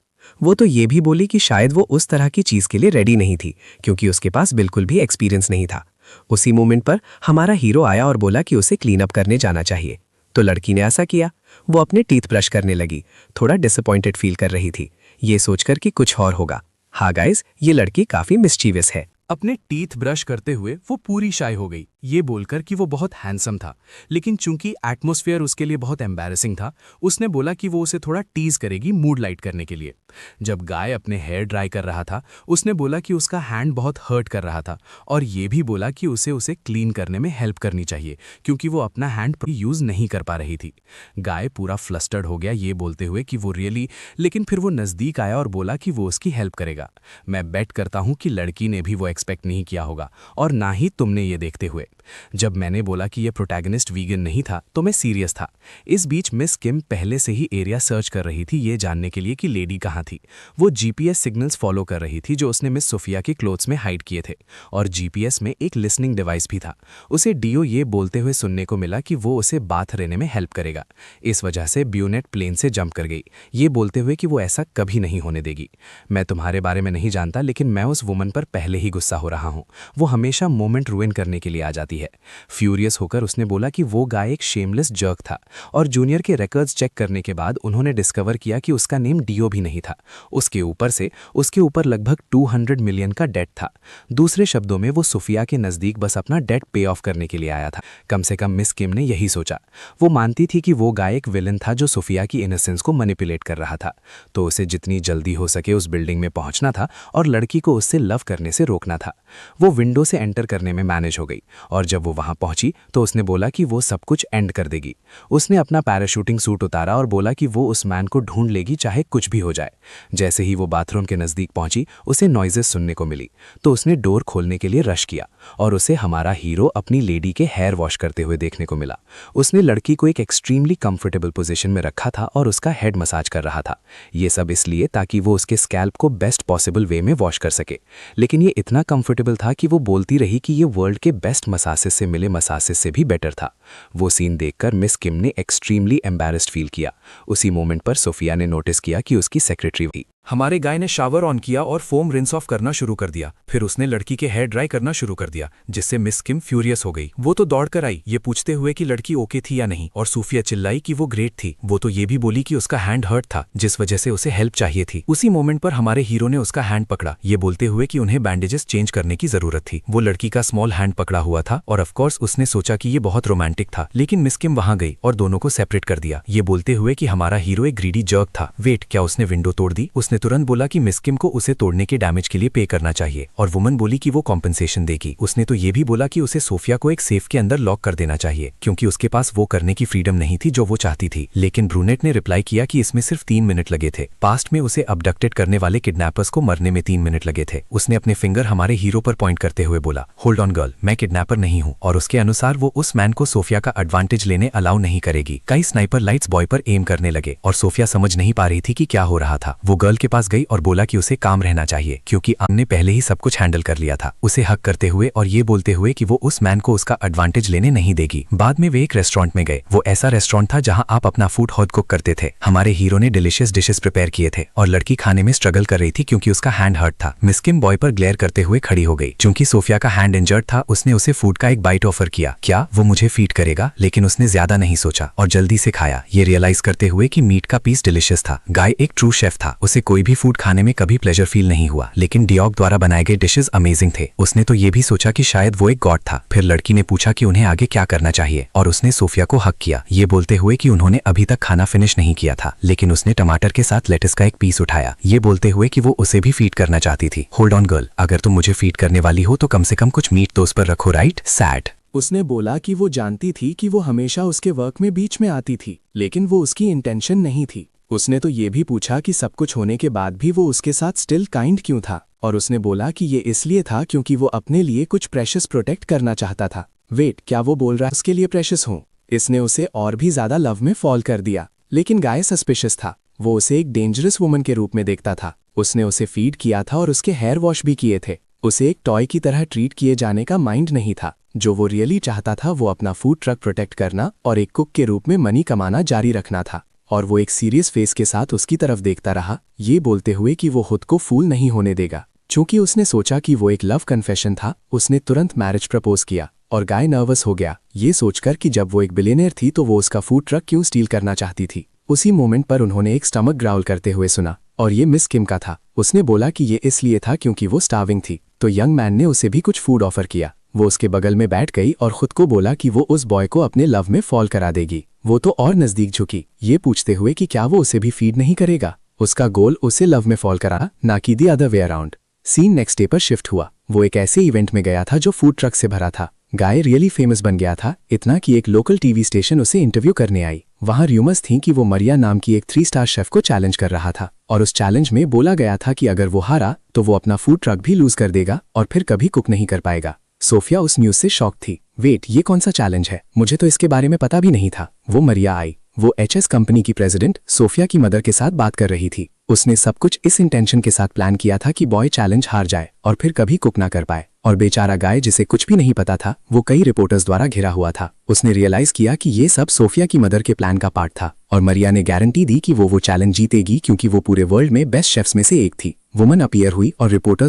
वो तो ये भी बोली कि शायद वो उस तरह की चीज के लिए रेडी नहीं थी, क्योंकि उसके पास बिल्कुल भी एक्सपीरियंस नहीं था। उसी मोमेंट पर हमारा हीरो आया और बोला कि उसे क्लीन अप करने जाना चाहिए, तो लड़की ने ऐसा किया। वो अपने टीथ ब्रश करने लगी, थोड़ा डिसअपॉइंटेड फील कर रही थी, ये सोचकर कि कुछ और होगा। हाँ गाइस, ये लड़की काफी मिस्चीवियस है। अपने टीथ ब्रश करते हुए वो पूरी शाय हो गई, ये बोलकर कि वो बहुत हैंडसम था, लेकिन चूंकि एटमॉस्फेयर उसके लिए बहुत एम्बैरेसिंग था, उसने बोला कि वो उसे थोड़ा टीज करेगी मूड लाइट करने के लिए। जब गाय अपने हेयर ड्राई कर रहा था, उसने बोला कि उसका हैंड बहुत हर्ट कर रहा था और ये भी बोला कि उसे क्लीन करने में हेल्प करनी चाहिए, क्योंकि वो अपना हैंड यूज नहीं कर पा रही थी। गाय पूरा फ्लस्टर्ड हो गया, ये बोलते हुए कि वो रियली, लेकिन फिर वो नजदीक आया और बोला कि वो उसकी हेल्प करेगा। मैं बेट करता हूं कि लड़की ने भी वो एक्सपेक्ट नहीं किया होगा, और ना ही तुमने ये देखते हुए। जब मैंने बोला कि ये प्रोटैगनिस्ट वीगन नहीं था, तो मैं सीरियस था। इस बीच मिस किम पहले से ही एरिया सर्च कर रही थी, ये जानने के लिए कि लेडी कहाँ थी। वो जीपीएस सिग्नल्स फॉलो कर रही थी जो उसने मिस सोफिया के क्लोथ्स में हाइड किए थे, और जीपीएस में एक लिसनिंग डिवाइस भी था। उसे डियो ये बोलते हुए सुनने को मिला कि वो उसे बाथ लेने में हेल्प करेगा। इस वजह से ब्यूनेट प्लेन से जंप कर गई, ये बोलते हुए कि वो ऐसा कभी नहीं होने देगी। मैं तुम्हारे बारे में नहीं जानता, लेकिन मैं उस वुमन पर पहले ही गुस्सा हो रहा हूँ। वो हमेशा मोमेंट रुइन करने के लिए आ जाती है। फ्यूरियस होकर उसने बोला कि वो गाय एक शेमलेस जर्क था, और जूनियर के रिकॉर्ड्स चेक करने के बाद उन्होंने डिस्कवर किया कि उसका नेम डियो भी नहीं था। उसके ऊपर से उसके ऊपर लगभग 200 मिलियन का डेट था। दूसरे शब्दों में वो सोफिया के नज़दीक बस अपना डेट पे ऑफ करने के लिए आया था। कम से कम मिस किम ने यही सोचा। वो मानती थी कि वो गाय एक विलन था जो सोफिया की इनोसेंस को मैनिपुलेट कर रहा था, तो उसे जितनी जल्दी हो सके उस बिल्डिंग में पहुंचना था और लड़की को उससे लव करने से रोकना था। वो विंडो से एंटर करने में मैनेज हो गई, और जब वो वहां पहुंची तो उसने बोला कि वो सब कुछ एंड कर देगी। उसने अपना पैराशूटिंग सूट उतारा और बोला कि वो उस मैन को ढूंढ लेगी चाहे कुछ भी हो जाए। जैसे ही वो बाथरूम के नज़दीक पहुंची, उसे नॉइजेस सुनने को मिली, तो उसने डोर खोलने के लिए रश किया और उसे हमारा हीरो अपनी लेडी के हेयर वॉश करते हुए देखने को मिला। उसने लड़की को एक एक्सट्रीमली कंफर्टेबल पोजीशन में रखा था और उसका हेड मसाज कर रहा था। ये सब इसलिए ताकि वो उसके स्कैल्प को बेस्ट पॉसिबल वे में वॉश कर सके, लेकिन ये इतना कंफर्टेबल था कि वो बोलती रही कि ये वर्ल्ड के बेस्ट मसासेस से मिले मसासेस से भी बेटर था। वो सीन देखकर मिस किम ने एक्सट्रीमली एम्बैरेस्ड फील किया। उसी मोमेंट पर सोफिया ने नोटिस किया कि उसकी सेक्रेटरी थी। हमारे गाय ने शावर ऑन किया और फोम रिंस ऑफ करना शुरू कर दिया। फिर उसने लड़की के हेयर ड्राई करना शुरू कर दिया, जिससे मिस किम फ्यूरियस हो गई। वो तो दौड़कर आई, ये पूछते हुए कि लड़की ओके थी या नहीं, और सूफिया चिल्लाई कि वो ग्रेट थी। वो तो ये भी बोली कि उसका हैंड हर्ट था, जिस वजह से उसे हेल्प चाहिए थी। उसी मोमेंट पर हमारे हीरो ने उसका हैंड पकड़ा, ये बोलते हुए कि उन्हें बैंडेजेस चेंज करने की जरूरत थी। वो लड़की का स्मॉल हैंड पकड़ा हुआ था, और ऑफकोर्स उसने सोचा कि ये बहुत रोमांटिक था, लेकिन मिस किम वहां गई और दोनों को सेपरेट कर दिया, ये बोलते हुए कि हमारा हीरो एक ग्रीडी जर्क था। वेट, क्या उसने विंडो तोड़ दी? उसने तुरंत बोला कि मिस किम को उसे तोड़ने के डैमेज के लिए पे करना चाहिए और वुमन बोली कि वो कॉम्पनसेशन देगी। उसने तो ये भी बोला कि उसे सोफिया को एक सेफ के अंदर लॉक कर देना चाहिए क्योंकि उसके पास वो करने की फ्रीडम नहीं थी जो वो चाहती थी। लेकिन ब्रूनेट ने रिप्लाई किया कि इसमें सिर्फ 3 मिनट लगे थे। पास्ट में उसे अबडक्टेड करने वाले किडनैपर्स को मरने में 3 मिनट लगे थे। उसने अपने फिंगर हमारे हीरो पर पॉइंट करते हुए बोला, होल्ड ऑन गर्ल, मैं किडनैपर नहीं हूँ। और उसके अनुसार वो उस मैन को सोफिया का एडवांटेज लेने अलाउ नहीं करेगी। कई स्नाइपर लाइट्स बॉय पर एम करने लगे और सोफिया समझ नहीं पा रही थी कि क्या हो रहा था। वो गर्ल के पास गई और बोला कि उसे काम रहना चाहिए क्योंकि हमने पहले ही सब कुछ हैंडल कर लिया था। उसे हक करते हुए और ये बोलते हुए कि वो उस मैन को उसका एडवांटेज लेने नहीं देगी। बाद में वे एक रेस्टोरेंट में गए। वो ऐसा रेस्टोरेंट था जहां आप अपना फूड खुद कुक करते थे। हमारे हीरो ने डिलिशियस डिशेस प्रिपेयर किए थे और लड़की खाने में स्ट्रगल कर रही थी क्योंकि उसका हैंड हर्ट था। मिस किम बॉय पर ग्लेयर करते हुए खड़ी हो गई। चूंकि सोफिया का हैंड इंजर्ड था, उसने उसे फूड का एक बाइट ऑफर किया। क्या वो मुझे फीड करेगा? लेकिन उसने ज्यादा नहीं सोचा और जल्दी से खाया, ये रियलाइज करते हुए कि मीट का पीस डिलिशियस था। गाय एक ट्रू शेफ था। उसे कोई भी फूड खाने में कभी प्लेजर फील नहीं हुआ, लेकिन डियोग द्वारा बनाए गए डिशेस अमेजिंग थे। उसने तो ये भी सोचा कि शायद वो एक गॉड था। फिर लड़की ने पूछा कि उन्हें आगे क्या करना चाहिए और उसने सोफिया को हक किया, ये बोलते हुए कि उन्होंने अभी तक खाना फिनिश नहीं किया था। लेकिन उसने टमाटर के साथ लेटिस का एक पीस उठाया, ये बोलते हुए कि वो उसे भी फीड करना चाहती थी। होल्ड ऑन गर्ल, अगर तुम मुझे फीड करने वाली हो तो कम से कम कुछ मीट तो उस पर रखो, राइट? सैड। उसने बोला कि वो जानती थी कि वो हमेशा उसके वर्क में बीच में आती थी, लेकिन वो उसकी इंटेंशन नहीं थी। उसने तो ये भी पूछा कि सब कुछ होने के बाद भी वो उसके साथ स्टिल काइंड क्यों था, और उसने बोला कि ये इसलिए था क्योंकि वो अपने लिए कुछ प्रेशियस प्रोटेक्ट करना चाहता था। वेट, क्या वो बोल रहा है उसके लिए प्रेशियस हो? इसने उसे और भी ज्यादा लव में फॉल कर दिया। लेकिन गाय सस्पिशियस था। वो उसे एक डेंजरस वुमन के रूप में देखता था। उसने उसे फीड किया था और उसके हेयर वॉश भी किए थे। उसे एक टॉय की तरह ट्रीट किए जाने का माइंड नहीं था। जो वो रियली चाहता था वो अपना फूड ट्रक प्रोटेक्ट करना और एक कुक के रूप में मनी कमाना जारी रखना था। और वो एक सीरियस फेस के साथ उसकी तरफ देखता रहा, ये बोलते हुए कि वो खुद को फूल नहीं होने देगा। चूंकि उसने सोचा कि वो एक लव कन्फेशन था, उसने तुरंत मैरिज प्रपोज किया। और गाय नर्वस हो गया, ये सोचकर कि जब वो एक बिलियनियर थी तो वो उसका फूड ट्रक क्यों स्टील करना चाहती थी। उसी मोमेंट पर उन्होंने एक स्टमक ग्राउल करते हुए सुना और ये मिस किम का था। उसने बोला कि ये इसलिए था क्योंकि वो स्टार्विंग थी। तो यंग मैन ने उसे भी कुछ फूड ऑफर किया। वो उसके बगल में बैठ गई और खुद को बोला कि वो उस बॉय को अपने लव में फॉल करा देगी। वो तो और नजदीक झुकी, ये पूछते हुए कि क्या वो उसे भी फीड नहीं करेगा। उसका गोल उसे लव में फॉल करा, ना कि the other way around. Scene next day पर शिफ्ट हुआ। वो एक ऐसे इवेंट में गया था जो फूड ट्रक से भरा था। गाय रियली फेमस बन गया था, इतना कि एक लोकल टीवी स्टेशन उसे इंटरव्यू करने आई। वहां र्यूमर्स थीं कि वो मरिया नाम की एक 3 स्टार शेफ को चैलेंज कर रहा था और उस चैलेंज में बोला गया था कि अगर वो हारा तो वो अपना फूड ट्रक भी लूज कर देगा और फिर कभी कुक नहीं कर पाएगा। सोफिया उस न्यूज से शॉक थी। वेट, ये कौन सा चैलेंज है? मुझे तो इसके बारे में पता भी नहीं था। वो मरिया आई। वो एचएस कंपनी की प्रेसिडेंट सोफिया की मदर के साथ बात कर रही थी। उसने सब कुछ इस इंटेंशन के साथ प्लान किया था कि बॉय चैलेंज हार जाए और फिर कभी कुक ना कर पाए। और बेचारा गाय, जिसे कुछ भी नहीं पता था, वो कई रिपोर्टर्स द्वारा घिरा हुआ था। उसने रियलाइज किया कि ये सब सोफिया की मदर के प्लान का पार्ट था और मरिया ने गारंटी दी कि वो चैलेंज जीतेगी क्योंकि वो पूरे वर्ल्ड में बेस्ट शेफ्स में से एक थी। वुमन अपीयर हुई और रिपोर्टर्स